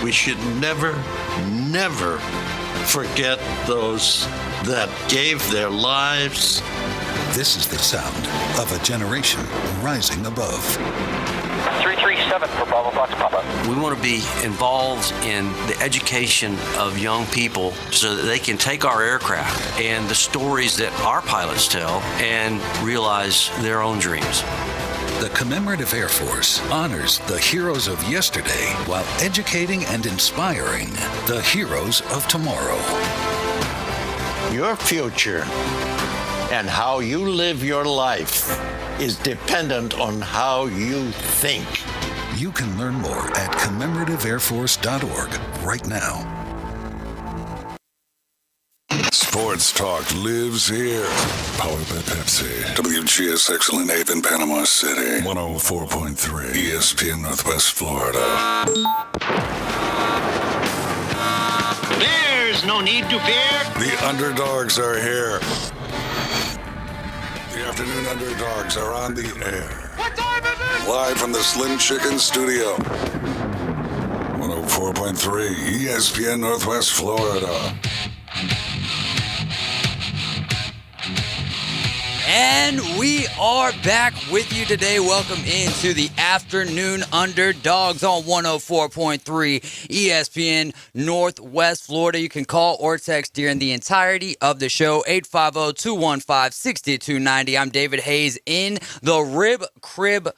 We should never, never forget those that gave their lives. This is the sound of a generation rising above. 337 for Bravo Fox Papa. We want to be involved in the education of young people so that they can take our aircraft and the stories that our pilots tell and realize their own dreams. The Commemorative Air Force honors the heroes of yesterday while educating and inspiring the heroes of tomorrow. Your future and how you live your life is dependent on how you think. You can learn more at commemorativeairforce.org right now. Sports talk lives here. Powered by Pepsi. WGS Excellent Haven, Panama City. 104.3 ESPN Northwest Florida. There's no need to fear. The Underdogs are here. The Afternoon Underdogs are on the air. What time is it? Live from the Slim Chicken Studio. 104.3 ESPN Northwest Florida. And we are back with you today. Welcome into the Afternoon Underdogs on 104.3 ESPN Northwest Florida. You can call or text during the entirety of the show, 850-215-6290. I'm David Hayes in the Rib Crib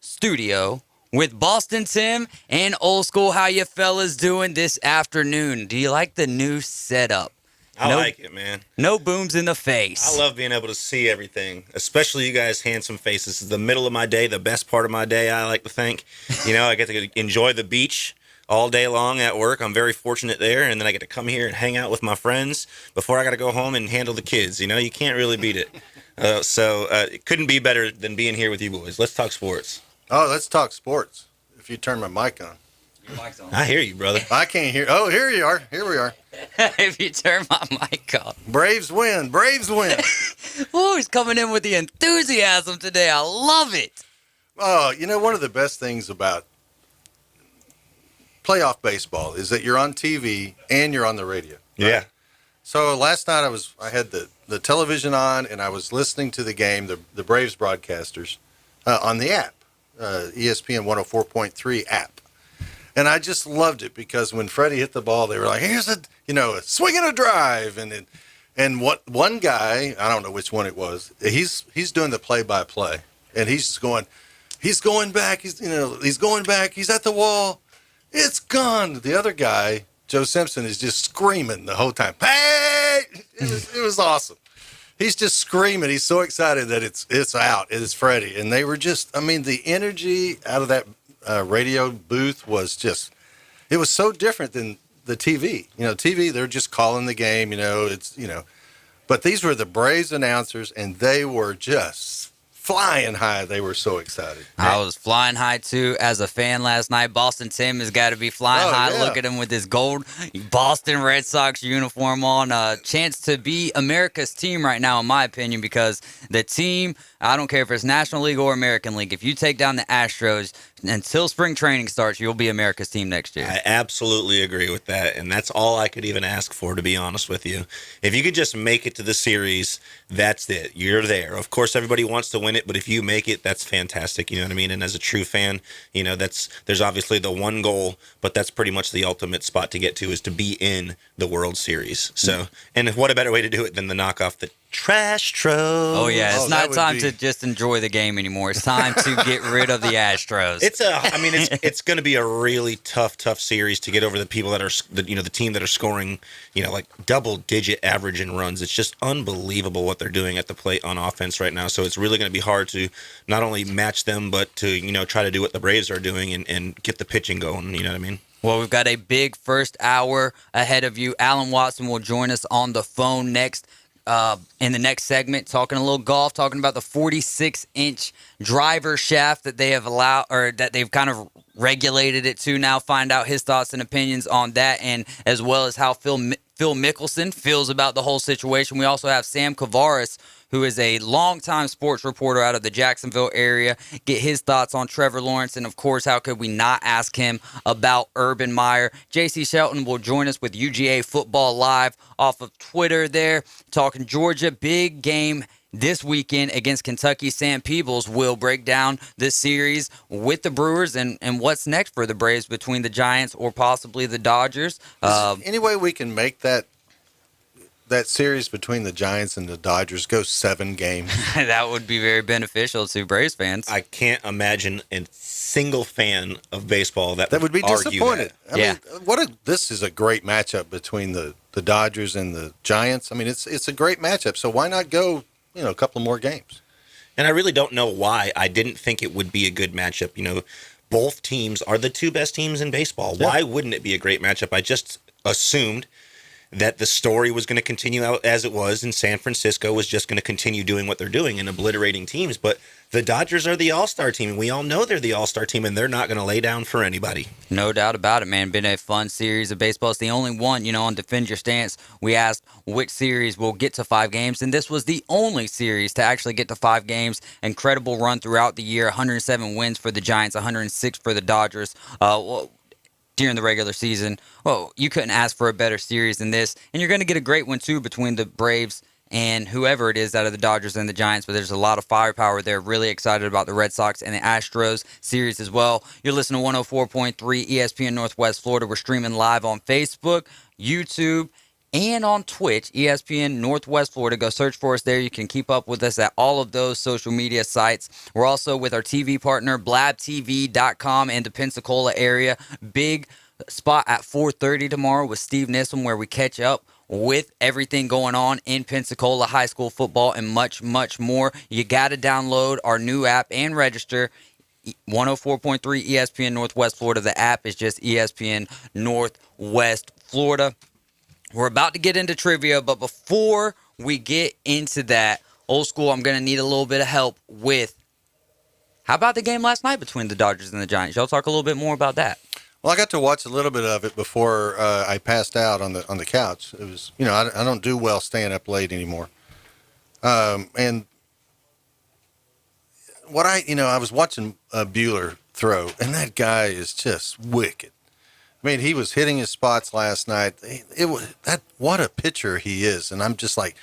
studio with Boston Tim and Old School. How you fellas doing this afternoon? Do you like the new setup? I like it, man. No booms in the face. I love being able to see everything, especially you guys' handsome faces. This is the middle of my day, the best part of my day, I like to think. You know, I get to enjoy the beach all day long at work. I'm very fortunate there, and then I get to come here and hang out with my friends before I got to go home and handle the kids. You know, you can't really beat it. So it couldn't be better than being here with you boys. Let's talk sports. Oh, let's talk sports. If you turn my mic on. Your mic's on. I hear you, brother. I can't hear. Oh, here you are. Here we are. If you turn my mic off. Braves win. Braves win. Ooh, he's coming in with the enthusiasm today. I love it. Oh, you know, one of the best things about playoff baseball is that you're on TV and you're on the radio. Right? Yeah. So last night I had the television on and I was listening to the game, the Braves broadcasters on the app, ESPN 104.3 app. And I just loved it because when Freddie hit the ball, they were like, here's a swing and a drive. And what one guy, I don't know which one it was, he's doing the play-by-play. And he's going back, he's going back, he's at the wall, it's gone. The other guy, Joe Simpson, is just screaming the whole time. Hey! It was awesome. He's just screaming. He's so excited that it's out. It's Freddie. And they were just, the energy out of that radio booth was just, it was so different than the TV. TV, they're just calling the game, but these were the Braves announcers and they were just flying high. They were so excited. I was flying high too as a fan last night. Boston Tim has got to be flying high. Yeah. Look at him with his gold Boston Red Sox uniform on. A chance to be America's team right now, in my opinion, because the team, I don't care if it's National League or American League, if you take down the Astros, until spring training starts, you'll be America's team next year. I absolutely agree with that, and that's all I could even ask for, to be honest with you. If you could just make it to the series, that's it. You're there. Of course, everybody wants to win it, but if you make it, that's fantastic. You know what I mean? And as a true fan, there's obviously the one goal, but that's pretty much the ultimate spot to get to, is to be in the World Series. So, and what a better way to do it than to knock off the trash tros. Oh, yeah. It's not time to just enjoy the game anymore. It's time to get rid of the Astros. It's going to be a really tough series to get over the people that are, the team that are scoring, like double-digit average in runs. It's just unbelievable what they're doing at the plate on offense right now. So it's really going to be hard to not only match them, but to, try to do what the Braves are doing and get the pitching going. You know what I mean? Well, we've got a big first hour ahead of you. Alan Watson will join us on the phone next. In the next segment, talking a little golf, talking about the 46-inch driver shaft that they have allowed, or that they've kind of regulated it to now. Find out his thoughts and opinions on that, and as well as how Phil Mickelson feels about the whole situation. We also have Sam Kavaris, who is a longtime sports reporter out of the Jacksonville area, get his thoughts on Trevor Lawrence. And, of course, how could we not ask him about Urban Meyer? J.C. Shelton will join us with UGA Football Live off of Twitter there, talking Georgia. Big game this weekend against Kentucky. Sam Peebles will break down this series with the Brewers and what's next for the Braves between the Giants or possibly the Dodgers. Any way we can make that series between the Giants and the Dodgers go 7 games? That would be very beneficial to Braves fans. I can't imagine a single fan of baseball that would be disappointed. That. I mean, this is a great matchup between the Dodgers and the Giants. I mean, it's a great matchup. So why not go, a couple more games? And I really don't know why I didn't think it would be a good matchup. Both teams are the 2 best teams in baseball. Yeah. Why wouldn't it be a great matchup? I just assumed that the story was going to continue out as it was, and San Francisco was just going to continue doing what they're doing and obliterating teams. But the Dodgers are the all-star team, and we all know they're the all-star team, and they're not going to lay down for anybody. No doubt about it, man. Been a fun series of baseball. It's the only one, on Defend Your Stance. We asked which series will get to 5 games, and this was the only series to actually get to 5 games. Incredible run throughout the year. 107 wins for the Giants, 106 for the Dodgers. During the regular season. Well, you couldn't ask for a better series than this. And you're going to get a great one, too, between the Braves and whoever it is out of the Dodgers and the Giants. But there's a lot of firepower there. Really excited about the Red Sox and the Astros series as well. You're listening to 104.3 ESPN Northwest Florida. We're streaming live on Facebook, YouTube, and on Twitch, ESPN Northwest Florida. Go search for us there. You can keep up with us at all of those social media sites. We're also with our TV partner, blabtv.com, in the Pensacola area. Big spot at 4:30 tomorrow with Steve Nissom, where we catch up with everything going on in Pensacola high school football and much, much more. You got to download our new app and register. 104.3 ESPN Northwest Florida. The app is just ESPN Northwest Florida. We're about to get into trivia, but before we get into that, old school, I'm going to need a little bit of help with, how about the game last night between the Dodgers and the Giants? Y'all talk a little bit more about that. Well, I got to watch a little bit of it before I passed out on the couch. It was, I don't do well staying up late anymore. And what I was watching Bueller throw, and that guy is just wicked. I mean, he was hitting his spots last night. What a pitcher he is. And I'm just like,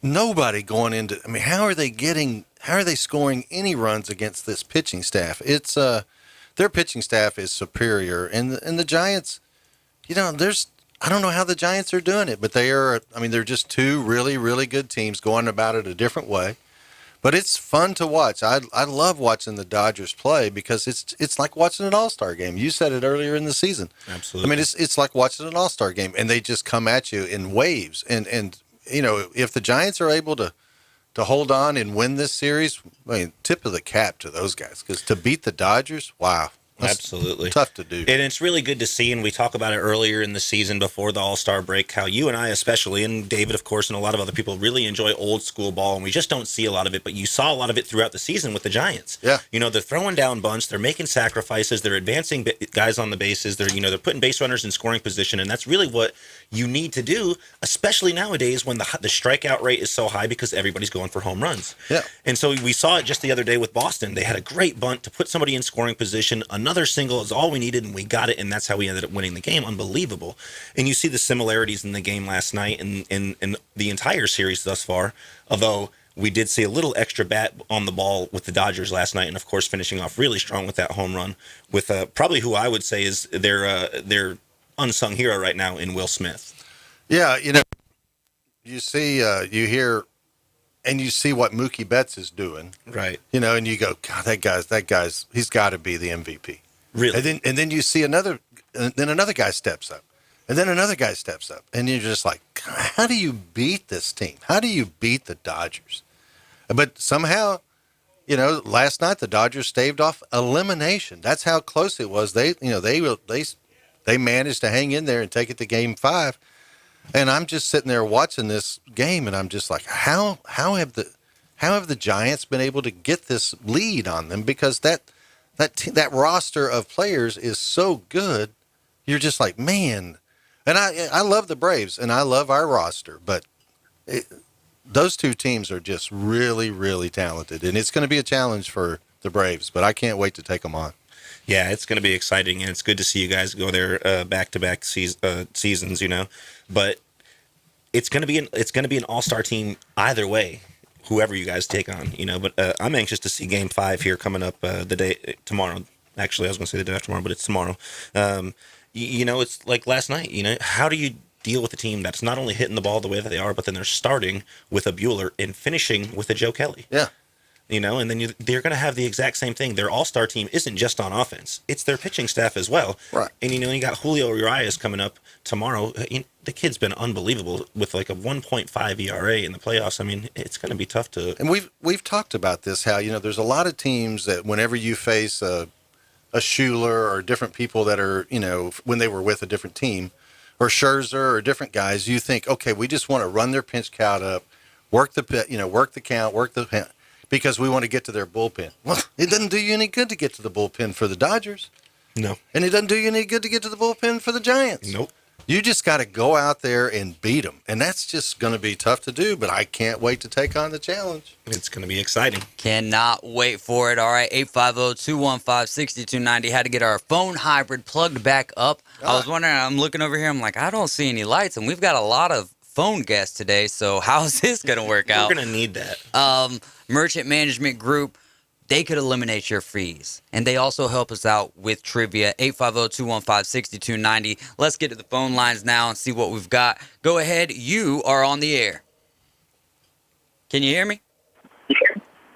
nobody going into, how are they scoring any runs against this pitching staff? It's, their pitching staff is superior. And the Giants, I don't know how the Giants are doing it, but they're just 2 really, really good teams going about it a different way. But it's fun to watch. I love watching the Dodgers play because it's like watching an all-star game. You said it earlier in the season. Absolutely. It's like watching an all-star game, and they just come at you in waves. And if the Giants are able to hold on and win this series, tip of the cap to those guys, because to beat the Dodgers, wow. Absolutely. Tough to do. And it's really good to see, and we talk about it earlier in the season before the All-Star break, how you and I especially, and David, of course, and a lot of other people really enjoy old school ball, and we just don't see a lot of it, but you saw a lot of it throughout the season with the Giants. Yeah. They're throwing down bunts, they're making sacrifices, they're advancing guys on the bases, they're putting base runners in scoring position, and that's really what you need to do, especially nowadays when the strikeout rate is so high because everybody's going for home runs. Yeah. And so we saw it just the other day with Boston. They had a great bunt to put somebody in scoring position. Another single is all we needed, and we got it, and that's how we ended up winning the game. Unbelievable. And you see the similarities in the game last night and the entire series thus far, although we did see a little extra bat on the ball with the Dodgers last night, and of course finishing off really strong with that home run with probably who I would say is their unsung hero right now in Will Smith. Yeah, you see, you hear, and you see what Mookie Betts is doing. Right. And you go, God, that guy's, he's got to be the MVP. Really? And then you see another guy steps up, and then another guy steps up, and you're just like, how do you beat this team? How do you beat the Dodgers? But somehow, last night the Dodgers staved off elimination. That's how close it was. They managed to hang in there and take it to Game 5. And I'm just sitting there watching this game, and I'm just like, how have the Giants been able to get this lead on them? Because that roster of players is so good. You're just like, man. And I love the Braves, and I love our roster, but those two teams are just really, really talented, and it's going to be a challenge for the Braves. But I can't wait to take them on. Yeah, it's going to be exciting, and it's good to see you guys go there back-to-back seasons. But it's going to be an all-star team either way, whoever you guys take on. But I'm anxious to see Game 5 here coming up the day tomorrow. Actually, I was going to say the day after tomorrow, but it's tomorrow. It's like last night. How do you deal with a team that's not only hitting the ball the way that they are, but then they're starting with a Bueller and finishing with a Joe Kelly? Yeah. And then they're going to have the exact same thing. Their all-star team isn't just on offense. It's their pitching staff as well. Right. And, you got Julio Urias coming up tomorrow. The kid's been unbelievable with like a 1.5 ERA in the playoffs. I mean, it's going to be tough to... And we've talked about this, how, there's a lot of teams that whenever you face a Schuler or different people that are, when they were with a different team, or Scherzer or different guys, you think, okay, we just want to run their pinch count up, work the count, because we want to get to their bullpen. Well, it doesn't do you any good to get to the bullpen for the Dodgers. No. And it doesn't do you any good to get to the bullpen for the Giants. Nope. You just got to go out there and beat them. And that's just going to be tough to do, but I can't wait to take on the challenge. It's going to be exciting. Cannot wait for it. All right, 850-215-6290. Had to get our phone hybrid plugged back up. I was wondering, I'm looking over here, I'm like, I don't see any lights, and we've got a lot of phone guests today, so how's this going to work out? We're going to need that. Merchant Management Group, they could eliminate your fees. And they also help us out with trivia. 850-215-6290. Let's get to the phone lines now and see what we've got. Go ahead. You are on the air. Can you hear me?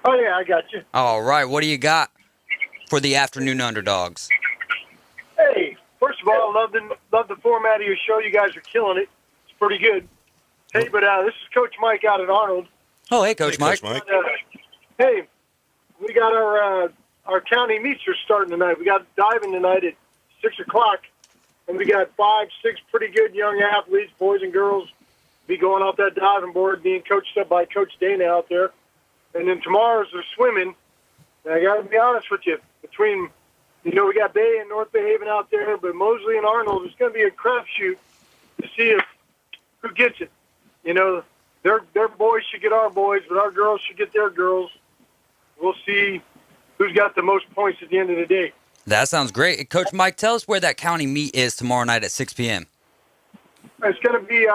Oh, yeah, I got you. All right. What do you got for the Afternoon Underdogs? Hey, first of all, love the format of your show. You guys are killing it. It's pretty good. Hey, but this is Coach Mike out at Arnold. Oh, hey, Coach Mike. Coach Mike. Hey, we got our county meets are starting tonight. We got diving tonight at 6 o'clock, and we got 5, 6 pretty good young athletes, boys and girls, be going off that diving board, being coached up by Coach Dana out there. And then tomorrow's the swimming. And I got to be honest with you, between, we got Bay and North Bay Haven out there, but Mosley and Arnold, it's going to be a crapshoot to see who gets it. Their boys should get our boys, but our girls should get their girls. We'll see who's got the most points at the end of the day. That sounds great. Coach Mike, tell us where that county meet is tomorrow night at 6 p.m. It's going to be,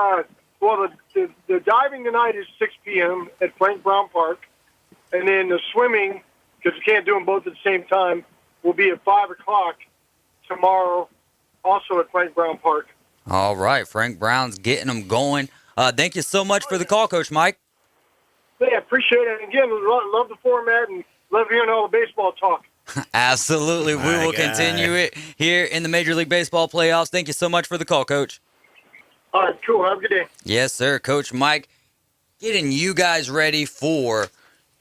the diving tonight is 6 p.m. at Frank Brown Park. And then the swimming, because we can't do them both at the same time, will be at 5 o'clock tomorrow, also at Frank Brown Park. All right. Frank Brown's getting them going. Thank you so much for the call, Coach Mike. Yeah, appreciate it. And again, love the format and love hearing all the baseball talk. Absolutely. We will continue it here in the Major League Baseball playoffs. Thank you so much for the call, Coach. All right, cool. Have a good day. Yes, sir. Coach Mike, getting you guys ready for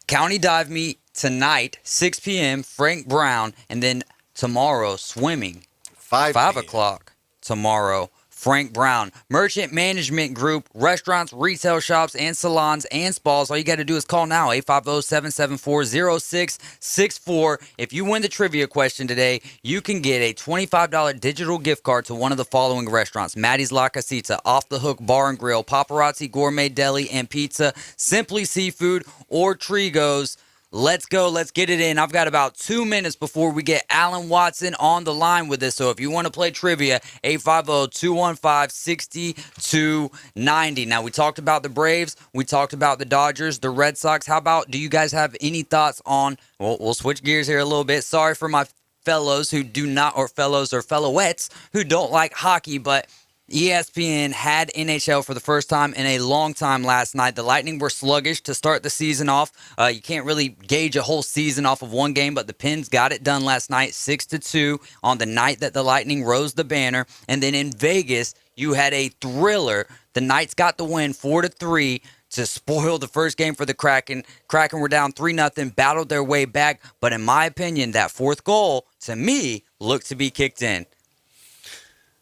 County Dive Meet tonight, 6 p.m., Frank Brown, and then tomorrow, swimming, 5 o'clock tomorrow, Frank Brown. Merchant Management Group, restaurants, retail shops, and salons and spas. All you got to do is call now, 850-774-0664. If you win the trivia question today, you can get a $25 digital gift card to one of the following restaurants: Maddie's La Casita, Off the Hook Bar and Grill, Paparazzi Gourmet Deli and Pizza, Simply Seafood, or Trigo's. Let's go. Let's get it in. I've got about 2 minutes before we get Alan Watson on the line with us. So if you want to play trivia, 850-215-6290. Now, we talked about the Braves. We talked about the Dodgers, the Red Sox. How about, do you guys have any thoughts on, well, we'll switch gears here a little bit. Sorry for my fellows who do not, or fellows or fellowettes who don't like hockey, but ESPN had NHL for the first time in a long time last night. The Lightning were sluggish to start the season off. You can't really gauge a whole season off of one game, but the Pens got it done last night, 6-2 on the night that the Lightning rose the banner. And then in Vegas, you had a thriller. The Knights got the win 4-3 to spoil the first game for the Kraken. Kraken were down 3-0, battled their way back. But in my opinion, that fourth goal, to me, looked to be kicked in.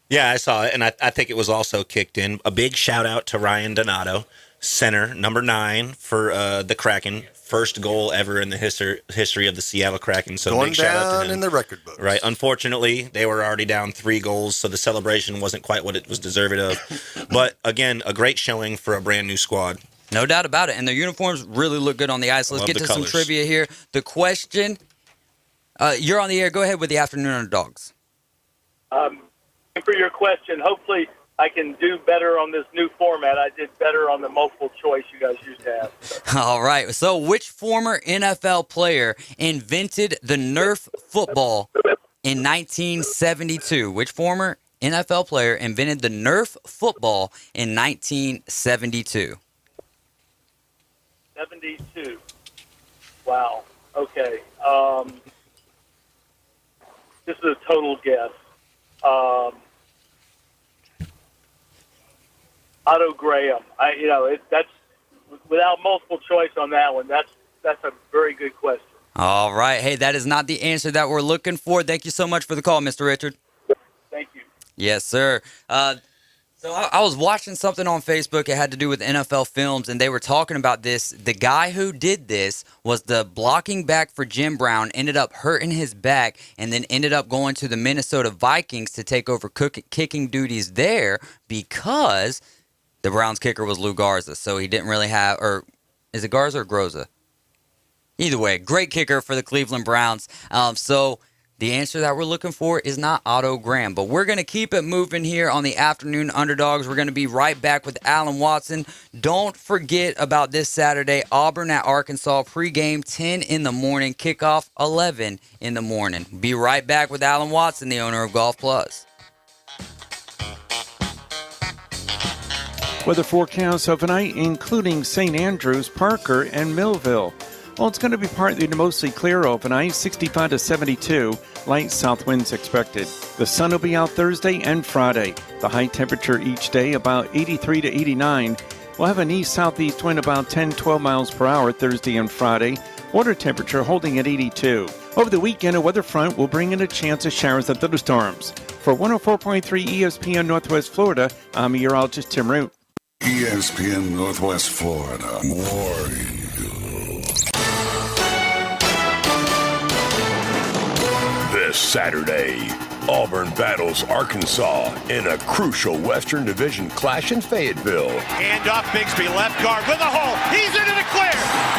Yeah, I saw it, and I think it was also kicked in. A big shout-out to Ryan Donato, center, number 9 for the Kraken. First goal ever in the history of the Seattle Kraken. So going big shout-out to him. down in the record books. Right. Unfortunately, they were already down 3 goals, so the celebration wasn't quite what it was deserved of. But, again, a great showing for a brand-new squad. No doubt about it. And their uniforms really look good on the ice. Let's Love get the to some colors. trivia here. The question, you're on the air. Go ahead with the Afternoon Underdogs. For your question, hopefully I can do better on this new format. I did better on the multiple choice you guys used to have. All right. So which former NFL player invented the Nerf football in 1972? Which former NFL player invented the Nerf football in 1972? 72. Wow. Okay. This is a total guess. Otto Graham. That's without multiple choice on that one. That's a very good question. All right. Hey, that is not the answer that we're looking for. Thank you so much for the call, Mr. Richard. Thank you. Yes, sir. So I was watching something on Facebook. It had to do with NFL films, and they were talking about this. The guy who did this was the blocking back for Jim Brown, ended up hurting his back, and then ended up going to the Minnesota Vikings to take over kicking duties there because the Browns kicker was Lou Garza. So he didn't really have, or is it Garza or Groza? Either way, great kicker for the Cleveland Browns. So the answer that we're looking for is not Otto Graham, but we're going to keep it moving here on the Afternoon Underdogs. We're going to be right back with Alan Watson. Don't forget about this Saturday, Auburn at Arkansas, pregame 10 in the morning, kickoff 11 in the morning. Be right back with Alan Watson, the owner of Golf Plus. Weather forecasts overnight, including St. Andrews, Parker, and Millville. Well, it's going to be partly to mostly clear overnight, 65 to 72. Light south winds expected. The sun will be out Thursday and Friday. The high temperature each day about 83 to 89. We'll have an east-southeast wind about 10-12 miles per hour Thursday and Friday. Water temperature holding at 82. Over the weekend, a weather front will bring in a chance of showers and thunderstorms. For 104.3 ESPN Northwest Florida, I'm meteorologist Tim Root. ESPN Northwest Florida. War Eagle. This Saturday, Auburn battles Arkansas in a crucial Western Division clash in Fayetteville. Hand off Bigsby, left guard with a hole. He's into the clear.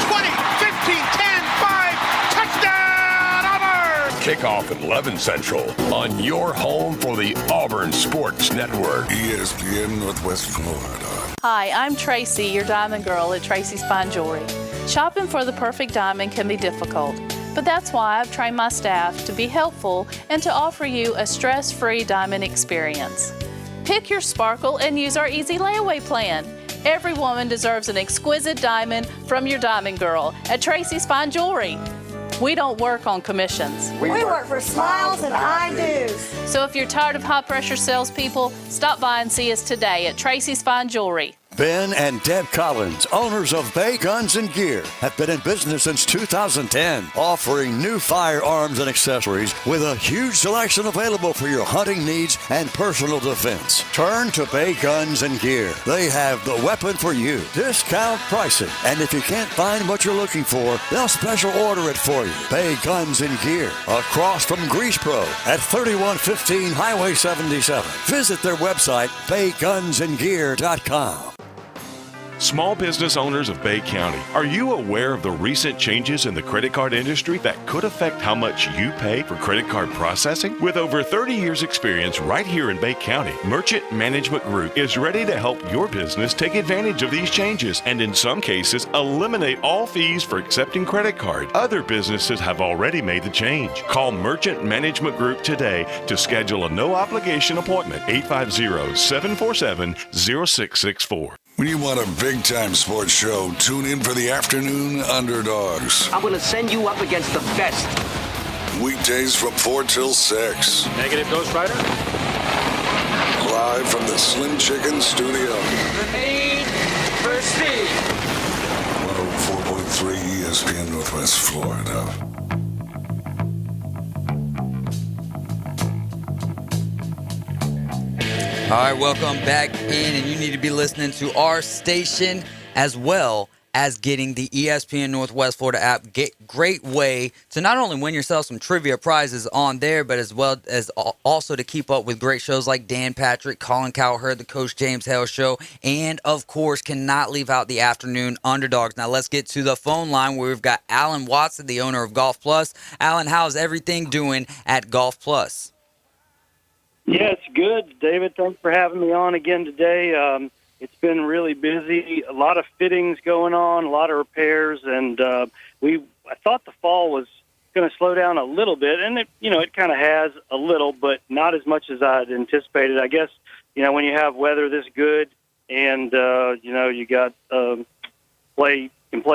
20, 15, 10, 5. Touchdown, Auburn! Kickoff at 11 Central on your home for the Auburn Sports Network. ESPN Northwest Florida. Hi, I'm Tracy, your diamond girl at Tracy's Fine Jewelry. Shopping for the perfect diamond can be difficult, but that's why I've trained my staff to be helpful and to offer you a stress-free diamond experience. Pick your sparkle and use our easy layaway plan. Every woman deserves an exquisite diamond from your diamond girl at Tracy's Fine Jewelry. We don't work on commissions. We work for smiles and I-dos. So if you're tired of high-pressure salespeople, stop by and see us today at Tracy's Fine Jewelry. Ben and Deb Collins, owners of Bay Guns and Gear, have been in business since 2010, offering new firearms and accessories with a huge selection available for your hunting needs and personal defense. Turn to Bay Guns and Gear. They have the weapon for you. Discount pricing. And if you can't find what you're looking for, they'll special order it for you. Bay Guns and Gear, across from Grease Pro at 3115 Highway 77. Visit their website, baygunsandgear.com. Small business owners of Bay County, are you aware of the recent changes in the credit card industry that could affect how much you pay for credit card processing? With over 30 years experience right here in Bay County, Merchant Management Group is ready to help your business take advantage of these changes and in some cases eliminate all fees for accepting credit card. Other businesses have already made the change. Call Merchant Management Group today to schedule a no obligation appointment. 850-747-0664. When you want a big-time sports show, tune in for the Afternoon Underdogs. I'm going to send you up against the best. Weekdays from 4 till 6. Negative, Ghost Rider. Live from the Slim Chicken Studio. The need for speed. 104.3 ESPN Northwest Florida. All right, welcome back in, and you need to be listening to our station as well as getting the ESPN Northwest Florida app. Great way to not only win yourself some trivia prizes on there, but as well as also to keep up with great shows like Dan Patrick, Colin Cowherd, the Coach James Hale Show, and of course cannot leave out the Afternoon Underdogs. Now let's get to the phone line where we've got Alan Watson, the owner of Golf Plus. Alan, how's everything doing at Golf Plus? Yeah, it's good, David. Thanks for having me on again today. It's been really busy, a lot of fittings going on, a lot of repairs, and I thought the fall was going to slow down a little bit, and it kind of has a little, but not as much as I had anticipated. I guess when you have weather this good, and you got can play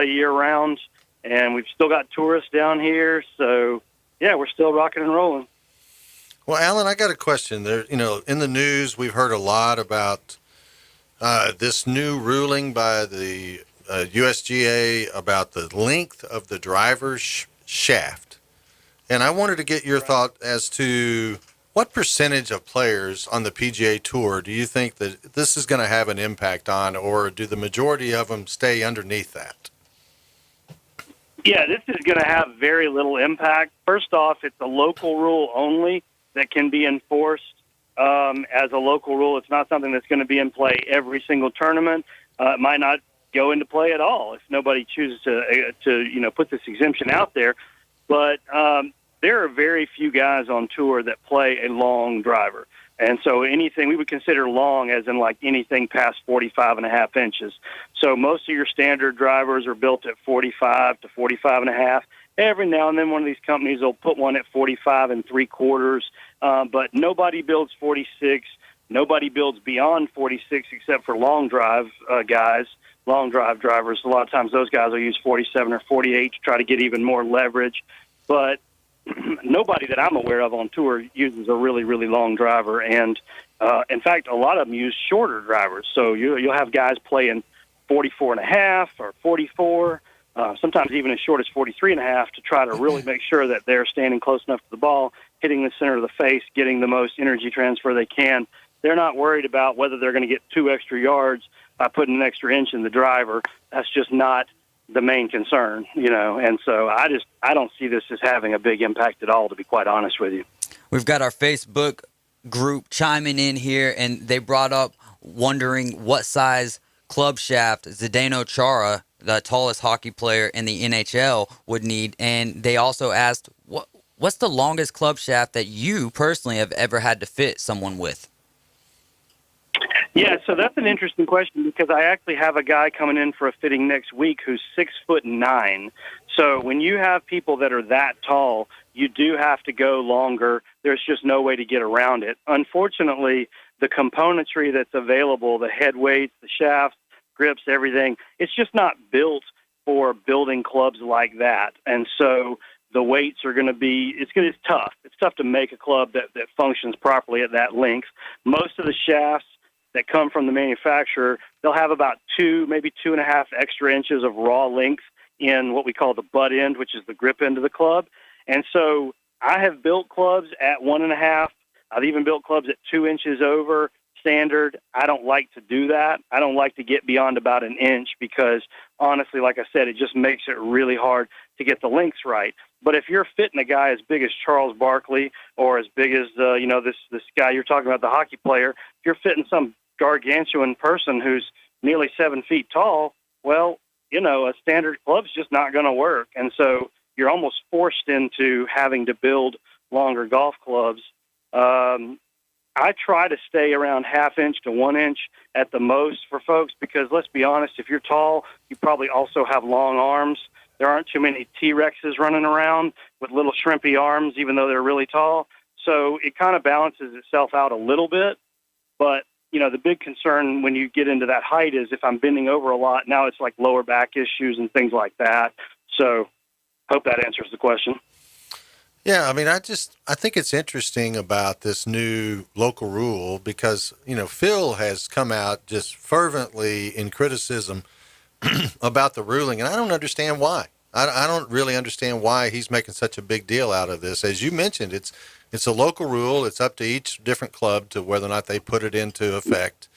year round, and we've still got tourists down here, so yeah, we're still rocking and rolling. Well, Alan, I got a question. There, in the news, we've heard a lot about this new ruling by the USGA about the length of the driver's shaft. And I wanted to get your thought as to what percentage of players on the PGA Tour do you think that this is going to have an impact on, or do the majority of them stay underneath that? Yeah, this is going to have very little impact. First off, it's a local rule only that can be enforced as a local rule. It's not something that's going to be in play every single tournament. It might not go into play at all if nobody chooses to put this exemption out there. But there are very few guys on tour that play a long driver. And so anything we would consider long as in like anything past 45.5 inches. So most of your standard drivers are built at 45 to 45.5. Every now and then one of these companies will put one at 45 3/4, but nobody builds 46. Nobody builds beyond 46 except for long drive guys, long drive drivers. A lot of times those guys will use 47 or 48 to try to get even more leverage. But nobody that I'm aware of on tour uses a really, really long driver. And, in fact, a lot of them use shorter drivers. So you'll have guys playing 44.5 or 44, sometimes even as short as 43.5 to try to really make sure that they're standing close enough to the ball, hitting the center of the face, getting the most energy transfer they can. They're not worried about whether they're going to get 2 extra yards by putting an extra inch in the driver. That's just not the main concern, and so I don't see this as having a big impact at all, to be quite honest with you. We've got our Facebook group chiming in here, and they brought up wondering what size club shaft Zdeno Chara, the tallest hockey player in the NHL, would need, and they also asked what's the longest club shaft that you personally have ever had to fit someone with? Yeah, so that's an interesting question because I actually have a guy coming in for a fitting next week who's 6'9". So when you have people that are that tall, you do have to go longer. There's just no way to get around it. Unfortunately, the componentry that's available, the head weights, the shafts, grips, everything, it's just not built for building clubs like that. And so the weights are going to be, it's tough. It's tough to make a club that functions properly at that length. Most of the shafts that come from the manufacturer, they'll have about 2, maybe 2.5 extra inches of raw length in what we call the butt end, which is the grip end of the club. And so I have built clubs at 1.5. I've even built clubs at 2 inches over standard. I don't like to do that. I don't like to get beyond about an inch because, honestly, like I said, it just makes it really hard to get the lengths right. But if you're fitting a guy as big as Charles Barkley or as big as this guy you're talking about, the hockey player, if you're fitting some gargantuan person who's nearly 7 feet tall, well, a standard club's just not going to work. And so you're almost forced into having to build longer golf clubs. I try to stay around 1/2 inch to 1 inch at the most for folks because, let's be honest, if you're tall, you probably also have long arms. There aren't too many T-Rexes running around with little shrimpy arms, even though they're really tall. So it kind of balances itself out a little bit. But the big concern when you get into that height is if I'm bending over a lot, now it's like lower back issues and things like that. So hope that answers the question. Yeah, I mean, I think it's interesting about this new local rule because, Phil has come out just fervently in criticism about the ruling, and I don't understand why. I don't really understand why he's making such a big deal out of this. As you mentioned, it's a local rule. It's up to each different club to whether or not they put it into effect.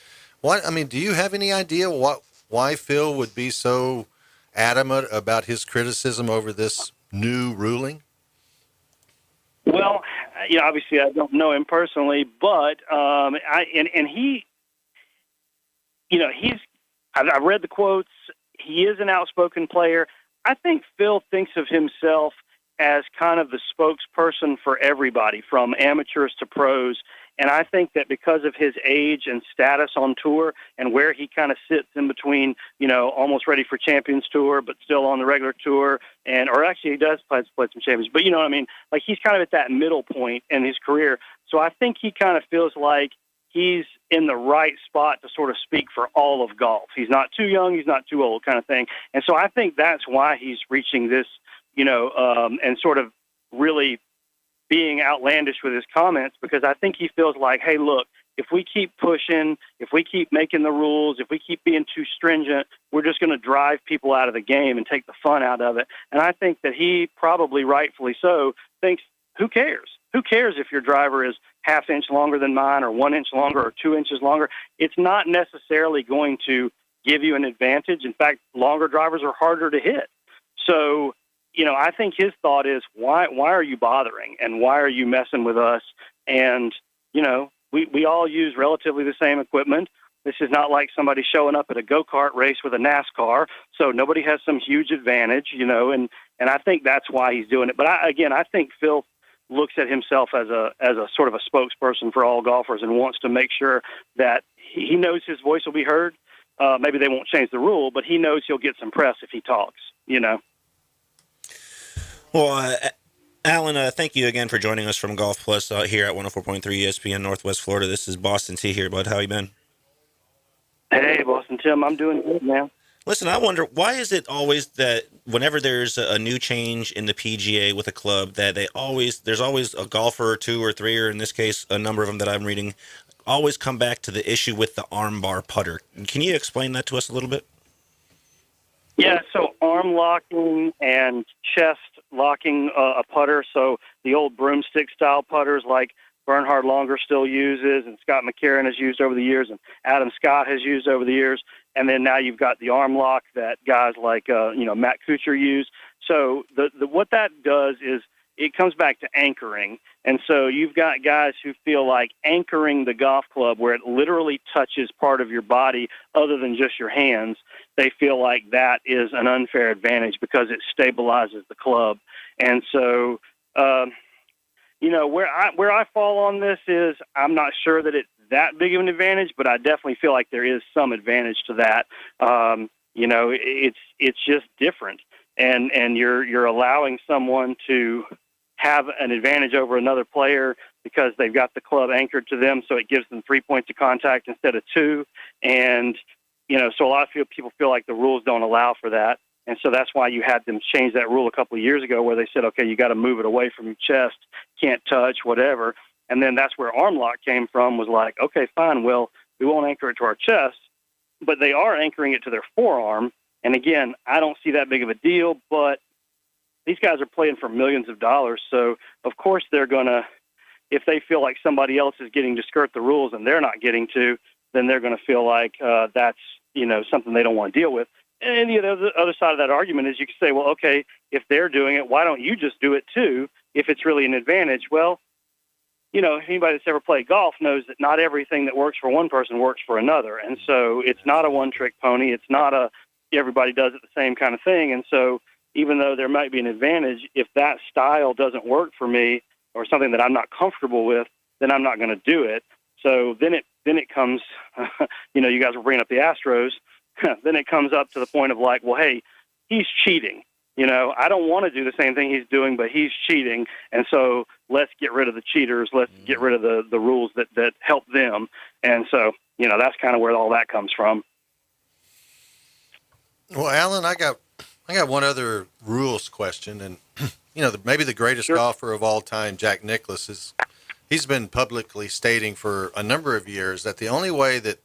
Do you have any idea why Phil would be so adamant about his criticism over this new ruling? Well, obviously I don't know him personally, but I've read the quotes. He is an outspoken player. I think Phil thinks of himself as kind of the spokesperson for everybody, from amateurs to pros. And I think that because of his age and status on tour and where he kind of sits in between, almost ready for Champions Tour, but still on the regular tour, or actually he does play some Champions, but you know what I mean? Like, he's kind of at that middle point in his career. So I think he kind of feels like he's in the right spot to sort of speak for all of golf. He's not too young, he's not too old, kind of thing. And so I think that's why he's reaching this, and sort of really being outlandish with his comments, because I think he feels like, hey, look, if we keep pushing, if we keep making the rules, if we keep being too stringent, we're just going to drive people out of the game and take the fun out of it. And I think that he, probably rightfully so, thinks, who cares? Who cares if your driver is half inch longer than mine, or 1 inch longer, or 2 inches longer? It's not necessarily going to give you an advantage. In fact, longer drivers are harder to hit. So, I think his thought is, why are you bothering, and why are you messing with us? And, we all use relatively the same equipment. This is not like somebody showing up at a go-kart race with a NASCAR, so nobody has some huge advantage, and I think that's why he's doing it. But I think Phil looks at himself as a sort of a spokesperson for all golfers, and wants to make sure that he knows his voice will be heard. Maybe they won't change the rule, but he knows he'll get some press if he talks, Well, Alan, thank you again for joining us from Golf Plus here at 104.3 ESPN Northwest Florida. This is Boston T here, bud. How you been? Hey, Boston Tim. I'm doing good, man. Listen, I wonder, why is it always that whenever there's a new change in the PGA with a club, that there's always a golfer or two or three, or in this case, a number of them that I'm reading, always come back to the issue with the armbar putter. Can you explain that to us a little bit? Yeah, so arm locking and chest locking a putter. So the old broomstick style putters like Bernhard Longer still uses, and Scott McCarron has used over the years, and Adam Scott has used over the years. And then now you've got the arm lock that guys like Matt Kuchar use. So the what that does is it comes back to anchoring. And so you've got guys who feel like anchoring the golf club, where it literally touches part of your body other than just your hands, they feel like that is an unfair advantage because it stabilizes the club. And so, where I fall on this is, I'm not sure that it's that big of an advantage, but I definitely feel like there is some advantage to that. It's just different. And you're allowing someone to have an advantage over another player because they've got the club anchored to them, so it gives them 3 points of contact instead of 2. And, so a lot of people feel like the rules don't allow for that. And so that's why you had them change that rule a couple of years ago, where they said, okay, you got to move it away from your chest, can't touch, whatever. And then that's where arm lock came from, was like, okay, fine, well, we won't anchor it to our chest, but they are anchoring it to their forearm. And again, I don't see that big of a deal, but these guys are playing for millions of dollars. So of course they're going to, if they feel like somebody else is getting to skirt the rules and they're not getting to, then they're going to feel like that's, something they don't want to deal with. And the other side of that argument is, you can say, well, okay, if they're doing it, why don't you just do it too, if it's really an advantage? Well, anybody that's ever played golf knows that not everything that works for one person works for another. And so it's not a one-trick pony. It's not everybody does it the same kind of thing. And so even though there might be an advantage, if that style doesn't work for me, or something that I'm not comfortable with, then I'm not going to do it. So then it comes, you guys were bringing up the Astros. Then it comes up to the point of like, well, hey, he's cheating. I don't want to do the same thing he's doing, but he's cheating. And so let's get rid of the cheaters. Let's get rid of the rules that help them. And so, that's kind of where all that comes from. Well, Alan, I got one other rules question. And, maybe the greatest golfer of all time, Jack Nicklaus, he's been publicly stating for a number of years that the only way that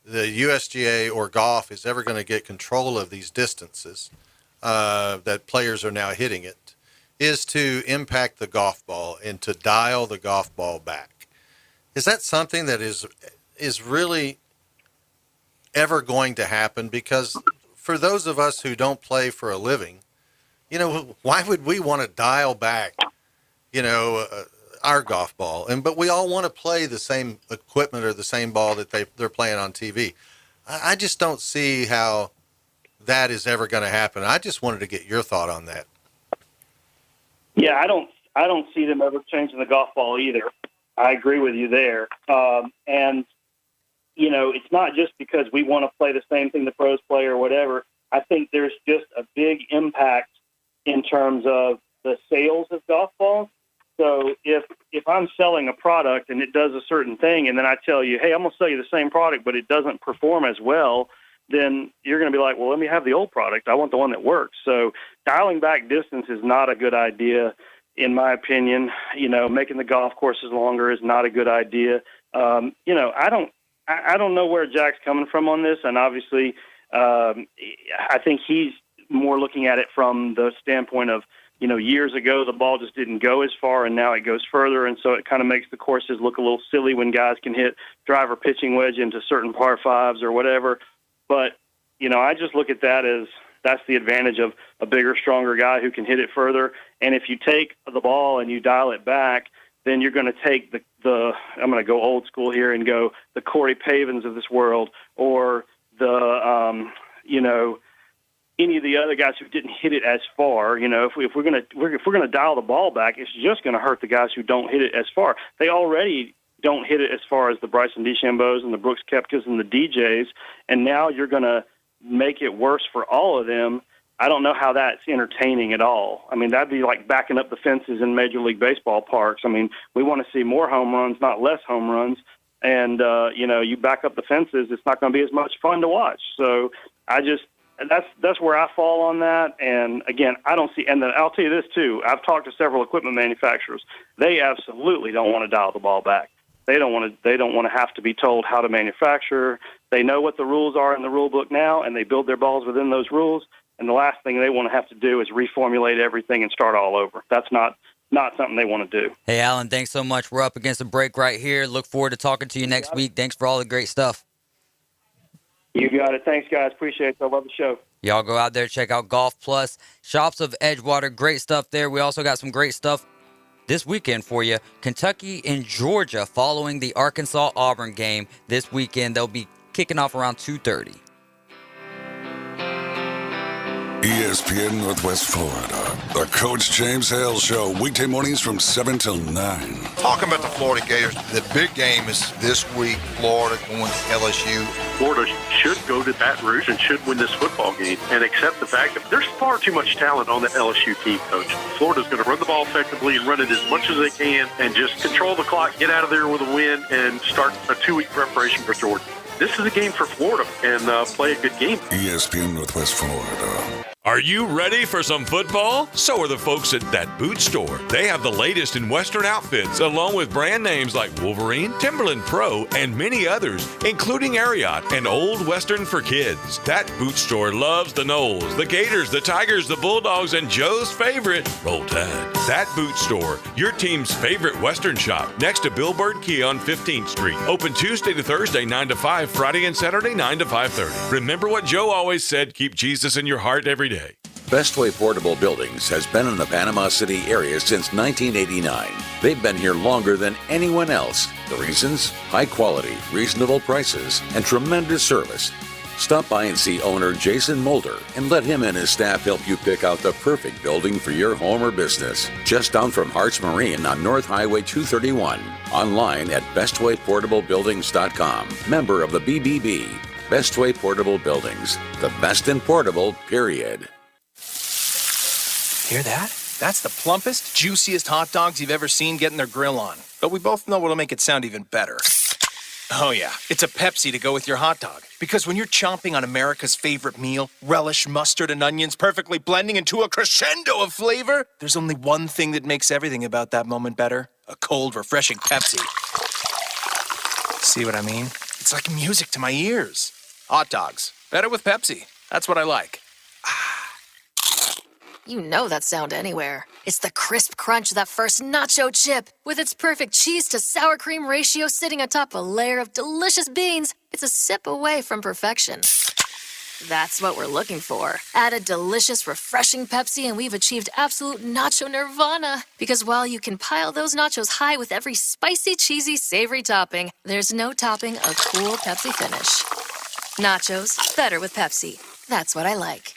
the USGA or golf is ever going to get control of these distances that players are now hitting it is to impact the golf ball and to dial the golf ball back. Is that something that is really ever going to happen? Because for those of us who don't play for a living, why would we want to dial back, our golf ball? But we all want to play the same equipment or the same ball that they're playing on TV. I just don't see how that is ever going to happen. I just wanted to get your thought on that. Yeah, I don't see them ever changing the golf ball either. I agree with you there. And it's not just because we want to play the same thing the pros play or whatever. I think there's just a big impact in terms of the sales of golf balls. So if I'm selling a product and it does a certain thing, and then I tell you, hey, I'm going to sell you the same product, but it doesn't perform as well, then you're going to be like, well, let me have the old product. I want the one that works. So dialing back distance is not a good idea, in my opinion. Making the golf courses longer is not a good idea. I don't know where Jack's coming from on this, and obviously I think he's more looking at it from the standpoint of, years ago the ball just didn't go as far, and now it goes further, and so it kind of makes the courses look a little silly when guys can hit driver pitching wedge into certain par fives or whatever. But, I just look at that as that's the advantage of a bigger, stronger guy who can hit it further. And if you take the ball and you dial it back, then you're going to take the I'm going to go old school here and go the Corey Pavins of this world, or the, any of the other guys who didn't hit it as far. If we're going to dial the ball back, it's just going to hurt the guys who don't hit it as far. They already don't hit it as far as the Bryson DeChambeaus and the Brooks Koepkas and the DJs, and now you're going to make it worse for all of them. I don't know how that's entertaining at all. I mean, that'd be like backing up the fences in Major League Baseball parks. I mean, we want to see more home runs, not less home runs. And, you back up the fences, it's not going to be as much fun to watch. So that's where I fall on that. And again, I don't see, and I'll tell you this too, I've talked to several equipment manufacturers. They absolutely don't want to dial the ball back. They don't want to have to be told how to manufacture. They know what the rules are in the rule book now, and they build their balls within those rules. And the last thing they want to have to do is reformulate everything and start all over. That's not something they want to do. Hey, Alan, thanks so much. We're up against a break right here. Look forward to talking to you next week. Thanks for all the great stuff. You got it. Thanks, guys. Appreciate it. I love the show. Y'all go out there, check out Golf Plus, Shops of Edgewater. Great stuff there. We also got some great stuff this weekend for you. Kentucky and Georgia following the Arkansas-Auburn game this weekend. They'll be kicking off around 2:30. ESPN Northwest Florida, the Coach James Hale Show, weekday mornings from 7 till 9. Talking about the Florida Gators, the big game is this week, Florida going to LSU. Florida should go to Baton Rouge and should win this football game and accept the fact that there's far too much talent on the LSU team, Coach. Florida's going to run the ball effectively and run it as much as they can and just control the clock, get out of there with a win, and start a 2-week preparation for Georgia. This is a game for Florida, and play a good game. ESPN Northwest Florida. Are you ready for some football? So are the folks at That Boot Store. They have the latest in Western outfits, along with brand names like Wolverine, Timberland Pro, and many others, including Ariat and Old Western for kids. That Boot Store loves the Noles, the Gators, the Tigers, the Bulldogs, and Joe's favorite, Roll Tide. That Boot Store, your team's favorite Western shop, next to Billboard Key on 15th Street. Open Tuesday to Thursday, 9 to 5, Friday and Saturday, 9 to 5:30. Remember what Joe always said, keep Jesus in your heart every day. Bestway Portable Buildings has been in the Panama City area since 1989. They've been here longer than anyone else. The reasons? High quality, reasonable prices, and tremendous service. Stop by and see owner Jason Mulder and let him and his staff help you pick out the perfect building for your home or business. Just down from Harts Marine on North Highway 231. Online at bestwayportablebuildings.com. Member of the BBB. Bestway Portable Buildings. The best in portable, period. Hear that? That's the plumpest, juiciest hot dogs you've ever seen getting their grill on. But we both know what'll make it sound even better. Oh yeah, it's a Pepsi to go with your hot dog. Because when you're chomping on America's favorite meal, relish, mustard, and onions perfectly blending into a crescendo of flavor, there's only one thing that makes everything about that moment better. A cold, refreshing Pepsi. See what I mean? It's like music to my ears. Hot dogs. Better with Pepsi. That's what I like. You know that sound anywhere. It's the crisp crunch of that first nacho chip. With its perfect cheese to sour cream ratio sitting atop a layer of delicious beans, it's a sip away from perfection. That's what we're looking for. Add a delicious, refreshing Pepsi, and we've achieved absolute nacho nirvana. Because while you can pile those nachos high with every spicy, cheesy, savory topping, there's no topping a cool Pepsi finish. Nachos, better with Pepsi. That's what I like.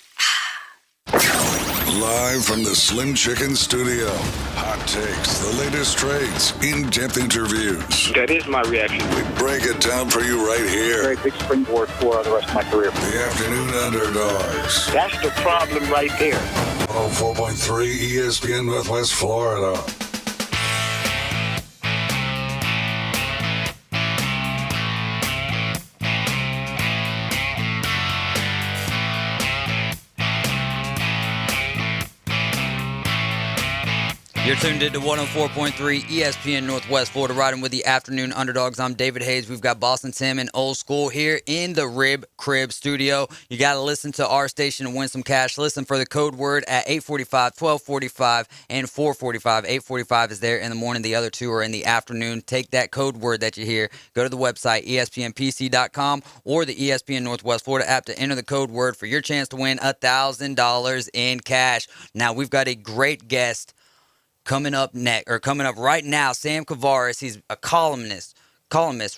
Live from the Slim Chicken Studio. Hot takes, the latest trades, in-depth interviews. That is my reaction. We break it down for you right here. Very big springboard for the rest of my career. The Afternoon Underdogs. That's the problem right there. 104.3 ESPN Northwest Florida. You're tuned into 104.3 ESPN Northwest Florida, riding with the Afternoon Underdogs. I'm David Hayes. We've got Boston Tim and Old School here in the Rib Crib studio. You got to listen to our station and win some cash. Listen for the code word at 8:45, 12:45, and 4:45. 8:45 is there in the morning. The other two are in the afternoon. Take that code word that you hear. Go to the website, ESPNPC.com, or the ESPN Northwest Florida app to enter the code word for your chance to win $1,000 in cash. Now, we've got a great guest coming up right now. Sam Kavaris. He's a columnist,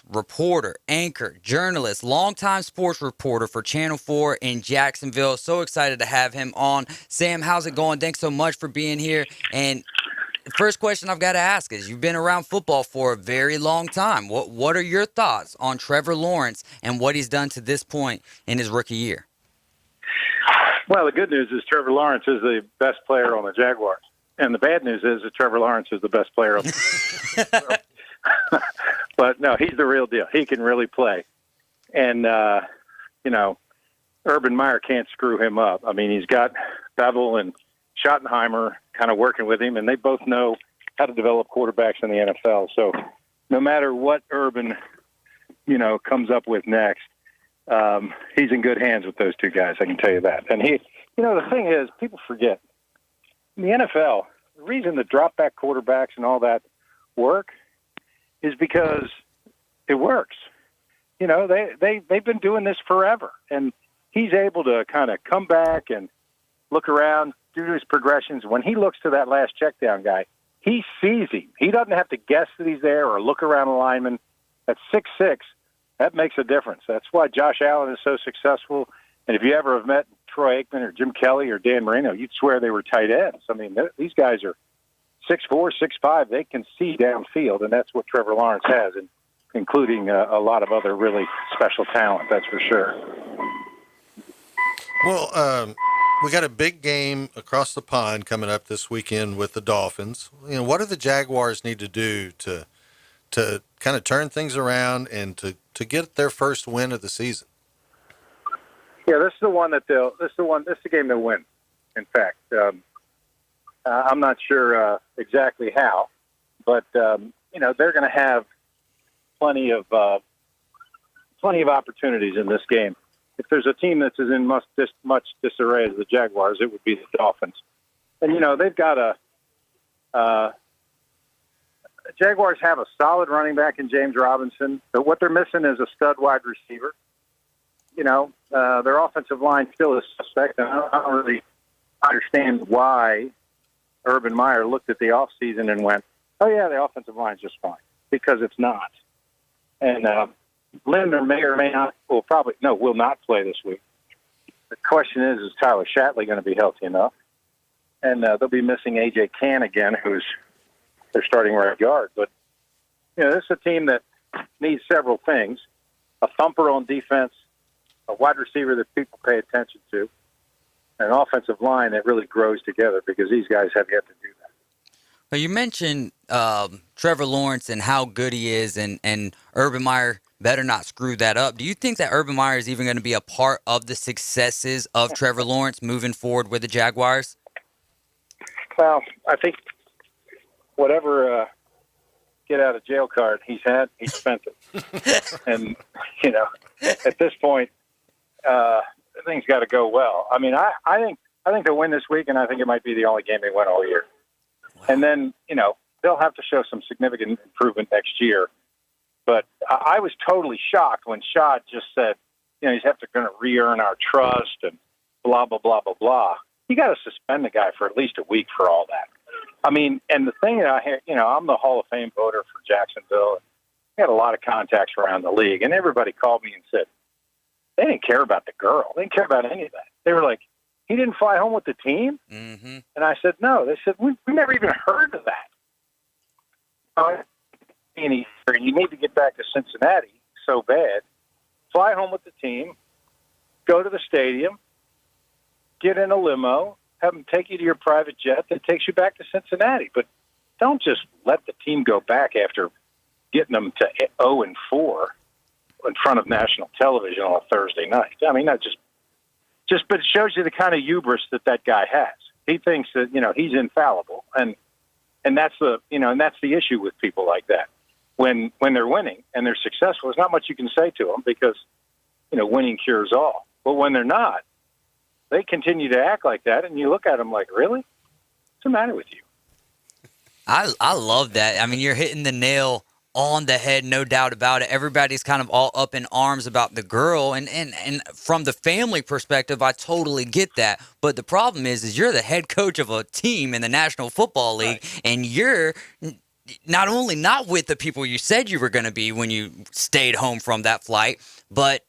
reporter, anchor, journalist, longtime sports reporter for Channel 4 in Jacksonville. So excited to have him on. Sam, how's it going? Thanks so much for being here. And the first question I've got to ask is, you've been around football for a very long time. What are your thoughts on Trevor Lawrence and what he's done to this point in his rookie year? Well, the good news is Trevor Lawrence is the best player on the Jaguars. And the bad news is that Trevor Lawrence is the best player. But, no, he's the real deal. He can really play. And, Urban Meyer can't screw him up. I mean, he's got Bevel and Schottenheimer kind of working with him, and they both know how to develop quarterbacks in the NFL. So no matter what Urban, comes up with next, he's in good hands with those two guys, I can tell you that. And the thing is, people forget. In the NFL, the reason the drop-back quarterbacks and all that work is because it works. They've been doing this forever, and he's able to kind of come back and look around, do his progressions. When he looks to that last check down guy, he sees him. He doesn't have to guess that he's there or look around a lineman. At 6'6", that makes a difference. That's why Josh Allen is so successful. And if you ever have met Troy Aikman or Jim Kelly or Dan Marino, you'd swear they were tight ends. I mean, these guys are 6'4", 6'5". They can see downfield, and that's what Trevor Lawrence has, and including a lot of other really special talent, that's for sure. Well, we got a big game across the pond coming up this weekend with the Dolphins. What do the Jaguars need to do to kind of turn things around and to get their first win of the season? Yeah, this is the game they'll win. In fact, I'm not sure exactly how, but they're going to have plenty of opportunities in this game. If there's a team that's in much disarray as the Jaguars, it would be the Dolphins. And they've got the Jaguars have a solid running back in James Robinson, but what they're missing is a stud wide receiver. Their offensive line still is suspect, and I don't really understand why Urban Meyer looked at the offseason and went, oh, yeah, the offensive line's just fine, because it's not. And Linder may or may not, will not play this week. The question is Tyler Shatley going to be healthy enough? And they'll be missing A.J. Cann again, who's their starting right guard. But, this is a team that needs several things: a thumper on defense, a wide receiver that people pay attention to, and an offensive line that really grows together, because these guys have yet to do that. Well, you mentioned Trevor Lawrence and how good he is, and Urban Meyer better not screw that up. Do you think that Urban Meyer is even going to be a part of the successes of Trevor Lawrence moving forward with the Jaguars? Well, I think whatever get-out-of-jail card he's had, he spent it. And, at this point, things got to go well. I mean, I think they'll win this week, and I think it might be the only game they win all year. Wow. And then, they'll have to show some significant improvement next year. But I was totally shocked when Shad just said, he's going to re-earn our trust and blah, blah, blah, blah, blah. You got to suspend the guy for at least a week for all that. I mean, and the thing that I'm the Hall of Fame voter for Jacksonville. I had a lot of contacts around the league, and everybody called me and said they didn't care about the girl. They didn't care about any of that. They were like, he didn't fly home with the team? Mm-hmm. And I said, no. They said, we never even heard of that. And you need to get back to Cincinnati so bad. Fly home with the team, go to the stadium, get in a limo, have them take you to your private jet that takes you back to Cincinnati. But don't just let the team go back after getting them to 0-4 in front of national television on a Thursday night. I mean, that but it shows you the kind of hubris that guy has. He thinks that, he's infallible. And that's the issue with people like that. When they're winning and they're successful, there's not much you can say to them because, winning cures all. But when they're not, they continue to act like that, and you look at them like, really? What's the matter with you? I love that. I mean, you're hitting the nail on the head, no doubt about it. Everybody's kind of all up in arms about the girl, and from the family perspective, I totally get that. But the problem is you're the head coach of a team in the National Football League, right, and you're not only not with the people you said you were going to be when you stayed home from that flight, but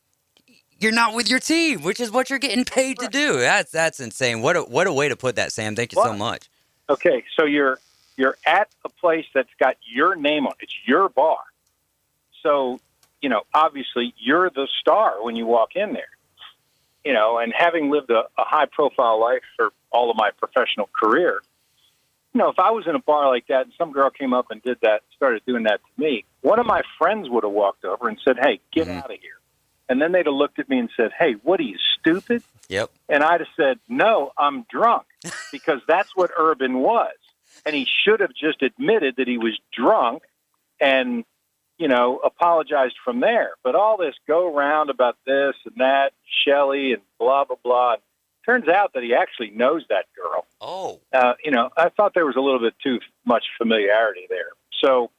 you're not with your team, which is what you're getting paid to do. That's insane. What a way to put that, Sam. Thank you so much. Okay, so you're at a place that's got your name on it. It's your bar. So, obviously you're the star when you walk in there. And having lived a high-profile life for all of my professional career, if I was in a bar like that and some girl came up and started doing that to me, one of my friends would have walked over and said, hey, get out of here. And then they'd have looked at me and said, hey, what are you, stupid? Yep. And I'd have said, no, I'm drunk, because that's what Urban was. And he should have just admitted that he was drunk and, apologized from there. But all this go round about this and that, Shelley and blah, blah, blah. Turns out that he actually knows that girl. Oh. I thought there was a little bit too much familiarity there. So,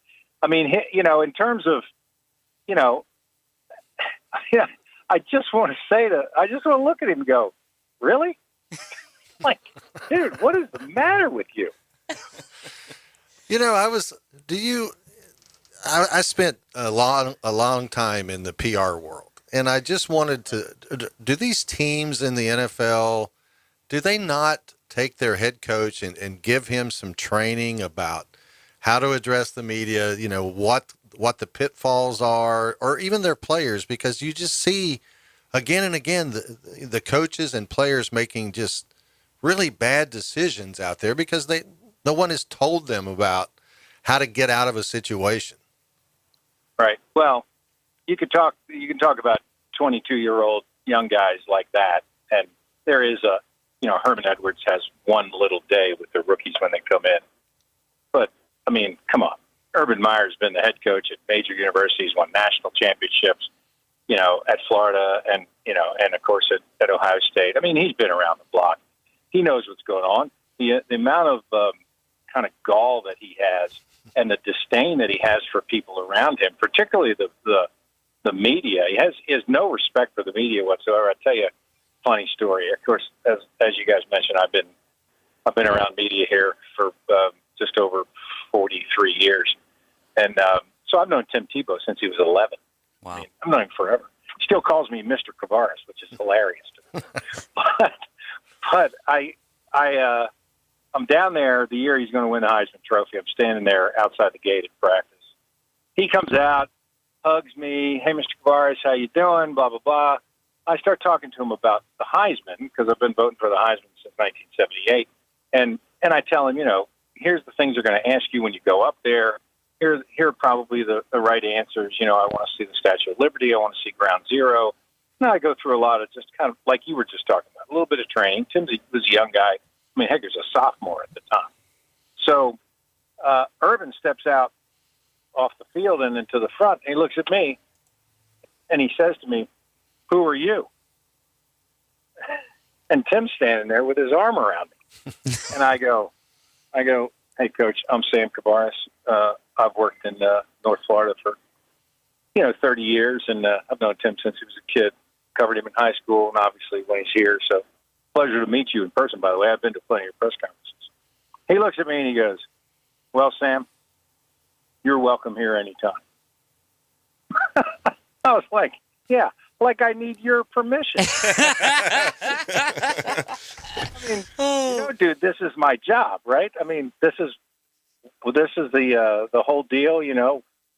I mean, in terms of, I just want to look at him and go, really? Like, dude, what is the matter with you? I spent a long time in the PR world, and I just wanted to, do these teams in the NFL, do they not take their head coach and give him some training about how to address the media, what the pitfalls are, or even their players? Because you just see again and again the coaches and players making just really bad decisions out there because no one has told them about how to get out of a situation. Right. Well, you can talk about 22-year-old young guys like that, and there is Herman Edwards has one little day with the rookies when they come in. But I mean, come on. Urban Meyer's been the head coach at major universities, won national championships, at Florida and of course at Ohio State. I mean, he's been around the block. He knows what's going on. The amount of kind of gall that he has and the disdain that he has for people around him, particularly the media. He has no respect for the media whatsoever. I'll tell you a funny story. Of course, as you guys mentioned, I've been around media here for just over 43 years. And so I've known Tim Tebow since he was 11. Wow. I mean, I've known him forever. He still calls me Mr. Kavaris, which is hilarious to me. But I'm down there the year he's going to win the Heisman Trophy. I'm standing there outside the gate at practice. He comes out, hugs me. Hey, Mr. Kavaris, how you doing? Blah, blah, blah. I start talking to him about the Heisman because I've been voting for the Heisman since 1978. And I tell him, here's the things they're going to ask you when you go up there. Here are probably the right answers. I want to see the Statue of Liberty. I want to see Ground Zero. And I go through a lot of just kind of like you were just talking about, a little bit of training. Tim was a young guy. I mean, heck, he was a sophomore at the time. So Urban steps out off the field and into the front, and he looks at me, and he says to me, "Who are you?" And Tim's standing there with his arm around me. And I go, "Hey, Coach, I'm Sam Kavaris. I've worked in North Florida for 30 years, and I've known Tim since he was a kid. Covered him in high school and obviously when he's here. So pleasure to meet you in person, by the way. I've been to plenty of press conferences. He looks at me and he goes, well, Sam, you're welcome here anytime. I was like, yeah, like I need your permission. I mean, dude, this is my job, right? I mean, this is the whole deal.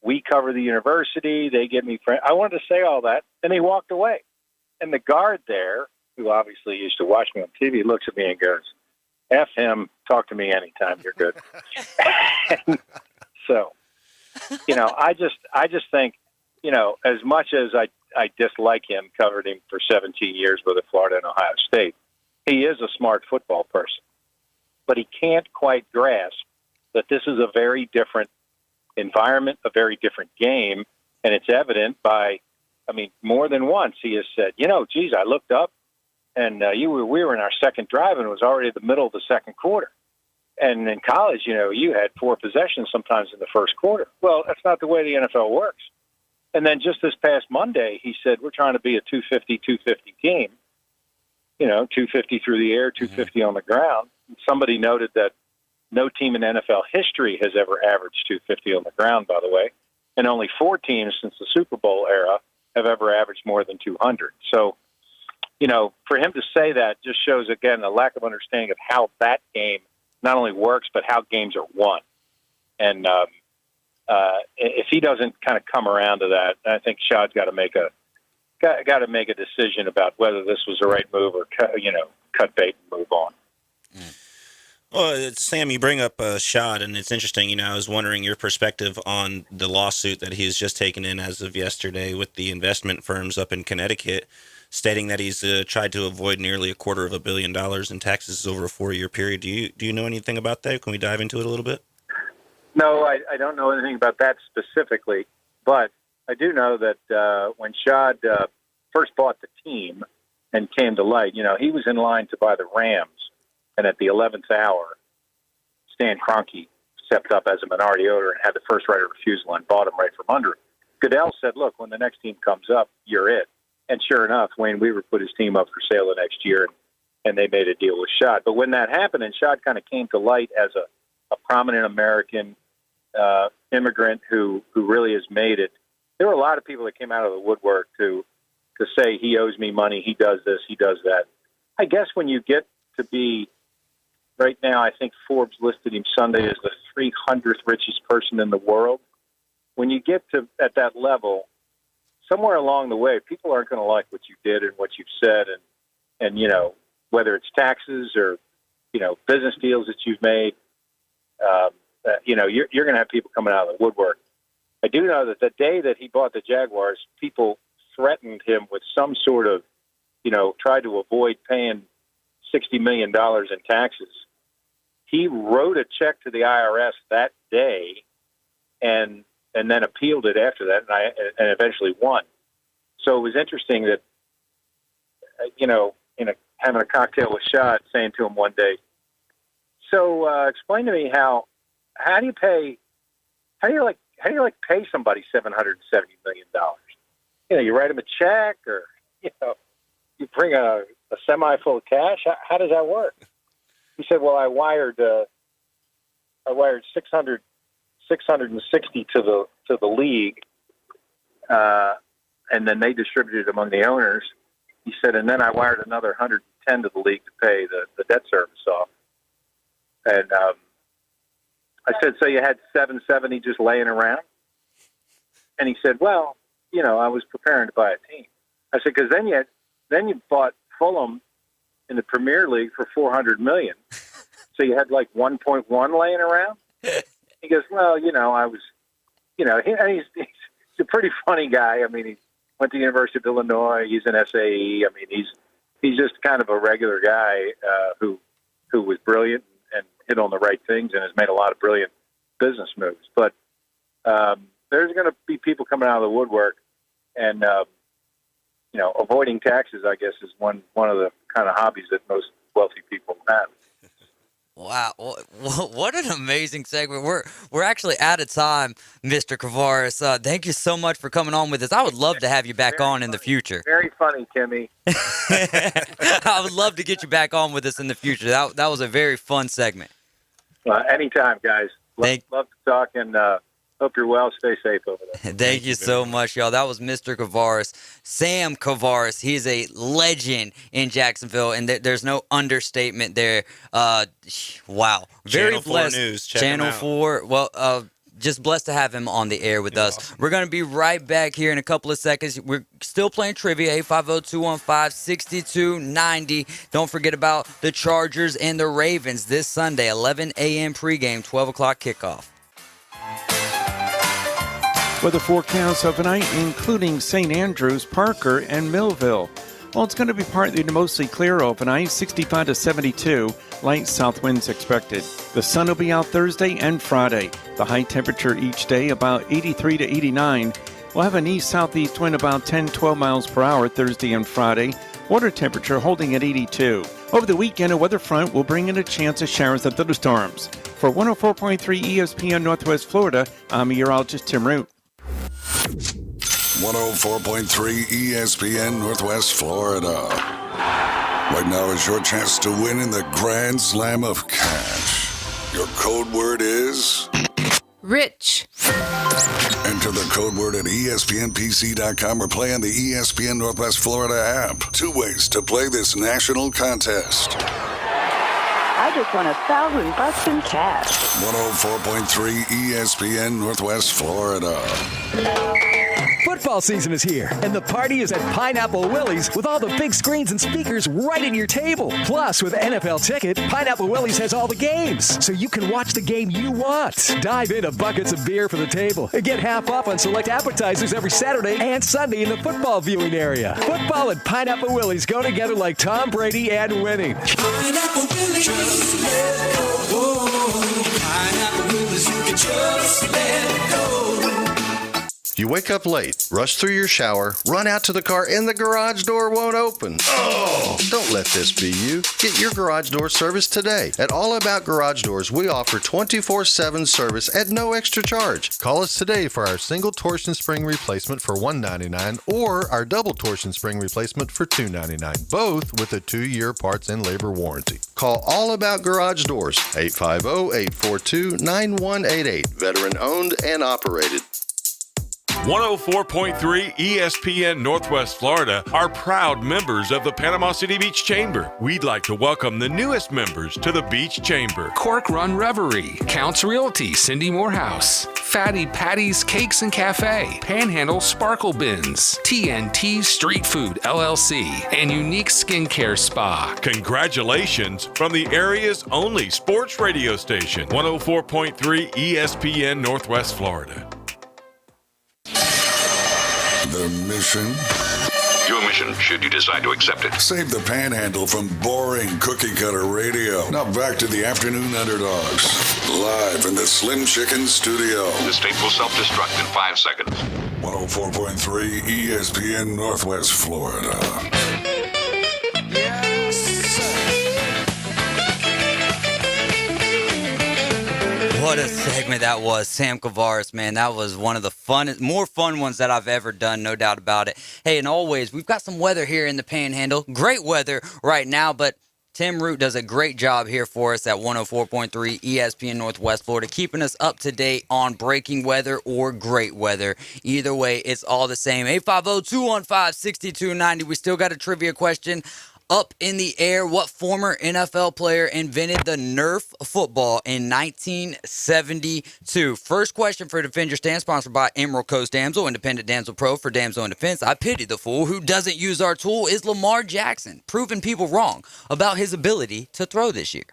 We cover the university. They give me friends. I wanted to say all that, and he walked away. And the guard there, who obviously used to watch me on TV, looks at me and goes, F him, talk to me anytime, you're good. So, I just think, as much as I dislike him, covered him for 17 years both at Florida and Ohio State, he is a smart football person. But he can't quite grasp that this is a very different environment, a very different game, and it's evident by, more than once he has said, geez, I looked up, and we were in our second drive, and it was already the middle of the second quarter. And in college, you had 4 possessions sometimes in the first quarter. Well, that's not the way the NFL works. And then just this past Monday, he said, we're trying to be a 250 team, 250 through the air, 250 on the ground. And somebody noted that no team in NFL history has ever averaged 250 on the ground, by the way, and only 4 teams since the Super Bowl era have ever averaged more than 200. So, for him to say that just shows, again, a lack of understanding of how that game not only works, but how games are won. And if he doesn't kind of come around to that, I think Shad's got to make a decision about whether this was the right move or cut bait and move on. Well, Sam, you bring up Shad, and it's interesting. I was wondering your perspective on the lawsuit that he's just taken in as of yesterday with the investment firms up in Connecticut, stating that he's tried to avoid nearly $250 million in taxes over a 4-year period. Do you know anything about that? Can we dive into it a little bit? No, I don't know anything about that specifically, but I do know that when Shad first bought the team and came to light, he was in line to buy the Rams, and at the 11th hour, Stan Kroenke stepped up as a minority owner and had the first right of refusal and bought him right from under him. Goodell said, look, when the next team comes up, you're it. And sure enough, Wayne Weaver put his team up for sale the next year, and they made a deal with Shad. But when that happened and Shad kind of came to light as a prominent American immigrant who really has made it, there were a lot of people that came out of the woodwork to say he owes me money, he does this, he does that. I guess when you get to be, right now, I think Forbes listed him Sunday as the 300th richest person in the world. When you get to at that level, somewhere along the way, people aren't going to like what you did and what you've said, and whether it's taxes or business deals that you've made. You're going to have people coming out of the woodwork. I do know that the day that he bought the Jaguars, people threatened him with some sort of, tried to avoid paying $60 million in taxes. He wrote a check to the IRS that day and then appealed it after that and eventually won. So it was interesting that, having a cocktail with Shad, saying to him one day, so explain to me how do you pay somebody $770 million? You write them a check, or you bring a semi full of cash. How does that work? He said, well, I wired 660 to the league, and then they distributed among the owners. He said, and then I wired another 110 to the league to pay the debt service off. And I said, so you had 770 just laying around? And he said, well, I was preparing to buy a team. I said, because then you bought Fulham in the Premier League for $400 million. So you had like 1.1 laying around? He goes, well, I was, he's a pretty funny guy. I mean, he went to the University of Illinois. He's an SAE. I mean, he's just kind of a regular guy who was brilliant and hit on the right things and has made a lot of brilliant business moves. But there's going to be people coming out of the woodwork, and avoiding taxes, I guess, is one of the kind of hobbies that most wealthy people have. Wow, what an amazing segment. We're actually out of time, Mr. Kavaris. Thank you so much for coming on with us. I would love to have you back on in the future. Very funny, Timmy. I would love to get you back on with us in the future. That was a very fun segment. Anytime, guys. Love to talk, and hope you're well. Stay safe over there. Thank you so much, y'all. That was Mr. Kavaris, Sam Kavaris. He's a legend in Jacksonville, and there's no understatement there. Wow. Very Channel 4 blessed. News. Check Channel him out. 4. Well, just blessed to have him on the air with us. Awesome. We're going to be right back here in a couple of seconds. We're still playing trivia, 850-215-6290. Don't forget about the Chargers and the Ravens this Sunday, 11 a.m. pregame, 12 o'clock kickoff. Weather forecasts overnight, including St. Andrews, Parker, and Millville. Well, it's going to be partly to mostly clear overnight, 65 to 72. Light south winds expected. The sun will be out Thursday and Friday. The high temperature each day about 83 to 89. We'll have an east-southeast wind about 10-12 miles per hour Thursday and Friday. Water temperature holding at 82. Over the weekend, a weather front will bring in a chance of showers and thunderstorms. For 104.3 ESPN Northwest Florida, I'm meteorologist Tim Root. 104.3 ESPN Northwest Florida. Right now is your chance to win in the Grand Slam of Cash. Your code word is... Rich. Enter the code word at ESPNPC.com or play on the ESPN Northwest Florida app. 2 ways to play this national contest. I just won $1,000 in cash. 104.3 ESPN Northwest Florida. Football season is here, and the party is at Pineapple Willie's with all the big screens and speakers right at your table. Plus, with NFL Ticket, Pineapple Willie's has all the games, so you can watch the game you want. Dive into buckets of beer for the table and get half off on select appetizers every Saturday and Sunday in the football viewing area. Football and Pineapple Willie's go together like Tom Brady and winning. Pineapple Willie's, just let go. Pineapple Willie's, you can just let go. You wake up late, rush through your shower, run out to the car, and the garage door won't open. Oh! Don't let this be you. Get your garage door service today. At All About Garage Doors, we offer 24/7 service at no extra charge. Call us today for our single torsion spring replacement for $199 or our double torsion spring replacement for $299, both with a 2-year parts and labor warranty. Call All About Garage Doors, 850-842-9188. Veteran owned and operated. 104.3 ESPN Northwest Florida are proud members of the Panama City Beach Chamber. We'd like to welcome the newest members to the Beach Chamber. Cork Run Reverie, Counts Realty, Cindy Morehouse, Fatty Patty's Cakes and Cafe, Panhandle Sparkle Bins, TNT Street Food LLC, and Unique Skincare Spa. Congratulations from the area's only sports radio station, 104.3 ESPN Northwest Florida. The mission? Your mission, should you decide to accept it. Save the Panhandle from boring cookie-cutter radio. Now back to the Afternoon Underdogs. Live in the Slim Chicken studio. The state will self-destruct in 5 seconds. 104.3 ESPN Northwest Florida. What a segment that was. Sam Kavaris, man. That was one of the more fun ones that I've ever done, no doubt about it. Hey, and always, we've got some weather here in the Panhandle. Great weather right now, but Tim Root does a great job here for us at 104.3 ESPN Northwest Florida, keeping us up to date on breaking weather or great weather. Either way, it's all the same. 850-215-6290. We still got a trivia question up in the air. What former NFL player invented the Nerf football in 1972? First question for Defend Your Stand, sponsored by Emerald Coast Damsel, Independent Damsel Pro for Damsel in Defense. I pity the fool who doesn't use our tool is Lamar Jackson, proving people wrong about his ability to throw this year.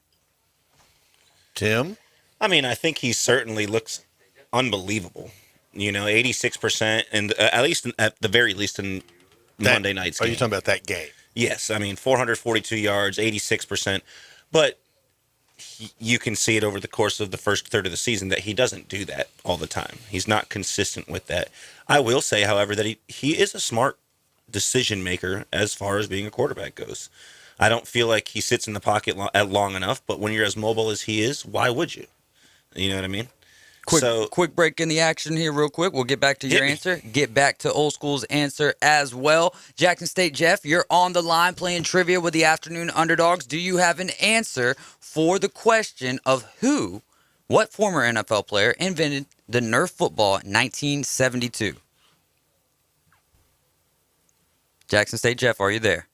Tim? I mean, I think he certainly looks unbelievable. 86%, and at the very least in Monday night's game. Are you talking about that game? Yes, I mean, 442 yards, 86%. But you can see it over the course of the first third of the season that he doesn't do that all the time. He's not consistent with that. I will say, however, that he is a smart decision maker as far as being a quarterback goes. I don't feel like he sits in the pocket long enough, but when you're as mobile as he is, why would you? You know what I mean? Quick break in the action here real quick. We'll get back to your answer. Get back to Old School's answer as well. Jackson State Jeff, you're on the line playing trivia with the Afternoon Underdogs. Do you have an answer for the question of what former NFL player invented the Nerf football in 1972? Jackson State Jeff, are you there?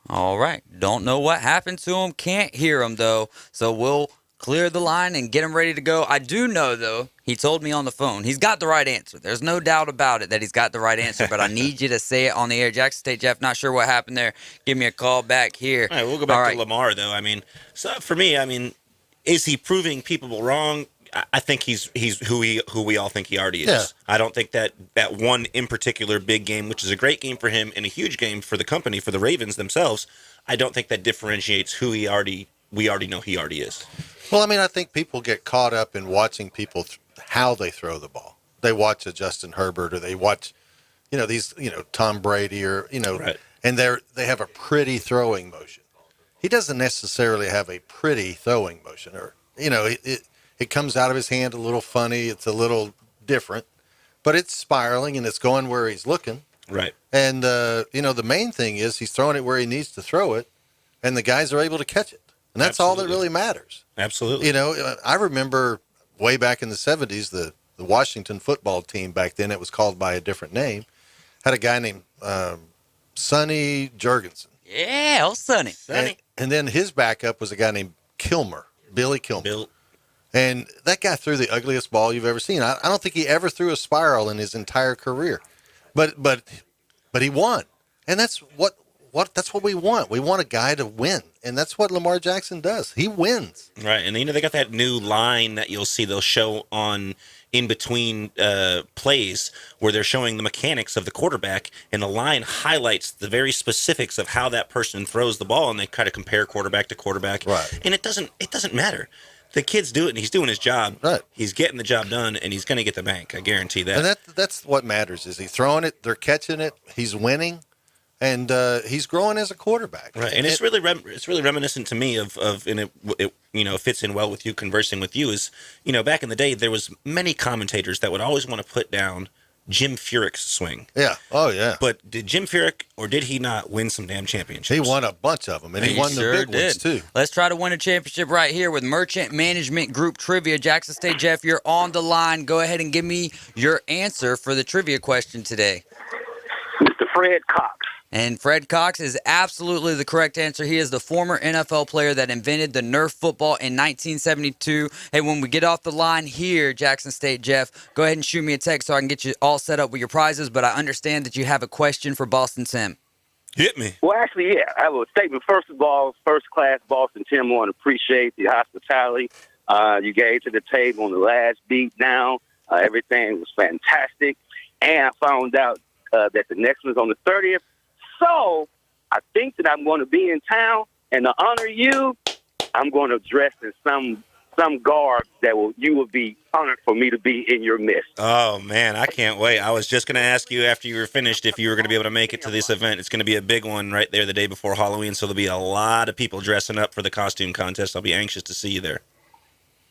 All right. Don't know what happened to him. Can't hear him, though. So we'll clear the line and get him ready to go. I do know, though, he told me on the phone, he's got the right answer. There's no doubt about it that he's got the right answer, but I need you to say it on the air. Jackson State Jeff, not sure what happened there. Give me a call back here. All right, we'll go back to Lamar, though. I mean, so for me, I mean, is he proving people wrong? I think he's who we all think he already is. Yeah. I don't think that one in particular big game, which is a great game for him and a huge game for the company, for the Ravens themselves, I don't think that differentiates who we already know he already is. Well, I mean, I think people get caught up in watching people how they throw the ball. They watch a Justin Herbert, or they watch, Tom Brady, or right. And they have a pretty throwing motion. He doesn't necessarily have a pretty throwing motion, or it comes out of his hand a little funny. It's a little different, but it's spiraling and it's going where he's looking. Right. And the main thing is he's throwing it where he needs to throw it, and the guys are able to catch it. And that's all that really matters. Absolutely. I remember way back in the 70s, the Washington football team back then, it was called by a different name, had a guy named Sonny Jurgensen. Yeah, old Sonny. And then his backup was a guy named Billy Kilmer. And that guy threw the ugliest ball you've ever seen. I don't think he ever threw a spiral in his entire career. But he won. And that's what we want. We want a guy to win. And that's what Lamar Jackson does. He wins. Right. And they got that new line that you'll see they'll show on in between plays where they're showing the mechanics of the quarterback, and the line highlights the very specifics of how that person throws the ball, and they kind of compare quarterback to quarterback. Right. And it doesn't matter. The kid's doing it, and he's doing his job. Right. He's getting the job done, and he's going to get the bank. I guarantee that. And that's what matters, is he's throwing it, they're catching it, he's winning, and he's growing as a quarterback. Right. And it's really reminiscent to me of and it fits in well with you conversing with you is, back in the day there was many commentators that would always want to put down Jim Furyk's swing. Yeah. Oh, yeah. But did Jim Furyk, or did he not win some damn championships? He won a bunch of them, and he won the big ones, too. Let's try to win a championship right here with Merchant Management Group Trivia. Jackson State Jeff, you're on the line. Go ahead and give me your answer for the trivia question today. Mr. Fred Cox. And Fred Cox is absolutely the correct answer. He is the former NFL player that invented the Nerf football in 1972. Hey, when we get off the line here, Jackson State Jeff, go ahead and shoot me a text so I can get you all set up with your prizes. But I understand that you have a question for Boston Tim. Hit me. Well, actually, yeah. I have a statement. First of all, first-class Boston Tim, I want to appreciate the hospitality you gave to the table on the last beat down. Everything was fantastic. And I found out that the next one's on the 30th. So I think that I'm going to be in town, and to honor you, I'm going to dress in some garb that you will be honored for me to be in your midst. Oh, man, I can't wait. I was just going to ask you after you were finished if you were going to be able to make it to this event. It's going to be a big one right there the day before Halloween, so there'll be a lot of people dressing up for the costume contest. I'll be anxious to see you there.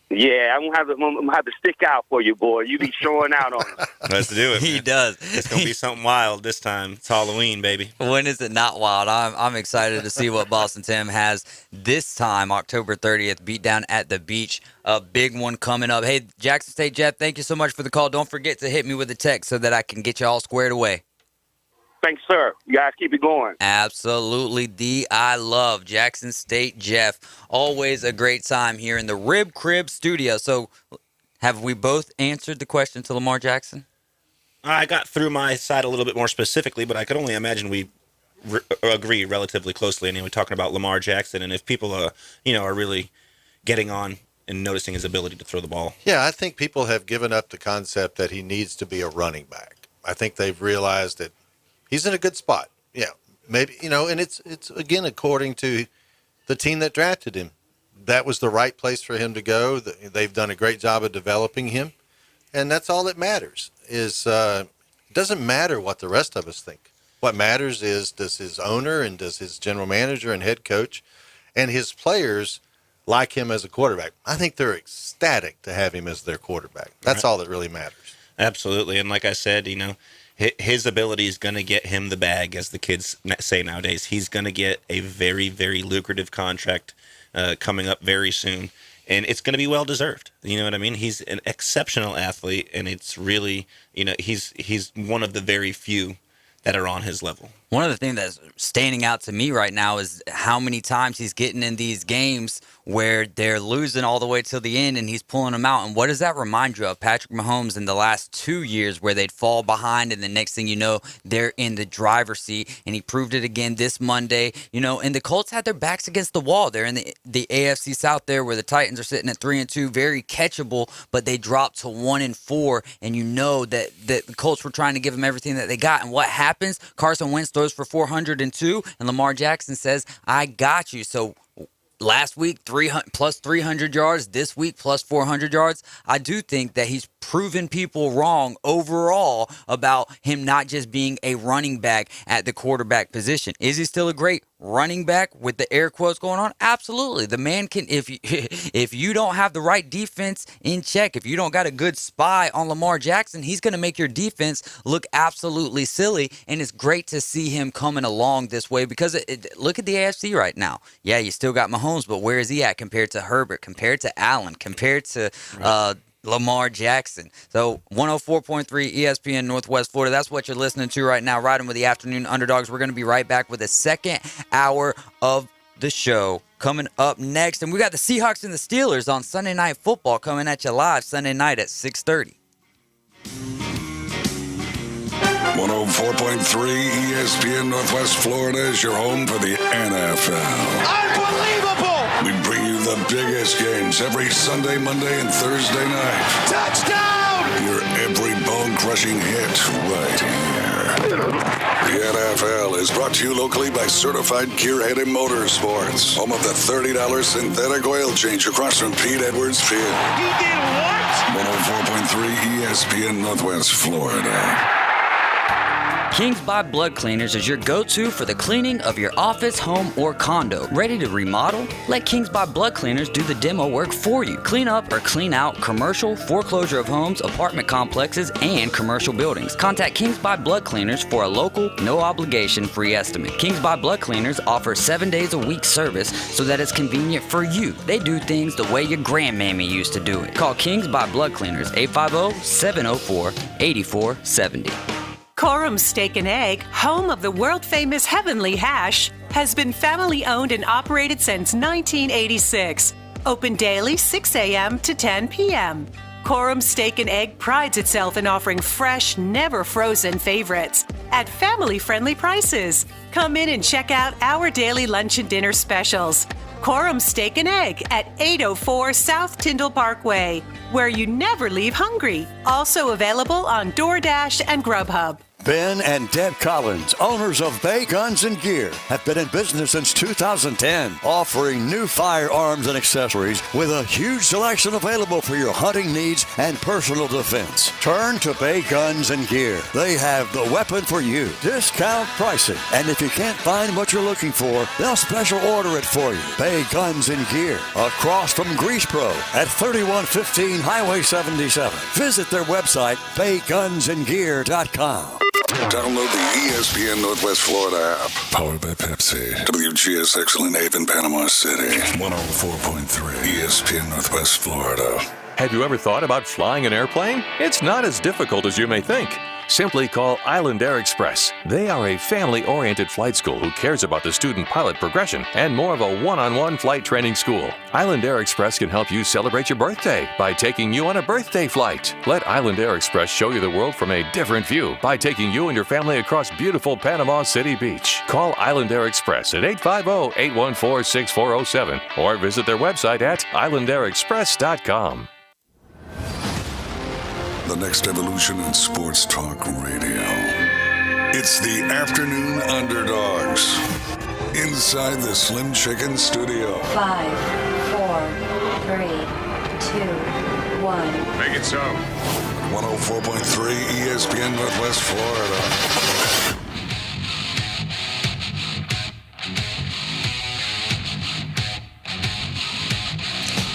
Yeah, I'm gonna have to stick out for you, boy. You be showing out on us. Let's do it, man. He does. It's going to be something wild this time. It's Halloween, baby. When is it not wild? I'm excited to see what Boston Tim has this time, October 30th, beat down at the beach. A big one coming up. Hey, Jackson State Jeff, thank you so much for the call. Don't forget to hit me with a text so that I can get you all squared away. Thanks, sir. You guys keep it going. Absolutely. I love Jackson State Jeff. Always a great time here in the Rib Crib studio. So have we both answered the question to Lamar Jackson? I got through my side a little bit more specifically, but I could only imagine we agree relatively closely. Anyway, talking about Lamar Jackson, and if people, are really getting on and noticing his ability to throw the ball. Yeah, I think people have given up the concept that he needs to be a running back. I think they've realized that he's in a good spot. Yeah, maybe, and it's again, according to the team that drafted him, that was the right place for him to go. They've done a great job of developing him, and that's all that matters. It doesn't matter what the rest of us think. What matters is, does his owner and does his general manager and head coach and his players like him as a quarterback? I think they're ecstatic to have him as their quarterback. That's all that really matters. Absolutely. And like I said, his ability is going to get him the bag, as the kids say nowadays. He's going to get a very, very lucrative contract coming up very soon. And it's going to be well-deserved. You know what I mean? He's an exceptional athlete, and it's really, he's one of the very few that are on his level. One of the things that's standing out to me right now is how many times he's getting in these games where they're losing all the way till the end and he's pulling them out. And what does that remind you of? Patrick Mahomes in the last 2 years where they'd fall behind and the next thing you know, they're in the driver's seat. And he proved it again this Monday. And the Colts had their backs against the wall. They're in the AFC South there where the Titans are sitting at 3-2, very catchable, but they dropped to 1-4. And you know that the Colts were trying to give them everything that they got. And what happens? Carson Wentz throws for 402 and Lamar Jackson says, I got you. So last week, plus 300 yards. This week, plus 400 yards. I do think that he's proven people wrong overall about him not just being a running back at the quarterback position. Is he still a great running back with the air quotes going on? Absolutely. The man can, if you don't have the right defense in check, if you don't got a good spy on Lamar Jackson, he's going to make your defense look absolutely silly. And it's great to see him coming along this way because look at the AFC right now. Yeah, you still got Mahomes, but where is he at compared to Herbert, compared to Allen, compared to Lamar Jackson? So 104.3 ESPN Northwest Florida. That's what you're listening to right now. Riding with the Afternoon Underdogs. We're going to be right back with the second hour of the show coming up next. And we got the Seahawks and the Steelers on Sunday Night Football coming at you live Sunday night at 6:30. 104.3 ESPN Northwest Florida is your home for the NFL. Unbelievable! We bring you the biggest games every Sunday, Monday, and Thursday night. Touchdown! Your every bone-crushing hit right here. The NFL is brought to you locally by Certified Gearhead and Motorsports, home of the $30 synthetic oil change across from Pete Edwards Field. You did what? 104.3 ESPN Northwest Florida. Kings by Blood Cleaners is your go-to for the cleaning of your office, home, or condo. Ready to remodel? Let Kings by Blood Cleaners do the demo work for you. Clean up or clean out commercial, foreclosure of homes, apartment complexes, and commercial buildings. Contact Kings by Blood Cleaners for a local, no-obligation free estimate. Kings by Blood Cleaners offers 7 days a week service so that it's convenient for you. They do things the way your grandmammy used to do it. Call Kings by Blood Cleaners, 850-704-8470. Coram Steak and Egg, home of the world-famous Heavenly Hash, has been family-owned and operated since 1986. Open daily 6 a.m. to 10 p.m. Coram Steak and Egg prides itself in offering fresh, never-frozen favorites at family-friendly prices. Come in and check out our daily lunch and dinner specials. Coram Steak and Egg at 804 South Tyndall Parkway, where you never leave hungry. Also available on DoorDash and Grubhub. Ben and Deb Collins, owners of Bay Guns and Gear, have been in business since 2010, offering new firearms and accessories with a huge selection available for your hunting needs and personal defense. Turn to Bay Guns and Gear. They have the weapon for you. Discount pricing. And if you can't find what you're looking for, they'll special order it for you. Bay Guns and Gear, across from Grease Pro at 3115 Highway 77. Visit their website, baygunsandgear.com. Download the ESPN Northwest Florida app. Powered by Pepsi. WGS Excellent Haven, Panama City. 104.3 ESPN Northwest Florida. Have you ever thought about flying an airplane? It's not as difficult as you may think. Simply call Island Air Express. They are a family-oriented flight school who cares about the student pilot progression and more of a one-on-one flight training school. Island Air Express can help you celebrate your birthday by taking you on a birthday flight. Let Island Air Express show you the world from a different view by taking you and your family across beautiful Panama City Beach. Call Island Air Express at 850-814-6407 or visit their website at islandairexpress.com. The next evolution in sports talk radio. It's the Afternoon Underdogs. Inside the Slim Chicken studio. 5, 4, 3, 2, 1. Make it so. 104.3 ESPN Northwest Florida.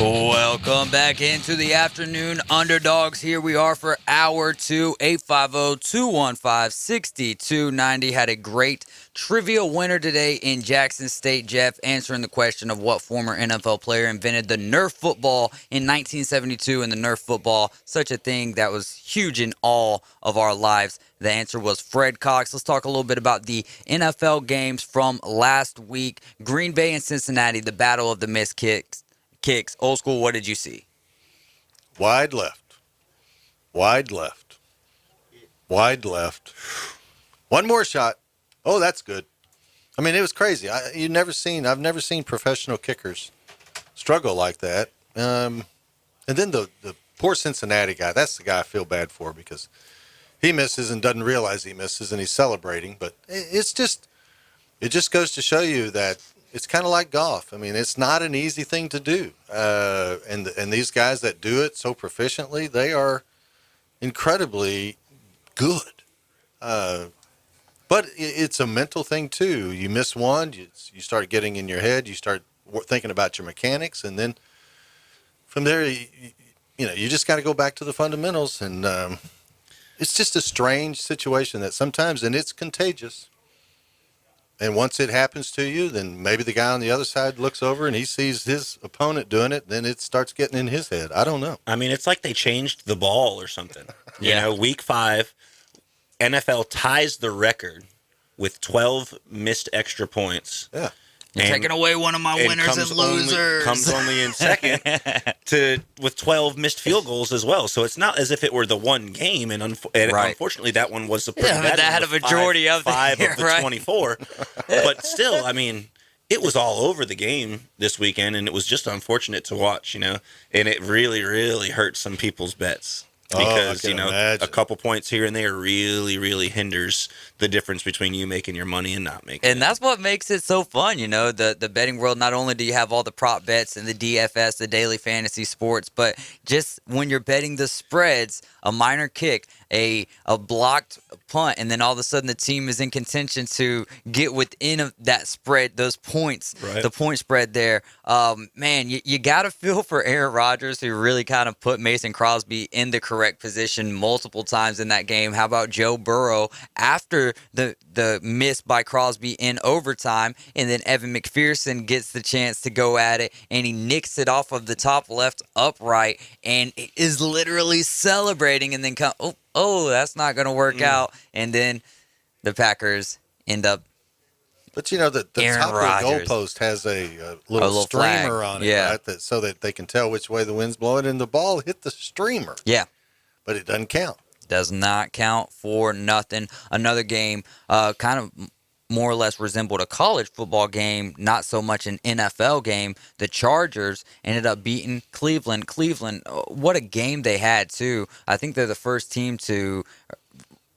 Welcome back into the Afternoon Underdogs. Here we are for hour 2, 850-215-6290. Had a great trivia winner today in Jackson State, Jeff, answering the question of what former NFL player invented the Nerf football in 1972, and the Nerf football, such a thing that was huge in all of our lives. The answer was Fred Cox. Let's talk a little bit about the NFL games from last week. Green Bay and Cincinnati, the battle of the missed kicks. Old School, what did you see? Wide left. Wide left. Wide left. One more shot. Oh, that's good. I mean, it was crazy. I've never seen professional kickers struggle like that. And then the poor Cincinnati guy, that's the guy I feel bad for, because he misses and doesn't realize he misses, and he's celebrating. But it just goes to show you that it's kind of like golf. I mean, it's not an easy thing to do. And these guys that do it so proficiently, they are incredibly good. But it's a mental thing, too. You miss one, you start getting in your head, you start thinking about your mechanics, and then from there, you just got to go back to the fundamentals. And it's just a strange situation that sometimes, and it's contagious. And once it happens to you, then maybe the guy on the other side looks over and he sees his opponent doing it. Then it starts getting in his head. I don't know. I mean, it's like they changed the ball or something. You know, week 5, NFL ties the record with 12 missed extra points. Yeah. You're taking away one of my winners and losers. Comes only in second with 12 missed field goals as well. So it's not as if it were the one game, and unfortunately that one was that had a majority of 5 of the right? 24. But still, I mean, it was all over the game this weekend, and it was just unfortunate to watch, and it really, really hurt some people's bets. Because, a couple points here and there really, really hinders the difference between you making your money and not making it. And that's what makes it so fun, the betting world. Not only do you have all the prop bets and the DFS, the daily fantasy sports, but just when you're betting the spreads, a minor kick, a blocked punt, and then all of a sudden the team is in contention to get within that spread, those points, the point spread there. Man, you got to feel for Aaron Rodgers, who really kind of put Mason Crosby in the correct position multiple times in that game. How about Joe Burrow after the miss by Crosby in overtime, and then Evan McPherson gets the chance to go at it, and he nicks it off of the top left upright and is literally celebrating, and then that's not going to work out, and then the Packers end up. But the top of the goalpost has a little streamer flag on it, right? So that they can tell which way the wind's blowing, and the ball hit the streamer. Yeah. But it doesn't count. Does not count for nothing. Another game kind of more or less resembled a college football game, not so much an NFL game. The Chargers ended up beating Cleveland. Cleveland, what a game they had, too. I think they're the first team to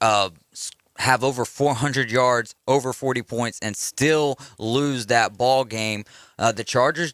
have over 400 yards, over 40 points, and still lose that ball game. The Chargers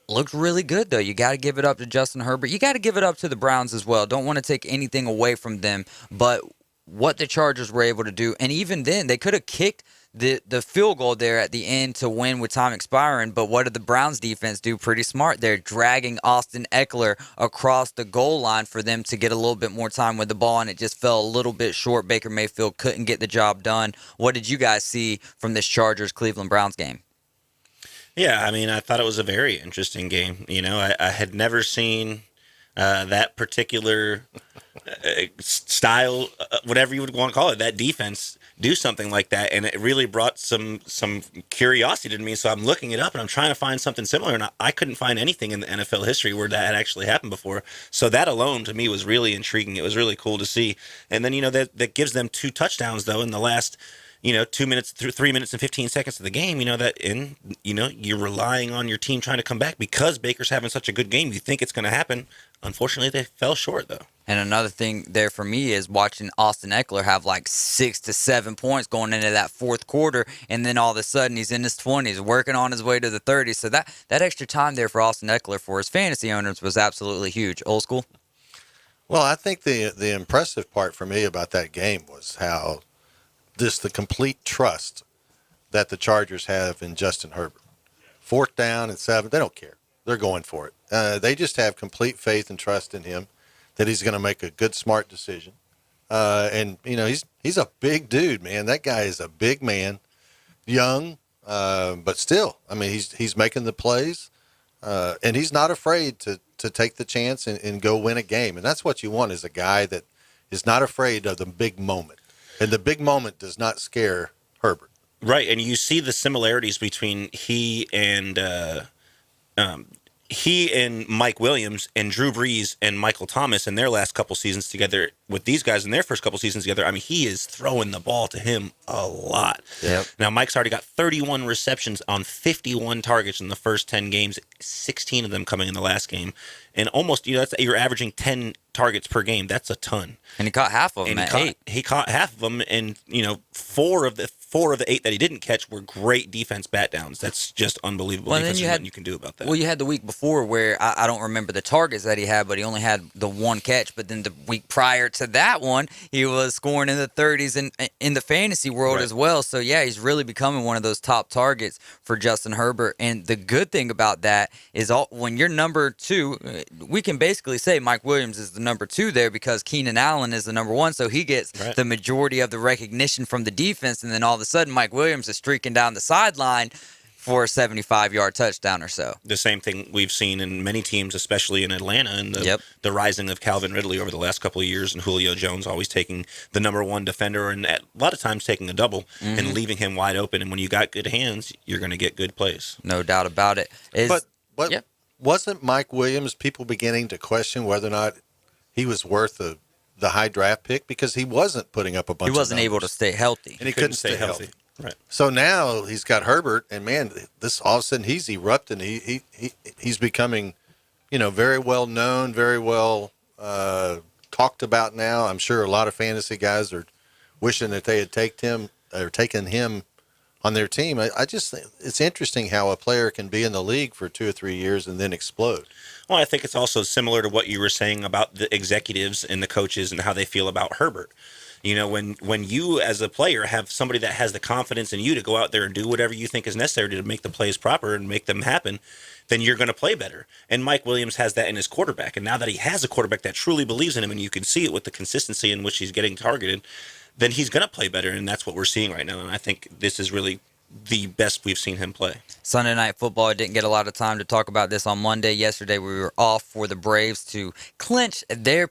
looked really good, though. You got to give it up to Justin Herbert. You got to give it up to the Browns as well. Don't want to take anything away from them. But what the Chargers were able to do, and even then, they could have kicked the field goal there at the end to win with time expiring. But what did the Browns defense do? Pretty smart. They're dragging Austin Eckler across the goal line for them to get a little bit more time with the ball, and it just fell a little bit short. Baker Mayfield couldn't get the job done. What did you guys see from this Chargers-Cleveland Browns game? Yeah, I mean, I thought it was a very interesting game. I had never seen that particular style, whatever you would want to call it, that defense do something like that, and it really brought some curiosity to me. So I'm looking it up, and I'm trying to find something similar, and I couldn't find anything in the NFL history where that had actually happened before. So that alone, to me, was really intriguing. It was really cool to see. And then, that gives them 2 touchdowns, though, in the last 2 minutes through 3 minutes and 15 seconds of the game, you're relying on your team trying to come back because Baker's having such a good game. You think it's going to happen. Unfortunately, they fell short, though. And another thing there for me is watching Austin Eckler have like 6 to 7 points going into that fourth quarter, and then all of a sudden he's in his 20s, working on his way to the 30s. So that extra time there for Austin Eckler for his fantasy owners was absolutely huge. Old School? Well, I think the impressive part for me about that game was how the complete trust that the Chargers have in Justin Herbert. 4th down and 7, they don't care. they're going for it. They just have complete faith and trust in him that he's going to make a good, smart decision. And he's a big dude, man. That guy is a big man, young, but still, I mean, he's making the plays, and he's not afraid to take the chance and go win a game. And that's what you want, is a guy that is not afraid of the big moment. And the big moment does not scare Herbert. Right, and you see the similarities between he and Mike Williams and Drew Brees and Michael Thomas in their last couple seasons together with these guys in their first couple seasons together. I mean, he is throwing the ball to him a lot. Yep. Now, Mike's already got 31 receptions on 51 targets in the first 10 games, 16 of them coming in the last game. And almost, you're averaging 10 targets per game. That's a ton. And he caught half of them at 8. He caught half of them, and, 4 of the 8 that he didn't catch were great defense bat downs. That's just unbelievable. Well, defense, then there's nothing you can do about that. Well, you had the week before where I don't remember the targets that he had, but he only had the one catch. But then the week prior to that one, he was scoring in the 30s in the fantasy world as well. So, yeah, he's really becoming one of those top targets for Justin Herbert. And the good thing about that is when you're number 2, we can basically say Mike Williams is the number 2 there because Keenan Allen is the number 1. So he gets the majority of the recognition from the defense. And then all of a sudden, Mike Williams is streaking down the sideline for a 75-yard touchdown or so. The same thing we've seen in many teams, especially in Atlanta, and the rising of Calvin Ridley over the last couple of years, and Julio Jones always taking the number 1 defender, and a lot of times taking a double and leaving him wide open. And when you got good hands, you're going to get good plays. No doubt about it. But wasn't Mike Williams, people beginning to question whether or not he was worth the high draft pick, because he wasn't putting up a bunch of numbers. He wasn't able to stay healthy. And he couldn't stay healthy. Right. So now he's got Herbert, and man, this all of a sudden he's erupting. He's becoming, very well known, very well talked about now. I'm sure a lot of fantasy guys are wishing that they had taken him on their team. I just think it's interesting how a player can be in the league for 2 or 3 years and then explode. Well, I think it's also similar to what you were saying about the executives and the coaches and how they feel about Herbert. When you as a player have somebody that has the confidence in you to go out there and do whatever you think is necessary to make the plays proper and make them happen, then you're going to play better. And Mike Williams has that in his quarterback. And now that he has a quarterback that truly believes in him, and you can see it with the consistency in which he's getting targeted, then he's going to play better. And that's what we're seeing right now. And I think this is really the best we've seen him play. Sunday Night Football, I didn't get a lot of time to talk about this on Monday. Yesterday, we were off for the Braves to clinch their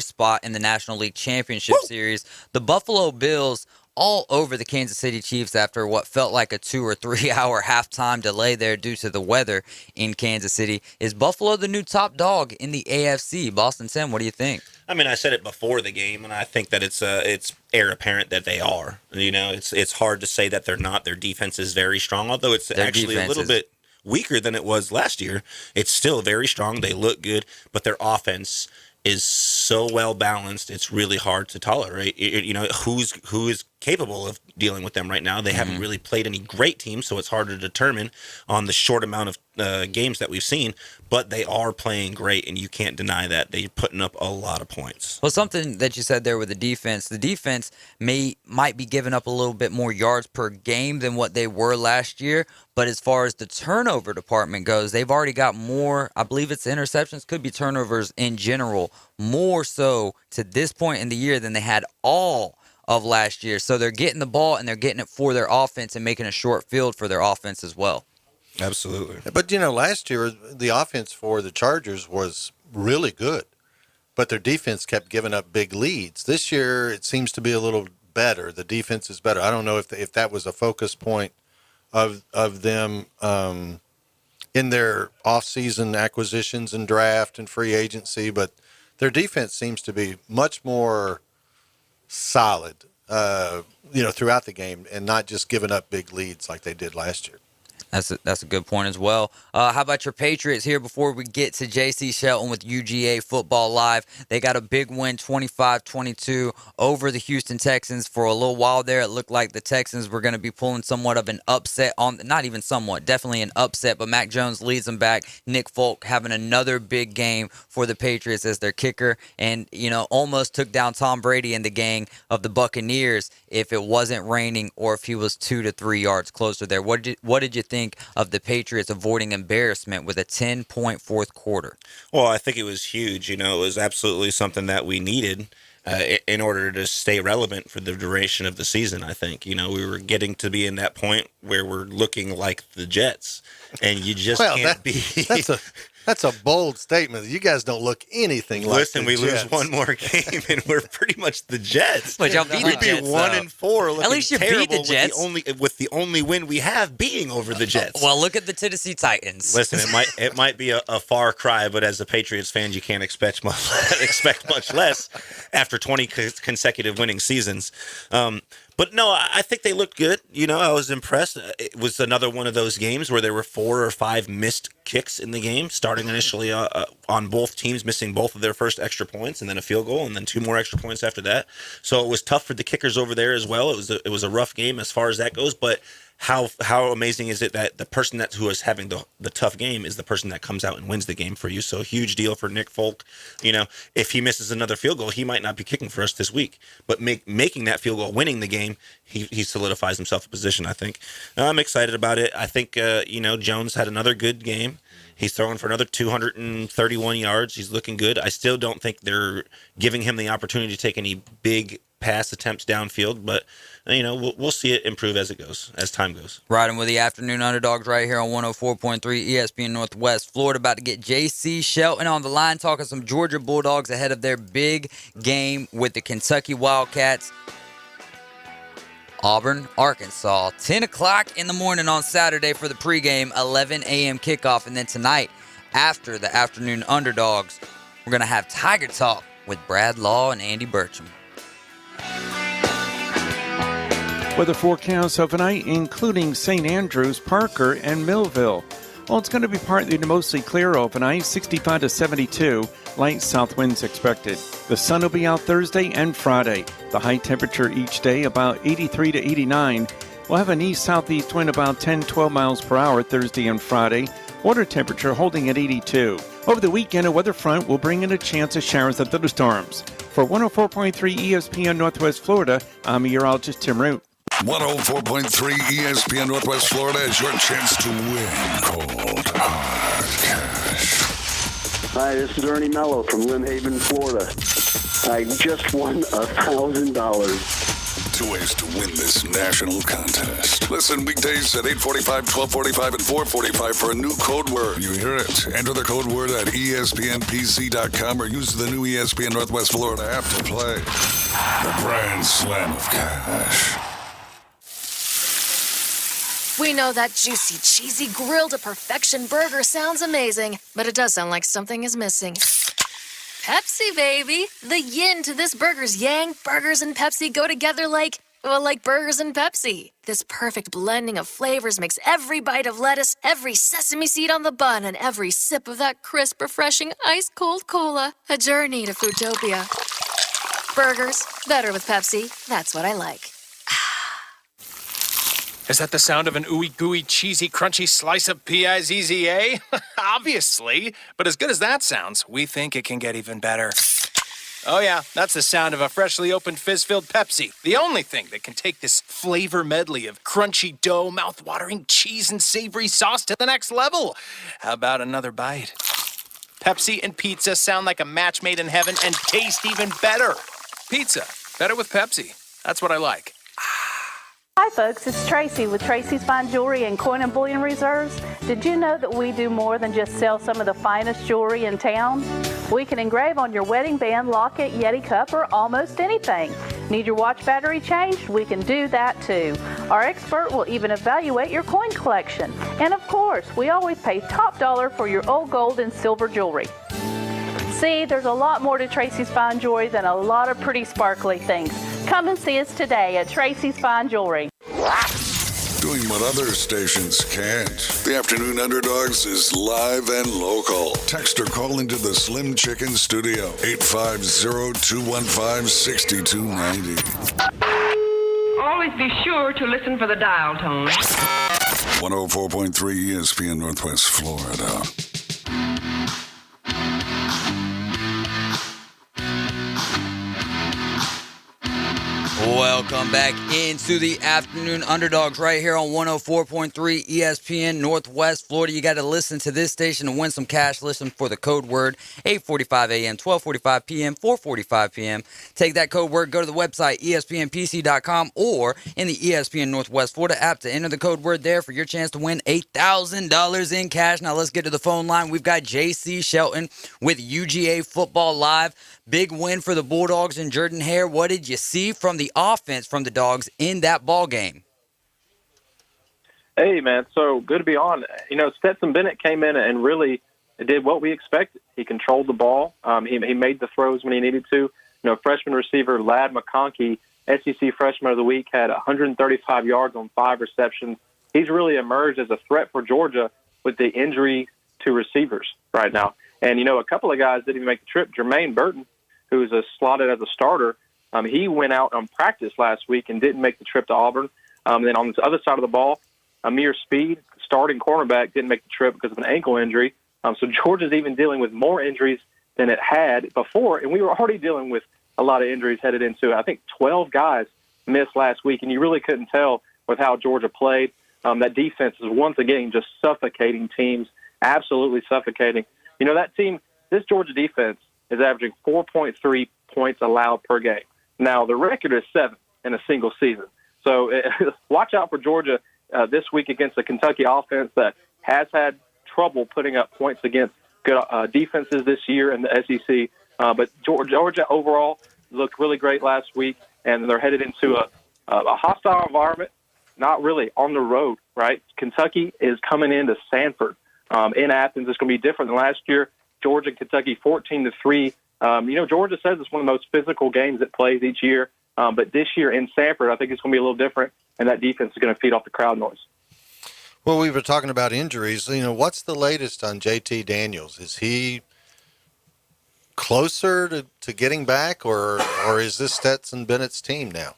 spot in the National League Championship Series. The Buffalo Bills all over the Kansas City Chiefs after what felt like a 2 or 3 hour halftime delay there due to the weather in Kansas City. Is Buffalo the new top dog in the AFC? Boston Sam, what do you think? I mean, I said it before the game, and I think that it's air apparent that they are. It's hard to say that they're not. Their defense is very strong, although it's actually a little bit weaker than it was last year. It's still very strong. They look good, but their offense is so well balanced. It's really hard to tolerate. Who is capable of dealing with them right now. They haven't really played any great teams, so it's hard to determine on the short amount of games that we've seen, but they are playing great, and you can't deny that. They're putting up a lot of points. Well, something that you said there with the defense might be giving up a little bit more yards per game than what they were last year, but as far as the turnover department goes, they've already got more, I believe it's interceptions, could be turnovers in general, more so to this point in the year than they had all of last year. So they're getting the ball and they're getting it for their offense and making a short field for their offense as well. Absolutely. But, last year the offense for the Chargers was really good, but their defense kept giving up big leads. This year it seems to be a little better. The defense is better. I don't know if that was a focus point of them in their off-season acquisitions and draft and free agency, but their defense seems to be much more solid, throughout the game and not just giving up big leads like they did last year. That's a good point as well. How about your Patriots here before we get to JC Shelton with UGA Football Live? They got a big win, 25-22 over the Houston Texans. For a little while there, it looked like the Texans were going to be pulling somewhat of an upset not even somewhat, definitely an upset, but Mac Jones leads them back. Nick Folk having another big game for the Patriots as their kicker and, almost took down Tom Brady and the gang of the Buccaneers if it wasn't raining or if he was 2 to 3 yards closer there. What did you think of the Patriots avoiding embarrassment with a 10-point fourth quarter? Well, I think it was huge. It was absolutely something that we needed in order to stay relevant for the duration of the season. I think, we were getting to be in that point where we're looking like the Jets, and you just can't be. That's a bold statement. You guys don't look anything like Listen, we lose one more game, and we're pretty much the Jets. But y'all beat the Jets. We'd be 1-4. At least you beat the Jets. With the only win we have being over the Jets. Well, look at the Tennessee Titans. Listen, it might be a far cry, but as a Patriots fan, you can't expect much less after 20 consecutive winning seasons. But no, I think they looked good. I was impressed. It was another one of those games where there were 4 or 5 missed kicks in the game, starting initially on both teams missing both of their first extra points, and then a field goal, and then 2 more extra points after that. So it was tough for the kickers over there as well. It was a rough game as far as that goes, but how amazing is it that the person who is having the tough game is the person that comes out and wins the game for you? So huge deal for Nick Folk. If he misses another field goal, he might not be kicking for us this week, but making that field goal, winning the game, he solidifies himself a position, I think. I'm excited about it. I think, Jones had another good game. He's throwing for another 231 yards. He's looking good. I still don't think they're giving him the opportunity to take any big pass attempts downfield, but we'll see it improve as time goes. Riding with the Afternoon Underdogs right here on 104.3 ESPN Northwest Florida. About to get J.C. Shelton on the line talking some Georgia Bulldogs ahead of their big game with the Kentucky Wildcats. Auburn, Arkansas, 10 o'clock in the morning on Saturday for the pregame, 11 a.m. kickoff. And then tonight, after the Afternoon Underdogs, we're going to have Tiger Talk with Brad Law and Andy Burcham. Weather forecasts overnight, including St. Andrews, Parker, and Millville. Well, it's going to be partly to mostly clear overnight, 65 to 72. Light south winds expected. The sun will be out Thursday and Friday. The high temperature each day about 83 to 89. We'll have an east-southeast wind about 10-12 miles per hour Thursday and Friday. Water temperature holding at 82. Over the weekend, a weather front will bring in a chance of showers and thunderstorms. For 104.3 ESPN Northwest Florida, I'm meteorologist Tim Root. 104.3 ESPN Northwest Florida is your chance to win cold hard cash. Hi, this is Ernie Mello from Lynnhaven, Florida. I just won $1,000. 2 ways to win this national contest. Listen weekdays at 8:45, 12:45, and 4:45 for a new code word. You hear it. Enter the code word at ESPNPC.com or use the new ESPN Northwest Florida app to play. The Grand Slam of Cash. We know that juicy, cheesy, grilled to perfection burger sounds amazing, but it does sound like something is missing. Pepsi, baby! The yin to this burger's yang. Burgers and Pepsi go together like burgers and Pepsi. This perfect blending of flavors makes every bite of lettuce, every sesame seed on the bun, and every sip of that crisp, refreshing, ice-cold cola a journey to Foodtopia. Burgers, better with Pepsi. That's what I like. Is that the sound of an ooey gooey, cheesy, crunchy slice of P-I-Z-Z-A? Obviously. But as good as that sounds, we think it can get even better. Oh yeah, that's the sound of a freshly opened fizz-filled Pepsi. The only thing that can take this flavor medley of crunchy dough, mouth-watering cheese, and savory sauce to the next level. How about another bite? Pepsi and pizza sound like a match made in heaven and taste even better. Pizza, better with Pepsi. That's what I like. Hi folks, it's Tracy with Tracy's Fine Jewelry and Coin and Bullion Reserves. Did you know that we do more than just sell some of the finest jewelry in town? We can engrave on your wedding band, locket, Yeti cup, or almost anything. Need your watch battery changed? We can do that too. Our expert will even evaluate your coin collection. And of course, we always pay top dollar for your old gold and silver jewelry. See, there's a lot more to Tracy's Fine Jewelry than a lot of pretty sparkly things. Come and see us today at Tracy's Fine Jewelry. Doing what other stations can't. The Afternoon Underdogs is live and local. Text or call into the Slim Chicken Studio. 850-215-6290. Always be sure to listen for the dial tone. 104.3 ESPN Northwest Florida. Welcome back into the Afternoon Underdogs right here on 104.3 ESPN Northwest Florida. You got to listen to this station to win some cash. Listen for the code word 8:45 a.m., 12:45 p.m., 4:45 p.m. Take that code word, go to the website espnpc.com or in the ESPN Northwest Florida app to enter the code word there for your chance to win $8,000 in cash. Now let's get to the phone line. We've got JC Shelton with UGA Football Live. Big win for the Bulldogs and Jordan Hare. What did you see from the offense from the Dogs in that ball game? Hey, man, so good to be on. Stetson Bennett came in and really did what we expected. He controlled the ball. He made the throws when he needed to. Freshman receiver Ladd McConkey, SEC Freshman of the Week, had 135 yards on 5 receptions. He's really emerged as a threat for Georgia with the injury to receivers right now. And, a couple of guys didn't even make the trip. Jermaine Burton, who is slotted as a starter, he went out on practice last week and didn't make the trip to Auburn. Then on the other side of the ball, Amir Speed, starting cornerback, didn't make the trip because of an ankle injury. So Georgia's even dealing with more injuries than it had before, and we were already dealing with a lot of injuries headed into it. I think 12 guys missed last week, and you really couldn't tell with how Georgia played. That defense is once again just suffocating teams, absolutely suffocating. That team, this Georgia defense, is averaging 4.3 points allowed per game. Now, the record is 7 in a single season. So watch out for Georgia this week against the Kentucky offense that has had trouble putting up points against good defenses this year in the SEC. But Georgia overall looked really great last week, and they're headed into a hostile environment, not really on the road, right? Kentucky is coming into Sanford in Athens. It's going to be different than last year. Georgia and Kentucky 14-3. Georgia says it's one of the most physical games it plays each year. But this year in Sanford, I think it's going to be a little different, and that defense is going to feed off the crowd noise. Well, we were talking about injuries. What's the latest on JT Daniels? Is he closer to getting back, or is this Stetson Bennett's team now?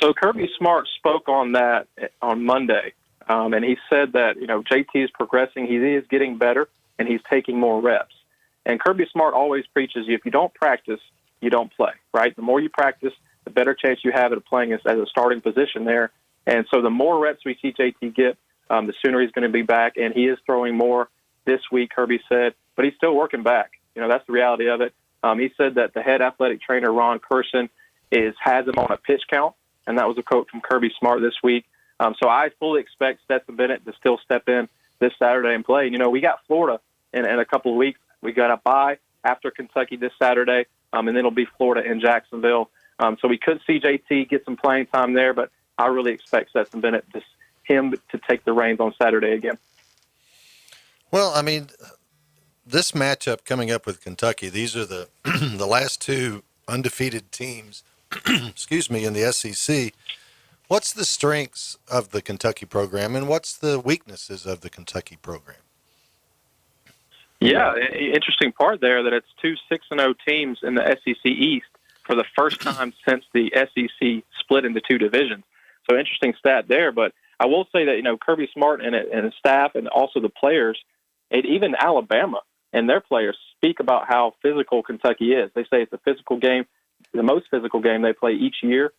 So Kirby Smart spoke on that on Monday, and he said that, JT is progressing. He is getting better, and he's taking more reps. And Kirby Smart always preaches if you don't practice, you don't play, right? The more you practice, the better chance you have at playing as a starting position there. And so the more reps we see JT get, the sooner he's going to be back. And he is throwing more this week, Kirby said, but he's still working back. That's the reality of it. He said that the head athletic trainer, Ron Kerson, has him on a pitch count, and that was a quote from Kirby Smart this week. So I fully expect Stetson Bennett to still step in this Saturday and play. We got Florida in a couple of weeks. We got a bye after Kentucky this Saturday, and then it'll be Florida in Jacksonville. So we could see JT get some playing time there, but I really expect Stetson Bennett, him to take the reins on Saturday again. Well, this matchup coming up with Kentucky, these are the the last two undefeated teams, excuse me, in the SEC. What's the strengths of the Kentucky program, and what's the weaknesses of the Kentucky program? Yeah, interesting part there that it's 2 6-0 teams in the SEC East for the first time since the SEC split into 2 divisions. So interesting stat there. But I will say that, Kirby Smart and his staff and also the players, and even Alabama and their players speak about how physical Kentucky is. They say it's a physical game, the most physical game they play each year.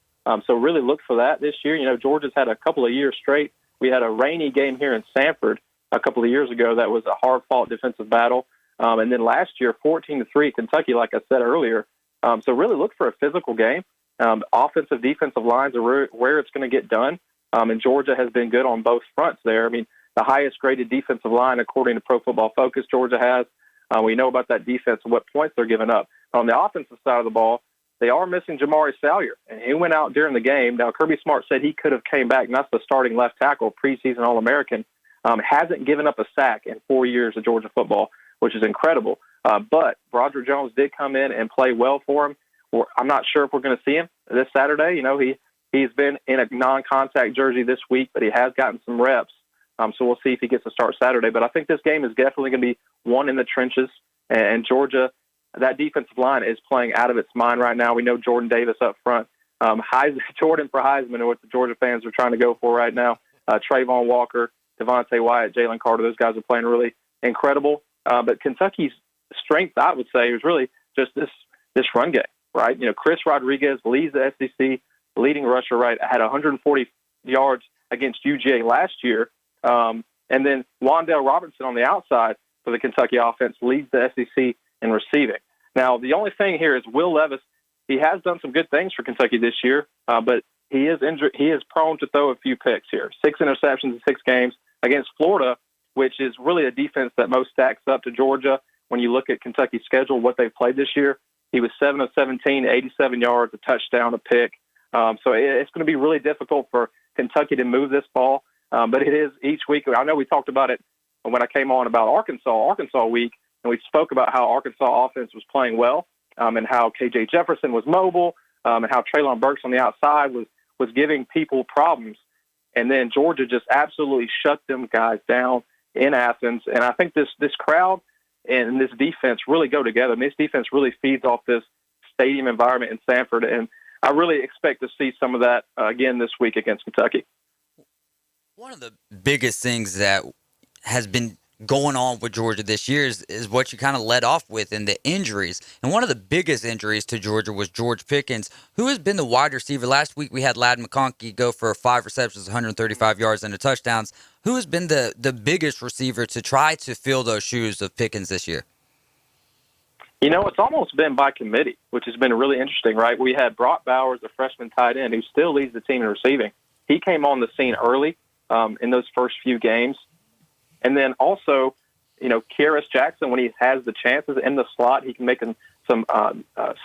So really look for that this year. Georgia's had a couple of years straight. We had a rainy game here in Sanford a couple of years ago that was a hard-fought defensive battle. And then last year, 14-3 Kentucky, like I said earlier. So really look for a physical game. Offensive, defensive lines are where it's going to get done. And Georgia has been good on both fronts there. The highest-graded defensive line, according to Pro Football Focus, Georgia has. We know about that defense and what points they're giving up. On the offensive side of the ball, they are missing Jamari Salyer, and he went out during the game. Now, Kirby Smart said he could have came back, and that's the starting left tackle, preseason All-American. Hasn't given up a sack in 4 years of Georgia football, which is incredible. But Broderick Jones did come in and play well for him. I'm not sure if we're going to see him this Saturday. He's been in a non-contact jersey this week, but he has gotten some reps. So we'll see if he gets to start Saturday. But I think this game is definitely going to be one in the trenches. And Georgia, that defensive line is playing out of its mind right now. We know Jordan Davis up front. Jordan for Heisman are what the Georgia fans are trying to go for right now. Trayvon Walker, Devontae Wyatt, Jalen Carter, those guys are playing really incredible. But Kentucky's strength, I would say, is really just this run game. right? Chris Rodriguez leads the SEC leading rusher, right? Had 140 yards against UGA last year. And then Wandale Robertson on the outside for the Kentucky offense leads the SEC in receiving. Now, the only thing here is Will Levis. He has done some good things for Kentucky this year, but he is injured. He is prone to throw a few picks here. 6 interceptions in 6 games against Florida, which is really a defense that most stacks up to Georgia. When you look at Kentucky's schedule, what they've played this year, he was 7 of 17, 87 yards, a touchdown, a pick. So it's going to be really difficult for Kentucky to move this ball. But it is each week. I know we talked about it when I came on about Arkansas week, and we spoke about how Arkansas offense was playing well, and how KJ Jefferson was mobile, and how Treylon Burks on the outside was giving people problems. And then Georgia just absolutely shut them guys down in Athens. And I think this crowd and this defense really go together. And this defense really feeds off this stadium environment in Sanford. And I really expect to see some of that again this week against Kentucky. One of the biggest things that has been going on with Georgia this year is what you kind of led off with in the injuries. And one of the biggest injuries to Georgia was George Pickens, who has been the wide receiver. Last week we had Ladd McConkey go for 5 receptions, 135 yards, and 2 touchdowns. Who has been the biggest receiver to try to fill those shoes of Pickens this year? It's almost been by committee, which has been really interesting, right? We had Brock Bowers, the freshman tight end, who still leads the team in receiving. He came on the scene early in those first few games. And then also, Kearis Jackson, when he has the chances in the slot, he can make some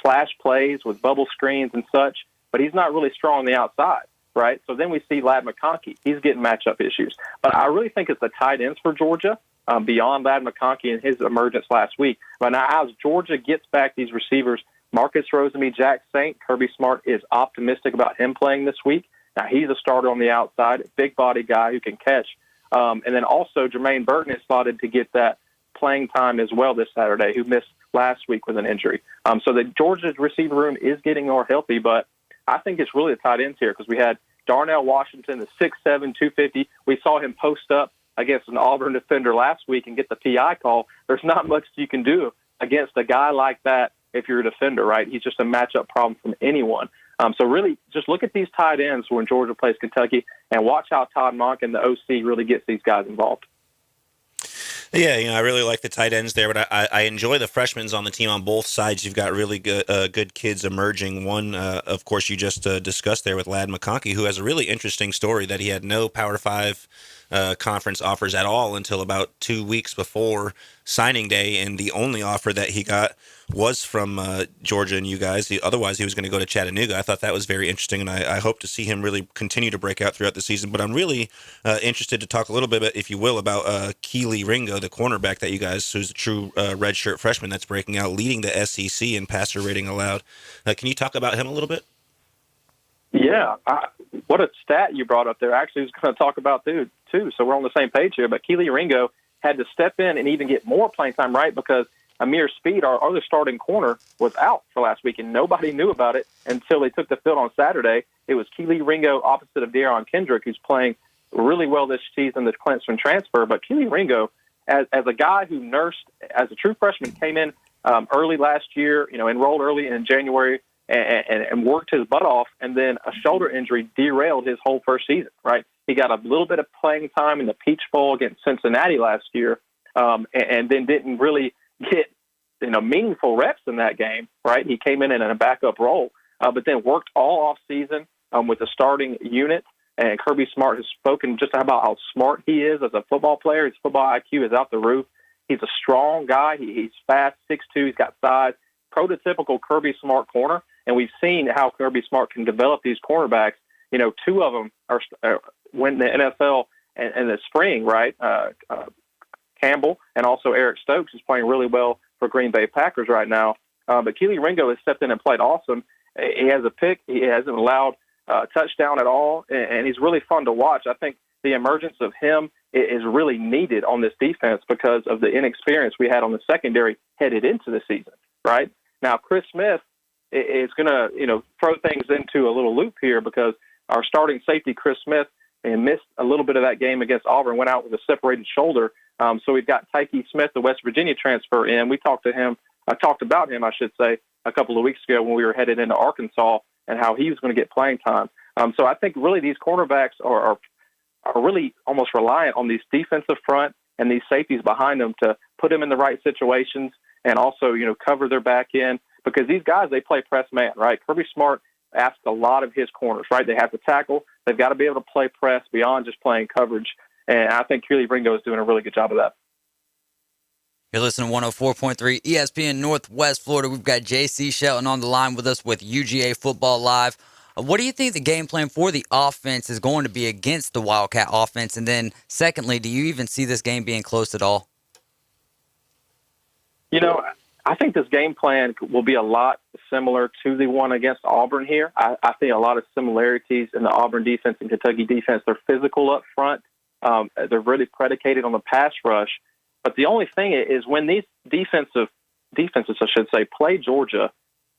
slash plays with bubble screens and such, but he's not really strong on the outside, right? So then we see Ladd McConkey. He's getting matchup issues. But I really think it's the tight ends for Georgia, beyond Ladd McConkey and his emergence last week. But now as Georgia gets back these receivers, Marcus Rosemy, Jack Saint, Kirby Smart is optimistic about him playing this week. Now he's a starter on the outside, a big body guy who can catch. And then also Jermaine Burton is slotted to get that playing time as well this Saturday, who missed last week with an injury. So the Georgia's receiver room is getting more healthy, but I think it's really the tight ends here because we had Darnell Washington, the 6'7", 250. We saw him post up against an Auburn defender last week and get the PI call. There's not much you can do against a guy like that if you're a defender, right? He's just a matchup problem from anyone. So really just look at these tight ends when Georgia plays Kentucky and watch how Todd Monk and the OC really gets these guys involved. Yeah, I really like the tight ends there, but I enjoy the freshmen on the team on both sides. You've got really good kids emerging. One, of course, you just discussed there with Ladd McConkey, who has a really interesting story that he had no Power 5 conference offers at all until about 2 weeks before signing day, and the only offer that he got was from Georgia and you guys. Otherwise, he was going to go to Chattanooga. I thought that was very interesting, and I hope to see him really continue to break out throughout the season. But I'm really interested to talk a little bit, if you will, about Keeley Ringo, the cornerback that you guys, who's a true redshirt freshman that's breaking out, leading the SEC in passer rating allowed. Can you talk about him a little bit? Yeah, what a stat you brought up there. Actually, I was going to talk about too, so we're on the same page here. But Keeley Ringo had to step in and even get more playing time, right, because Amir Speed, our other starting corner, was out for last week, and nobody knew about it until they took the field on Saturday. It was Keeley Ringo opposite of De'Aaron Kendrick, who's playing really well this season, the Clemson transfer. But Keeley Ringo, as a guy who nursed, as a true freshman, came in early last year, enrolled early in January, and worked his butt off, and then a shoulder injury derailed his whole first season, right? He got a little bit of playing time in the Peach Bowl against Cincinnati last year, and then didn't really get meaningful reps in that game, right? He came in a backup role, but then worked all off season with the starting unit. And Kirby Smart has spoken just about how smart he is as a football player. His football IQ is out the roof. He's a strong guy. He's fast, 6'2". He's got size. Prototypical Kirby Smart corner. And we've seen how Kirby Smart can develop these cornerbacks. 2 of them went in the NFL in the spring, right? Campbell and also Eric Stokes is playing really well for Green Bay Packers right now. But Keeley Ringo has stepped in and played awesome. He has a pick. He hasn't allowed a touchdown at all, and he's really fun to watch. I think the emergence of him is really needed on this defense because of the inexperience we had on the secondary headed into the season, right? Now, Chris Smith is going to, throw things into a little loop here because our starting safety, Chris Smith, missed a little bit of that game against Auburn, went out with a separated shoulder. So we've got Tyke Smith, the West Virginia transfer, in. We talked to him I talked about him, I should say, a couple of weeks ago when we were headed into Arkansas and how he was going to get playing time. So I think really these cornerbacks are really almost reliant on these defensive front and these safeties behind them to put them in the right situations and also, cover their back end, because these guys, they play press man, right? Kirby Smart asks a lot of his corners, right? They have to tackle. They've got to be able to play press beyond just playing coverage. And I think Keeley Ringo is doing a really good job of that. You're listening to 104.3 ESPN Northwest Florida. We've got J.C. Shelton on the line with us with UGA Football Live. What do you think the game plan for the offense is going to be against the Wildcat offense? And then, secondly, do you even see this game being close at all? I think this game plan will be a lot similar to the one against Auburn here. I think a lot of similarities in the Auburn defense and Kentucky defense. They're physical up front. They're really predicated on the pass rush. But the only thing is when these defenses, I should say, play Georgia's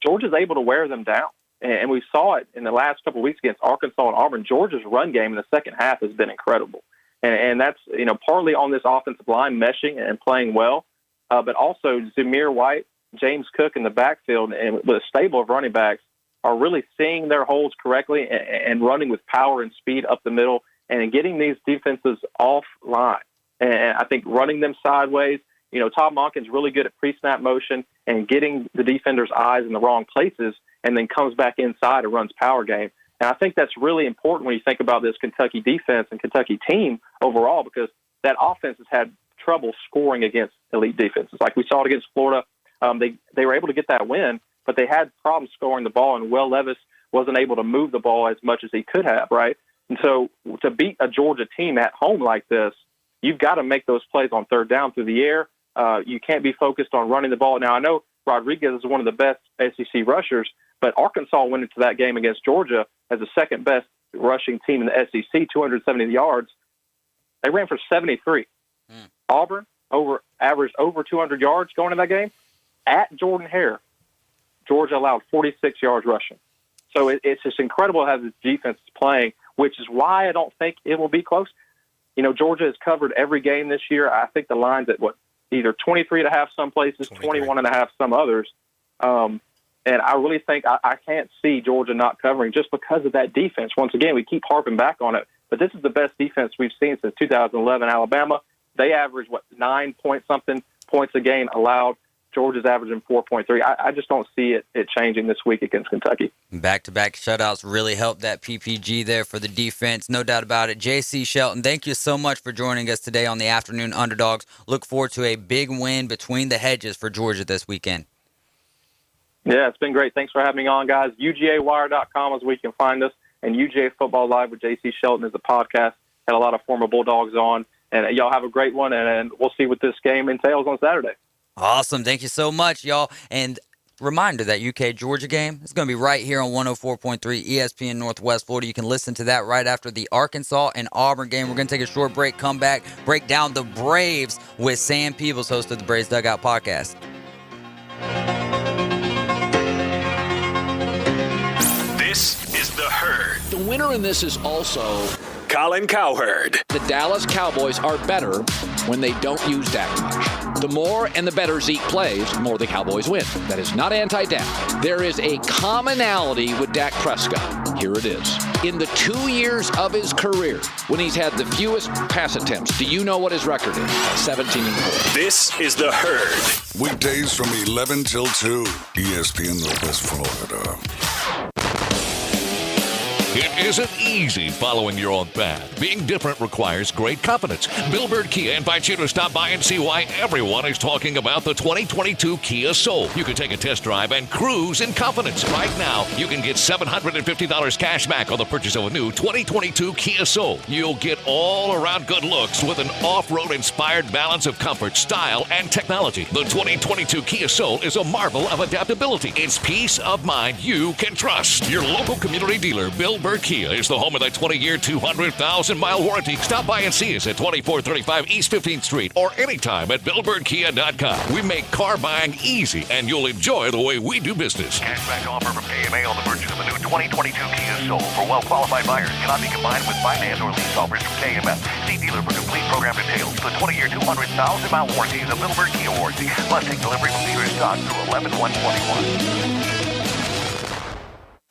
able to wear them down. And we saw it in the last couple of weeks against Arkansas and Auburn. Georgia's run game in the second half has been incredible. And that's, partly on this offensive line meshing and playing well. But also Zamir White, James Cook in the backfield, and with a stable of running backs are really seeing their holes correctly and running with power and speed up the middle and getting these defenses offline. And I think running them sideways, Todd Monken's really good at pre-snap motion and getting the defender's eyes in the wrong places and then comes back inside and runs power game. And I think that's really important when you think about this Kentucky defense and Kentucky team overall, because that offense has had trouble scoring against elite defenses. Like we saw it against Florida. They were able to get that win, but they had problems scoring the ball, and Will Levis wasn't able to move the ball as much as he could have, right? And so to beat a Georgia team at home like this, you've got to make those plays on third down through the air. You can't be focused on running the ball. Now, I know Rodriguez is one of the best SEC rushers, but Arkansas went into that game against Georgia as the second best rushing team in the SEC, 270 yards. They ran for 73. Auburn averaged over 200 yards going in that game. At Jordan-Hare, Georgia allowed 46 yards rushing. So it's just incredible how this defense is playing, which is why I don't think it will be close. Georgia has covered every game this year. I think the line's at either 23.5 some places, 21.5 some others. And I really think I can't see Georgia not covering just because of that defense. Once again, we keep harping back on it, but this is the best defense we've seen since 2011 Alabama. They average 9-point-something points a game allowed. Georgia's averaging 4.3. I just don't see it changing this week against Kentucky. Back-to-back shutouts really helped that PPG there for the defense. No doubt about it. J.C. Shelton, thank you so much for joining us today on the Afternoon Underdogs. Look forward to a big win between the hedges for Georgia this weekend. Yeah, it's been great. Thanks for having me on, guys. UGAWire.com is where you can find us, and UGA Football Live with J.C. Shelton is a podcast. Had a lot of former Bulldogs on. And y'all have a great one, and we'll see what this game entails on Saturday. Awesome. Thank you so much, y'all. And reminder, that UK-Georgia game is going to be right here on 104.3 ESPN Northwest Florida. You can listen to that right after the Arkansas and Auburn game. We're going to take a short break, come back, break down the Braves with Sam Peebles, host of the Braves Dugout Podcast. This is The Herd. The winner in this is also Colin Cowherd. The Dallas Cowboys are better when they don't use Dak much. The more and the better Zeke plays, the more the Cowboys win. That is not anti-Dak. There is a commonality with Dak Prescott. Here it is. In the 2 years of his career, when he's had the fewest pass attempts, do you know what his record is? 17-4. This is The Herd. Weekdays from 11 till 2, ESPN Northwest Florida. It isn't easy following your own path. Being different requires great confidence. Bill Bird Kia invites you to stop by and see why everyone is talking about the 2022 Kia Soul. You can take a test drive and cruise in confidence. Right now, you can get $750 cash back on the purchase of a new 2022 Kia Soul. You'll get all-around good looks with an off-road inspired balance of comfort, style, and technology. The 2022 Kia Soul is a marvel of adaptability. It's peace of mind you can trust. Your local community dealer, Bill Bilberg Kia is the home of that 20-year, 200,000-mile warranty. Stop by and see us at 2435 East 15th Street or anytime at BilbergKia.com. We make car buying easy, and you'll enjoy the way we do business. Cashback offer from KMA on the purchase of a new 2022 Kia Soul for well-qualified buyers. Cannot be combined with finance or lease offers from KMF. See dealer for complete program details. The 20-year, 200,000-mile warranty is a Bilberg Kia warranty. Must take delivery from dealer stock through 11/1/21.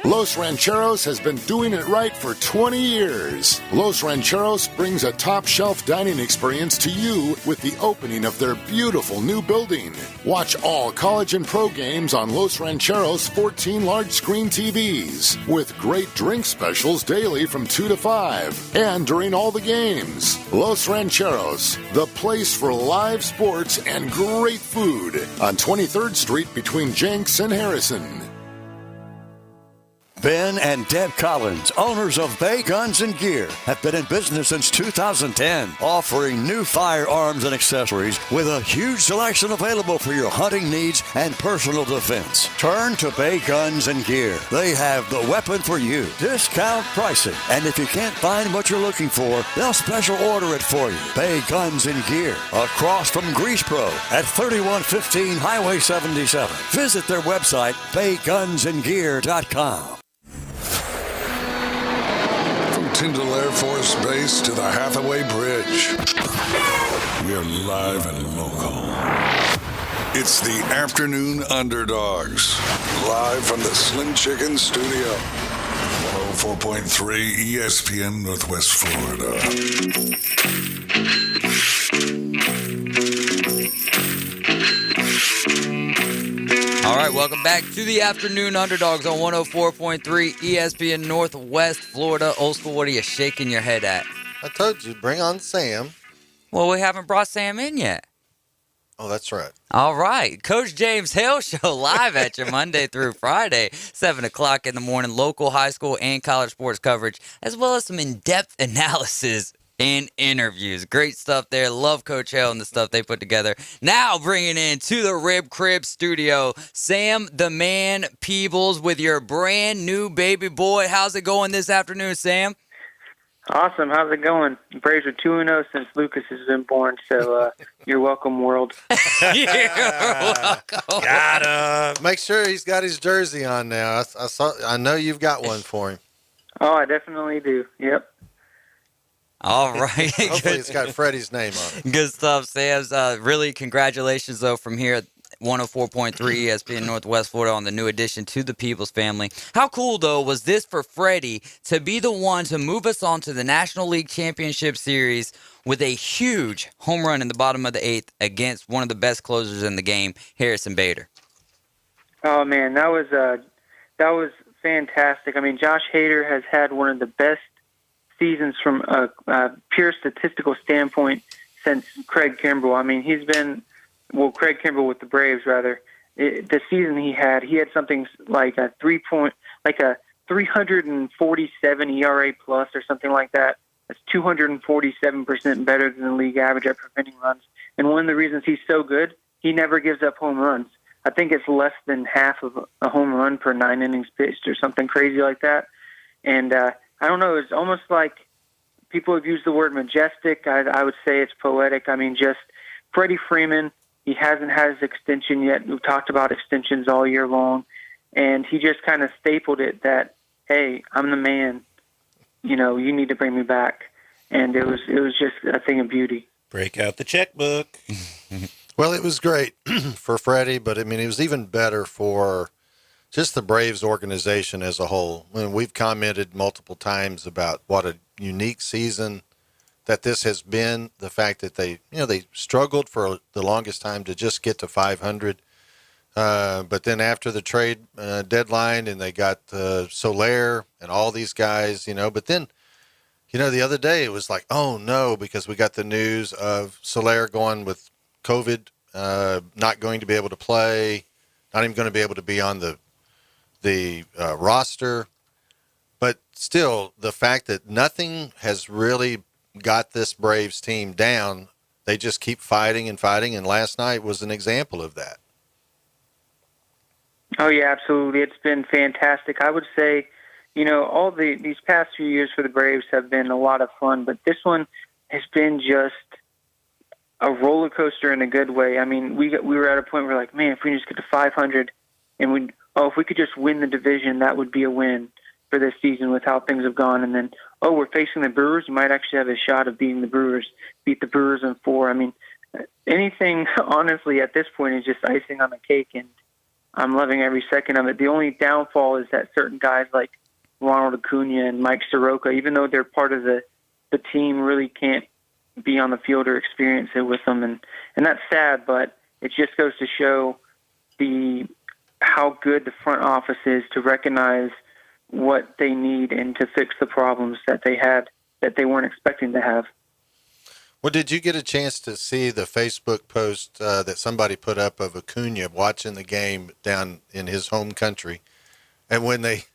Los Rancheros has been doing it right for 20 years. Los Rancheros brings a top-shelf dining experience to you with the opening of their beautiful new building. Watch all college and pro games on Los Rancheros' 14 large-screen TVs with great drink specials daily from 2 to 5 and during all the games. Los Rancheros, the place for live sports and great food on 23rd Street between Jenks and Harrison. Ben and Deb Collins, owners of Bay Guns and Gear, have been in business since 2010, offering new firearms and accessories with a huge selection available for your hunting needs and personal defense. Turn to Bay Guns and Gear. They have the weapon for you. Discount pricing. And if you can't find what you're looking for, they'll special order it for you. Bay Guns and Gear, across from Grease Pro at 3115 Highway 77. Visit their website, baygunsandgear.com. Tyndall Air Force Base to the Hathaway Bridge. We are live and local. It's the Afternoon Underdogs, live from the Slim Chicken Studio. 104.3 ESPN Northwest Florida. All right, welcome back to the Afternoon Underdogs on 104.3 ESPN Northwest Florida. Old School, what are you shaking your head at? I told you, bring on Sam. Well, we haven't brought Sam in yet. Oh, that's right. All right. Coach James Hale Show live at you Monday through Friday, 7 o'clock in the morning. Local high school and college sports coverage, as well as some in-depth analysis and interviews. Great stuff there. Love Coach Hale and the stuff they put together. Now bringing in to the Rib Crib studio, Sam the Man Peebles with your brand new baby boy. How's it going this afternoon, Sam? Awesome. How's it going? Braves are 2-0 since Lucas has been born, so you're welcome, world. You're welcome. Got him. Make sure he's got his jersey on now. I know you've got one for him. Oh, I definitely do. Yep. All right. Hopefully it's got Freddie's name on it. Good stuff, Sam. Really, congratulations, though, from here at 104.3 ESPN Northwest Florida on the new addition to the Peoples family. How cool, though, was this for Freddie to be the one to move us on to the National League Championship Series with a huge home run in the bottom of the eighth against one of the best closers in the game, Harrison Bader? Oh, man, that was fantastic. I mean, Josh Hader has had one of the best seasons from a pure statistical standpoint since Craig Kimbrell. I mean, Craig Kimbrell with the Braves, rather. The season he had something like a 347 ERA plus or something like that. That's 247% better than the league average at preventing runs. And one of the reasons he's so good, he never gives up home runs. I think it's less than half of a home run per 9 innings pitched or something crazy like that. And I don't know, it's almost like people have used the word majestic. I would say it's poetic. I mean, just Freddie Freeman, he hasn't had his extension yet. We've talked about extensions all year long. And he just kind of stapled it that, hey, I'm the man. You know, you need to bring me back. And it was just a thing of beauty. Break out the checkbook. Well, it was great for Freddie, but, I mean, it was even better for just the Braves organization as a whole. I mean, we've commented multiple times about what a unique season that this has been. The fact that they struggled for the longest time to just get to 500. But then after the trade deadline, and they got Soler and all these guys, but then, the other day it was like, oh no, because we got the news of Soler going with COVID, not going to be able to play, not even going to be able to be on the roster. But still, the fact that nothing has really got this Braves team down, they just keep fighting and fighting, and last night was an example of that. Oh, yeah, absolutely. It's been fantastic. I would say, all these past few years for the Braves have been a lot of fun, but this one has been just a roller coaster in a good way. I mean, we were at a point where, like, man, if we just get to 500 and if we could just win the division, that would be a win for this season with how things have gone. And then, we're facing the Brewers. You might actually have a shot of beating the Brewers, beat the Brewers in 4. I mean, anything, honestly, at this point is just icing on the cake, and I'm loving every second of it. The only downfall is that certain guys like Ronald Acuna and Mike Soroka, even though they're part of the team, really can't be on the field or experience it with them. And that's sad, but it just goes to show how good the front office is to recognize what they need and to fix the problems that they had that they weren't expecting to have. Well, did you get a chance to see the Facebook post that somebody put up of Acuna watching the game down in his home country? And when they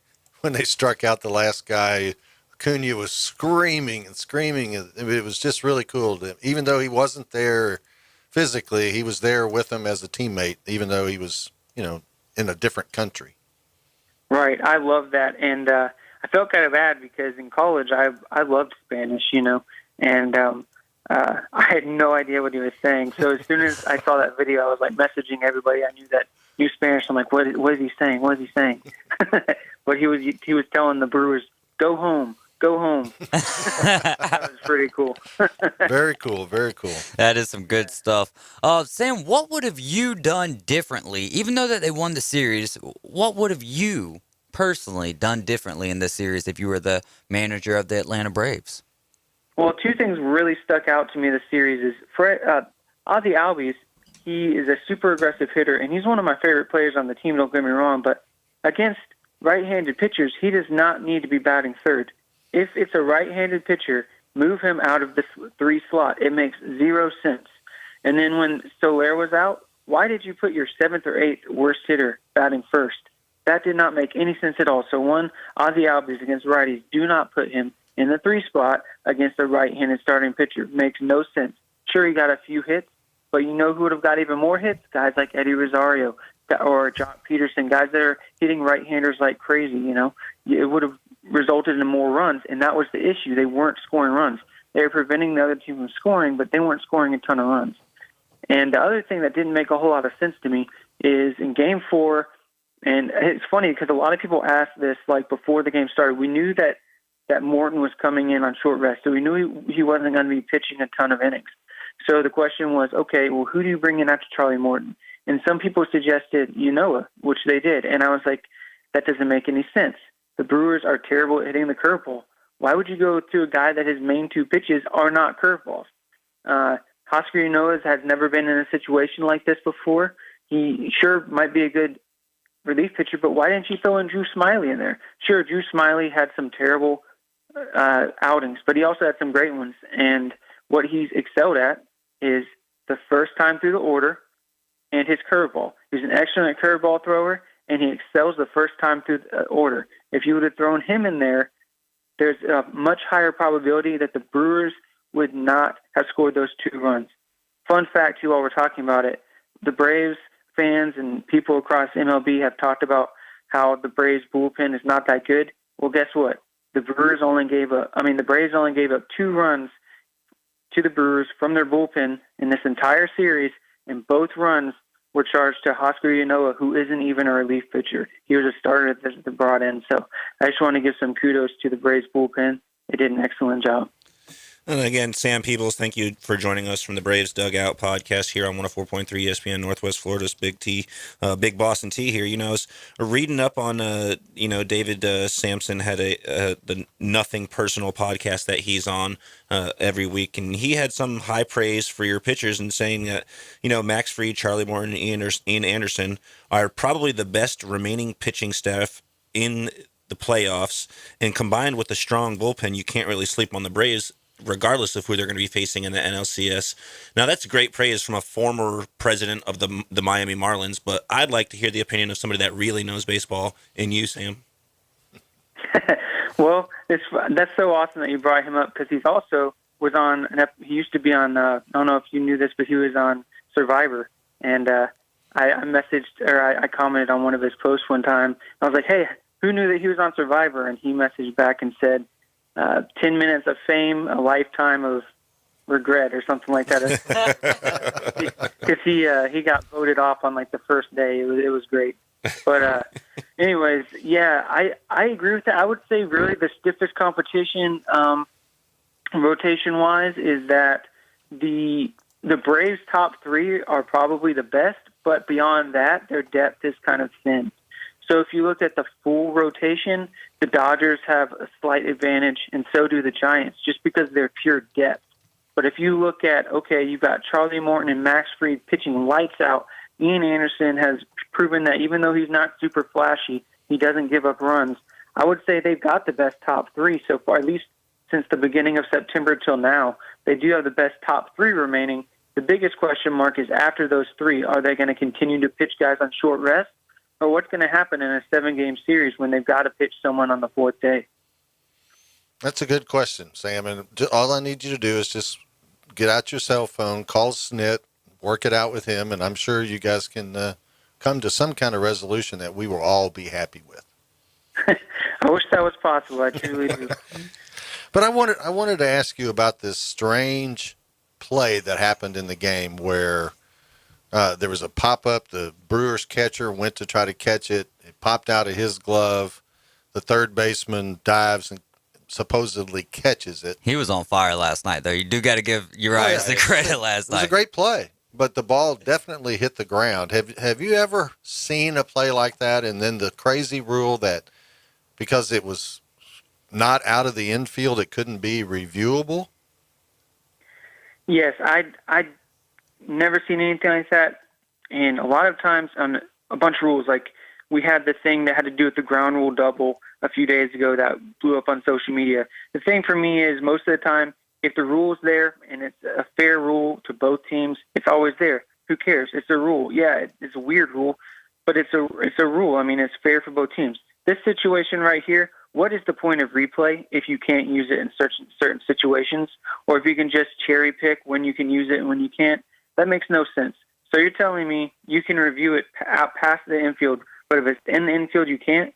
struck out the last guy, Acuna was screaming and screaming. It was just really cool. Even though he wasn't there physically, he was there with them as a teammate, even though he was, in a different country. Right. I love that. And I felt kind of bad because in college I loved Spanish, and I had no idea what he was saying. So as soon as I saw that video, I was like messaging everybody I knew that knew Spanish. I'm like, what is he saying? What is he saying? But he was telling the Brewers, go home. Go home. That was pretty cool. Very cool. Very cool. That is some good stuff. Sam, what would have you done differently? Even though that they won the series, what would have you personally done differently in this series if you were the manager of the Atlanta Braves? Well, two things really stuck out to me this series is Ozzie Albies. He is a super aggressive hitter, and he's one of my favorite players on the team, don't get me wrong, but against right-handed pitchers, he does not need to be batting third. If it's a right-handed pitcher, move him out of the 3 slot. It makes zero sense. And then when Soler was out, why did you put your 7th or 8th worst hitter batting first? That did not make any sense at all. So Ozzie Albies against righties, do not put him in the 3 spot against a right-handed starting pitcher. Makes no sense. Sure, he got a few hits, but you know who would have got even more hits? Guys like Eddie Rosario or John Peterson, guys that are hitting right-handers like crazy, It would have resulted in more runs, and that was the issue. They weren't scoring runs. They were preventing the other team from scoring, but they weren't scoring a ton of runs. And the other thing that didn't make a whole lot of sense to me is in Game 4, and it's funny because a lot of people asked this like before the game started. We knew that Morton was coming in on short rest, so we knew he wasn't going to be pitching a ton of innings. So the question was, okay, well, who do you bring in after Charlie Morton? And some people suggested Ynoa, which they did. And I was like, that doesn't make any sense. The Brewers are terrible at hitting the curveball. Why would you go to a guy that his main 2 pitches are not curveballs? Oscar Ynoa has never been in a situation like this before. He sure might be a good relief pitcher, but why didn't you throw in Drew Smyly in there? Sure, Drew Smyly had some terrible outings, but he also had some great ones. And what he's excelled at is the first time through the order and his curveball. He's an excellent curveball thrower, and he excels the first time through the order. If you would have thrown him in there, there's a much higher probability that the Brewers would not have scored those 2 runs. Fun fact, too, while we're talking about it, the Braves fans and people across MLB have talked about how the Braves bullpen is not that good. Well, guess what? The Braves only gave up 2 runs to the Brewers from their bullpen in this entire series, and both runs were charged to Oscar Ynoa, who isn't even a relief pitcher. He was a starter that they brought in. So I just want to give some kudos to the Braves bullpen. They did an excellent job. And again, Sam Peebles, thank you for joining us from the Braves Dugout podcast here on 104.3 ESPN Northwest Florida's Big Boston T here. I was reading up on, David Sampson had the Nothing Personal podcast that he's on every week, and he had some high praise for your pitchers and saying that, Max Fried, Charlie Morton, Ian Anderson are probably the best remaining pitching staff in the playoffs, and combined with the strong bullpen, you can't really sleep on the Braves regardless of who they're going to be facing in the NLCS. Now, that's great praise from a former president of the Miami Marlins, but I'd like to hear the opinion of somebody that really knows baseball in you, Sam. Well, that's so awesome that you brought him up because he used to be on, I don't know if you knew this, but he was on Survivor. And I commented on one of his posts one time. I was like, hey, who knew that he was on Survivor? And he messaged back and said, 10 minutes of fame, a lifetime of regret or something like that. Because he got voted off on like the first day. It was great. But anyways, yeah, I agree with that. I would say really the stiffest competition rotation-wise is that the Braves' top three are probably the best, but beyond that, their depth is kind of thin. So if you look at the full rotation, the Dodgers have a slight advantage, and so do the Giants, just because they're pure depth. But if you look at, okay, you've got Charlie Morton and Max Fried pitching lights out. Ian Anderson has proven that even though he's not super flashy, he doesn't give up runs. I would say they've got the best top three so far, at least since the beginning of September till now. They do have the best top three remaining. The biggest question mark is after those three, are they going to continue to pitch guys on short rest? Or what's going to happen in a 7-game series when they've got to pitch someone on the fourth day? That's a good question, Sam. And all I need you to do is just get out your cell phone, call Snit, work it out with him, and I'm sure you guys can come to some kind of resolution that we will all be happy with. I wish that was possible. I truly do. But I wanted to ask you about this strange play that happened in the game where there was a pop-up. The Brewers catcher went to try to catch it. It popped out of his glove. The third baseman dives and supposedly catches it. He was on fire last night, though. You do got to give Urias the credit last night. It was a great play, but the ball definitely hit the ground. Have you ever seen a play like that? And then the crazy rule that because it was not out of the infield, it couldn't be reviewable? Yes, I'd never seen anything like that. And a lot of times on a bunch of rules, like we had the thing that had to do with the ground rule double a few days ago that blew up on social media. The thing for me is most of the time, if the rule's there and it's a fair rule to both teams, it's always there. Who cares? It's a rule. Yeah, it's a weird rule, but it's a rule. I mean, it's fair for both teams. This situation right here, what is the point of replay if you can't use it in certain situations, or if you can just cherry pick when you can use it and when you can't? That makes no sense. So you're telling me you can review it out past the infield, but if it's in the infield you can't?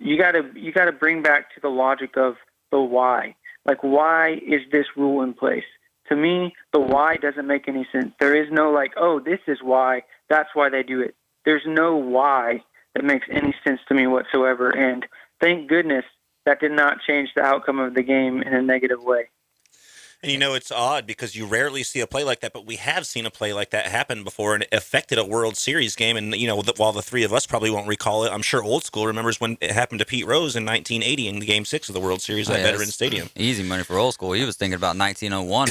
You gotta bring back to the logic of the why. Like, why is this rule in place? To me, the why doesn't make any sense. There is no like, oh, this is why. That's why they do it. There's no why that makes any sense to me whatsoever. And thank goodness that did not change the outcome of the game in a negative way. And it's odd because you rarely see a play like that, but we have seen a play like that happen before, and it affected a World Series game. And, while the three of us probably won't recall it, I'm sure old school remembers when it happened to Pete Rose in 1980 in Game 6 of the World Series at Veterans Stadium. Easy money for old school. He was thinking about 1901.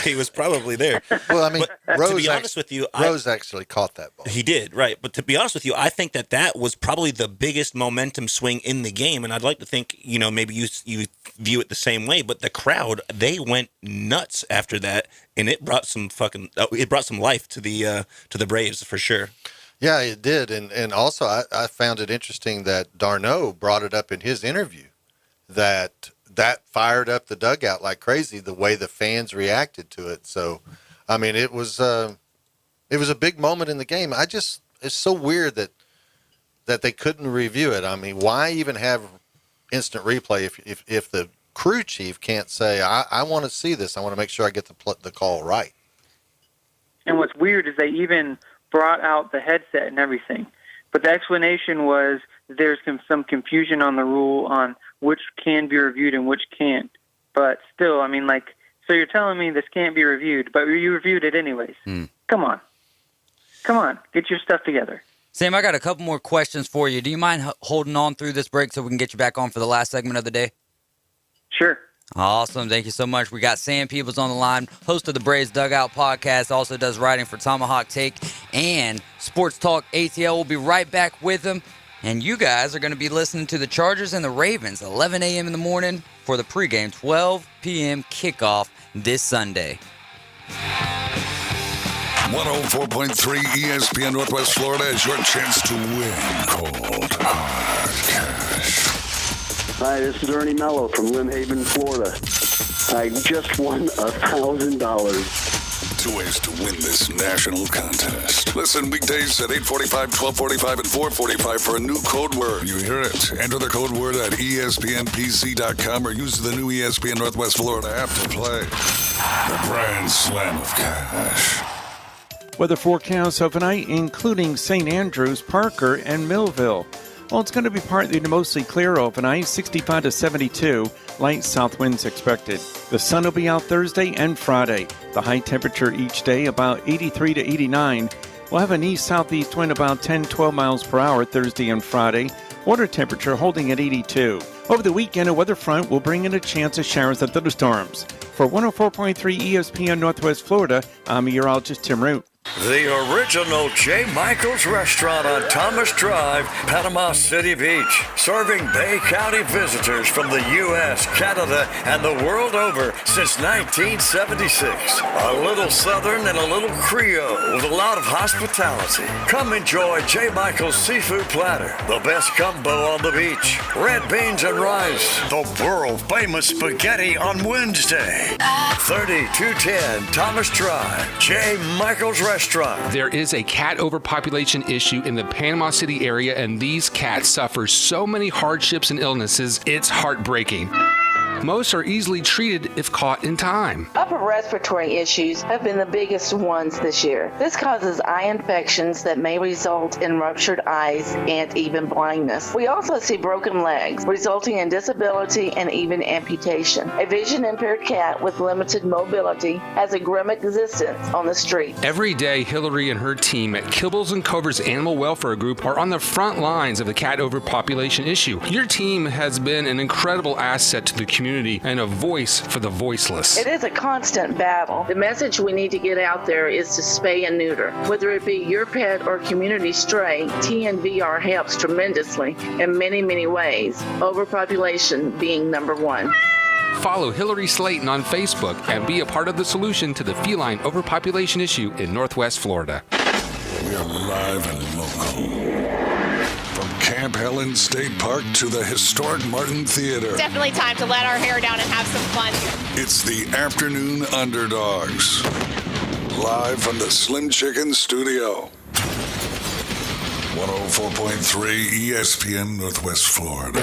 He was probably there. Well, I mean, to be honest with you, Rose actually caught that ball. He did, right. But to be honest with you, I think that was probably the biggest momentum swing in the game. And I'd like to think, maybe you view it the same way. But the crowd, they went nuts after that, and it brought some life to the Braves for sure. Yeah, it did, and also I found it interesting that d'Arnaud brought it up in his interview that fired up the dugout like crazy, the way the fans reacted to it. So, I mean, it was a big moment in the game. It's so weird that they couldn't review it. I mean, why even have instant replay if the crew chief can't say, I want to see this. I want to make sure I get the call right. And what's weird is they even brought out the headset and everything. But the explanation was there's some confusion on the rule on which can be reviewed and which can't. But still, I mean, so you're telling me this can't be reviewed, but you reviewed it anyways. Come on. Get your stuff together. Sam, I got a couple more questions for you. Do you mind holding on through this break so we can get you back on for the last segment of the day? Sure. Awesome. Thank you so much. We got Sam Peebles on the line, host of the Braves Dugout podcast, also does writing for Tomahawk Take and Sports Talk ATL. We'll be right back with him. And you guys are going to be listening to the Chargers and the Ravens, 11 a.m. in the morning for the pregame, 12 p.m. kickoff this Sunday. 104.3 ESPN Northwest Florida is your chance to win cold hard cash. Hi, this is Ernie Mello from Lynn Haven, Florida. I just won $1,000. 2 ways to win this national contest. Listen weekdays at 8:45, 12:45, and 4:45 for a new code word. You hear it. Enter the code word at ESPNPC.com or use the new ESPN Northwest Florida app to play. The Grand Slam of Cash. Weather forecast overnight, including St. Andrews, Parker, and Millville. Well, it's going to be partly to mostly clear overnight, 65 to 72. Light south winds expected. The sun will be out Thursday and Friday. The high temperature each day about 83 to 89. We'll have an east-southeast wind about 10-12 miles per hour Thursday and Friday. Water temperature holding at 82. Over the weekend, a weather front will bring in a chance of showers and thunderstorms. For 104.3 ESPN Northwest Florida, I'm meteorologist Tim Root. The original J. Michael's Restaurant on Thomas Drive, Panama City Beach, serving Bay County visitors from the U.S., Canada, and the world over since 1976. A little Southern and a little Creole with a lot of hospitality. Come enjoy J. Michael's Seafood Platter, the best gumbo on the beach, red beans and rice, the world-famous spaghetti on Wednesday. 3210 Thomas Drive, J. Michael's Restaurant. There is a cat overpopulation issue in the Panama City area, and these cats suffer so many hardships and illnesses, it's heartbreaking. Most are easily treated if caught in time. Upper respiratory issues have been the biggest ones this year. This causes eye infections that may result in ruptured eyes and even blindness. We also see broken legs, resulting in disability and even amputation. A vision-impaired cat with limited mobility has a grim existence on the street. Every day, Hillary and her team at Kibbles and Cover's Animal Welfare Group are on the front lines of the cat overpopulation issue. Your team has been an incredible asset to the community and a voice for the voiceless. It is a constant battle. The message we need to get out there is to spay and neuter. Whether it be your pet or community stray, TNVR helps tremendously in many, many ways, overpopulation being number one. Follow Hillary Slayton on Facebook and be a part of the solution to the feline overpopulation issue in Northwest Florida. We are live and local. From Camp Helen State Park to the historic Martin Theater. Definitely time to let our hair down and have some fun. It's the Afternoon Underdogs. Live from the Slim Chicken Studio. 104.3 ESPN Northwest Florida.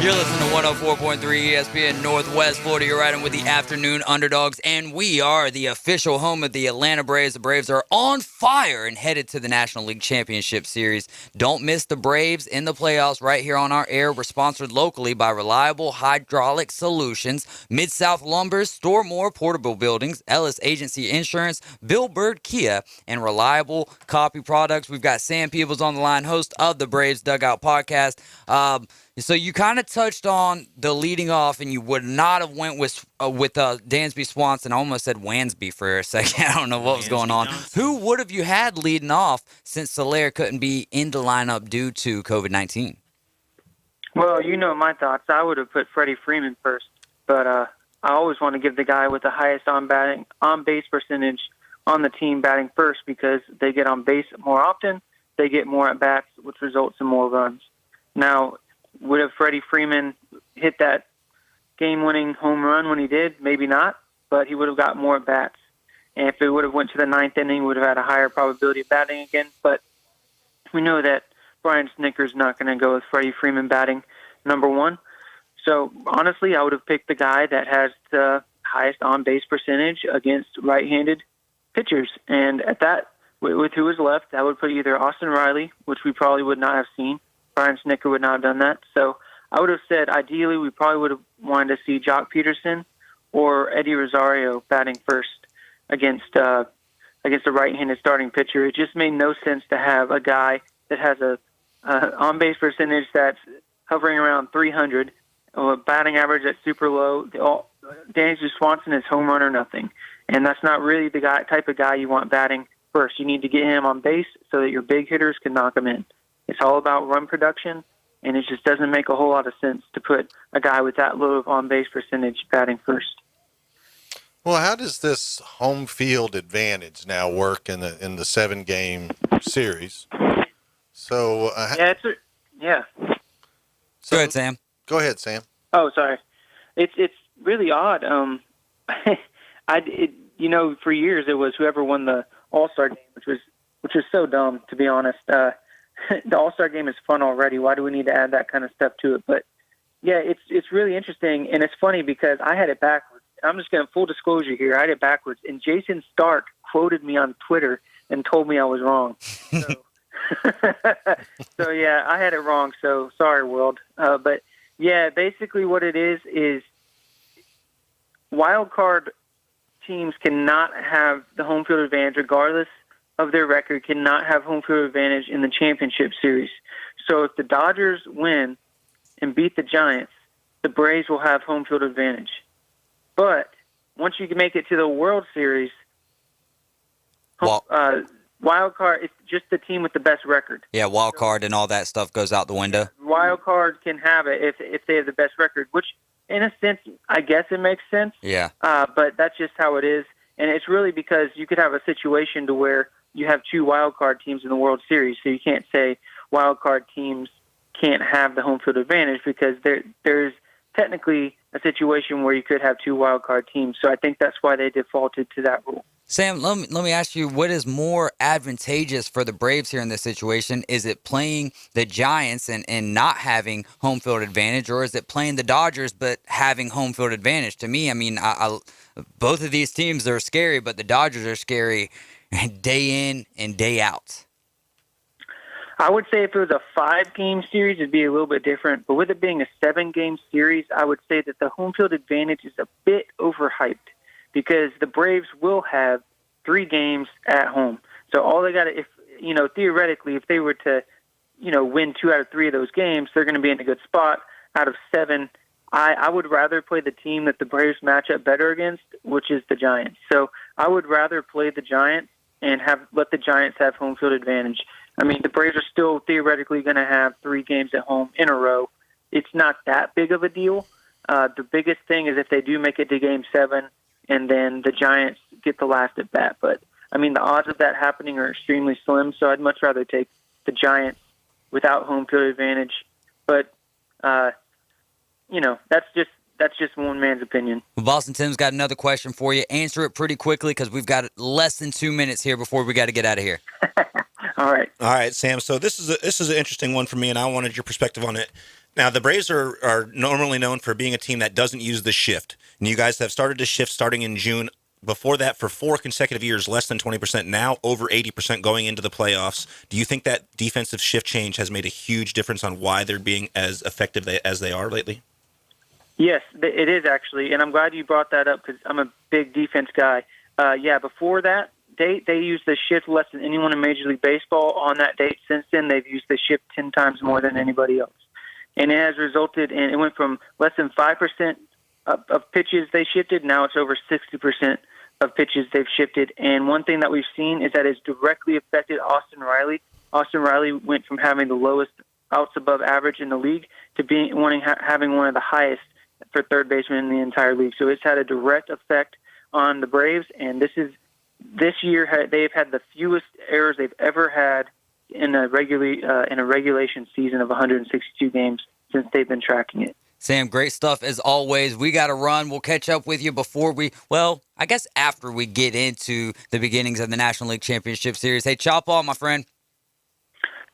You're listening to 104.3 ESPN Northwest Florida. You're riding with the Afternoon Underdogs, and we are the official home of the Atlanta Braves. The Braves are on fire and headed to the National League Championship Series. Don't miss the Braves in the playoffs right here on our air. We're sponsored locally by Reliable Hydraulic Solutions, Mid-South Lumbers, Store More Portable Buildings, Ellis Agency Insurance, Bill Bird Kia, and Reliable Copy Products. We've got Sam Peebles on the line, host of the Braves Dugout Podcast. So you kind of touched on the leading off, and you would not have went with Dansby Swanson. I almost said Wansby for a second. I don't know what was going on. Who would have you had leading off since Soler couldn't be in the lineup due to COVID-19? Well, you know my thoughts. I would have put Freddie Freeman first, but I always want to give the guy with the highest on base percentage on the team batting first because they get on base more often, they get more at bats, which results in more runs. Now, would have Freddie Freeman hit that game-winning home run when he did? Maybe not, but he would have got more at-bats. And if it would have went to the ninth inning, he would have had a higher probability of batting again. But we know that Brian Snitker's not going to go with Freddie Freeman batting number one. So, honestly, I would have picked the guy that has the highest on-base percentage against right-handed pitchers. And at that, with who was left, I would put either Austin Riley, which we probably would not have seen. Brian Snitker would not have done that. So I would have said, ideally, we probably would have wanted to see Jock Peterson or Eddie Rosario batting first against a right-handed starting pitcher. It just made no sense to have a guy that has a on-base percentage that's hovering around 300, a batting average that's super low. Dansby Swanson is home run or nothing, and that's not really the type of guy you want batting first. You need to get him on base so that your big hitters can knock him in. It's all about run production, and it just doesn't make a whole lot of sense to put a guy with that low of on-base percentage batting first. Well, how does this home field advantage now work in the 7-game series? So Go ahead, Sam. Go ahead, Sam. Oh, sorry. It's really odd. For years it was whoever won the All-Star game, which was so dumb, to be honest. The All-Star game is fun already. Why do we need to add that kind of stuff to it? But yeah, it's really interesting, and it's funny because I had it backwards. I'm just going to full disclosure here. I had it backwards, and Jason Stark quoted me on Twitter and told me I was wrong. So yeah, I had it wrong. So sorry, world. But yeah, basically what it is wild card teams cannot have the home field advantage, regardless of their record, cannot have home field advantage in the championship series. So if the Dodgers win and beat the Giants, the Braves will have home field advantage. But once you can make it to the World Series, wild card, it's just the team with the best record. Yeah, wild card and all that stuff goes out the window. Wild card can have it if they have the best record, which in a sense, I guess it makes sense. Yeah. But that's just how it is. And it's really because you could have a situation to where you have two wild card teams in the World Series, so you can't say wild card teams can't have the home field advantage because there's technically a situation where you could have two wild card teams. So I think that's why they defaulted to that rule. Sam, let me ask you, what is more advantageous for the Braves here in this situation? Is it playing the Giants and not having home field advantage, or is it playing the Dodgers but having home field advantage? To me, I mean, both of these teams are scary, but the Dodgers are scary day in and day out. I would say if it was a 5-game series, it'd be a little bit different. But with it being a 7-game series, I would say that the home field advantage is a bit overhyped because the Braves will have 3 games at home. So all they got to, theoretically, if they were to, win 2 out of 3 of those games, they're going to be in a good spot. Out of 7, I would rather play the team that the Braves match up better against, which is the Giants. So I would rather play the Giants and let the Giants have home field advantage. I mean, the Braves are still theoretically going to have 3 games at home in a row. It's not that big of a deal. The biggest thing is if they do make it to Game 7 and then the Giants get the last at bat. But, I mean, the odds of that happening are extremely slim, so I'd much rather take the Giants without home field advantage. But, that's just one man's opinion. Well, Boston Tim's got another question for you. Answer it pretty quickly because we've got less than 2 minutes here before we got to get out of here. All right, Sam. So this is an interesting one for me, and I wanted your perspective on it. Now, the Braves are normally known for being a team that doesn't use the shift, and you guys have started to shift starting in June. Before that, for 4 consecutive years, less than 20%. Now, over 80% going into the playoffs. Do you think that defensive shift change has made a huge difference on why they're being as effective as they are lately? Yes, it is actually, and I'm glad you brought that up because I'm a big defense guy. Before that date, they used the shift less than anyone in Major League Baseball. On that date, since then, they've used the shift 10 times more than anybody else. And it has resulted in, it went from less than 5% of pitches they shifted, now it's over 60% of pitches they've shifted. And one thing that we've seen is that it's directly affected Austin Riley. Austin Riley went from having the lowest outs above average in the league to having one of the highest for third baseman in the entire league. So it's had a direct effect on the Braves, and this year they've had the fewest errors they've ever had in a regulation season of 162 games since they've been tracking it. Sam, great stuff as always. We got to run. We'll catch up with you after we get into the beginnings of the National League Championship Series. Hey, chop on, my friend.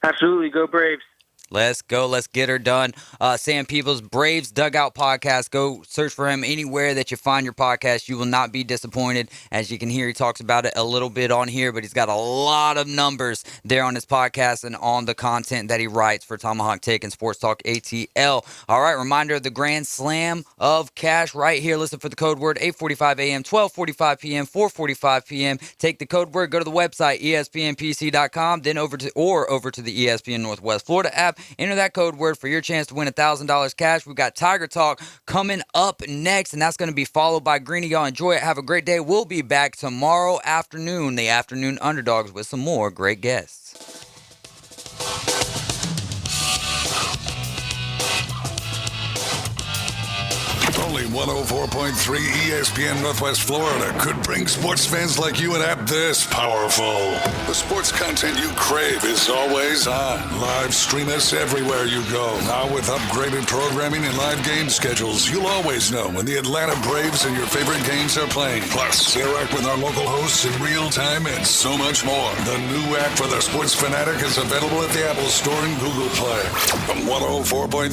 Absolutely. Go Braves. Let's go. Let's get her done. Sam Peebles, Braves Dugout Podcast. Go search for him anywhere that you find your podcast. You will not be disappointed. As you can hear, he talks about it a little bit on here, but he's got a lot of numbers there on his podcast and on the content that he writes for Tomahawk Take and Sports Talk ATL. All right, reminder of the Grand Slam of Cash right here. Listen for the code word 8:45 a.m., 12:45 p.m., 4:45 p.m. Take the code word. Go to the website, ESPNPC.com, then over to the ESPN Northwest Florida app. Enter that code word for your chance to win $1,000 cash. We've got Tiger Talk coming up next, and that's going to be followed by Greeny. Y'all enjoy it. Have a great day. We'll be back tomorrow afternoon, the Afternoon Underdogs, with some more great guests. Only 104.3 ESPN Northwest Florida could bring sports fans like you an app this powerful. The sports content you crave is always on. Live stream us everywhere you go. Now with upgraded programming and live game schedules, you'll always know when the Atlanta Braves and your favorite games are playing. Plus, interact with our local hosts in real time and so much more. The new app for the sports fanatic is available at the Apple Store and Google Play. From 104.3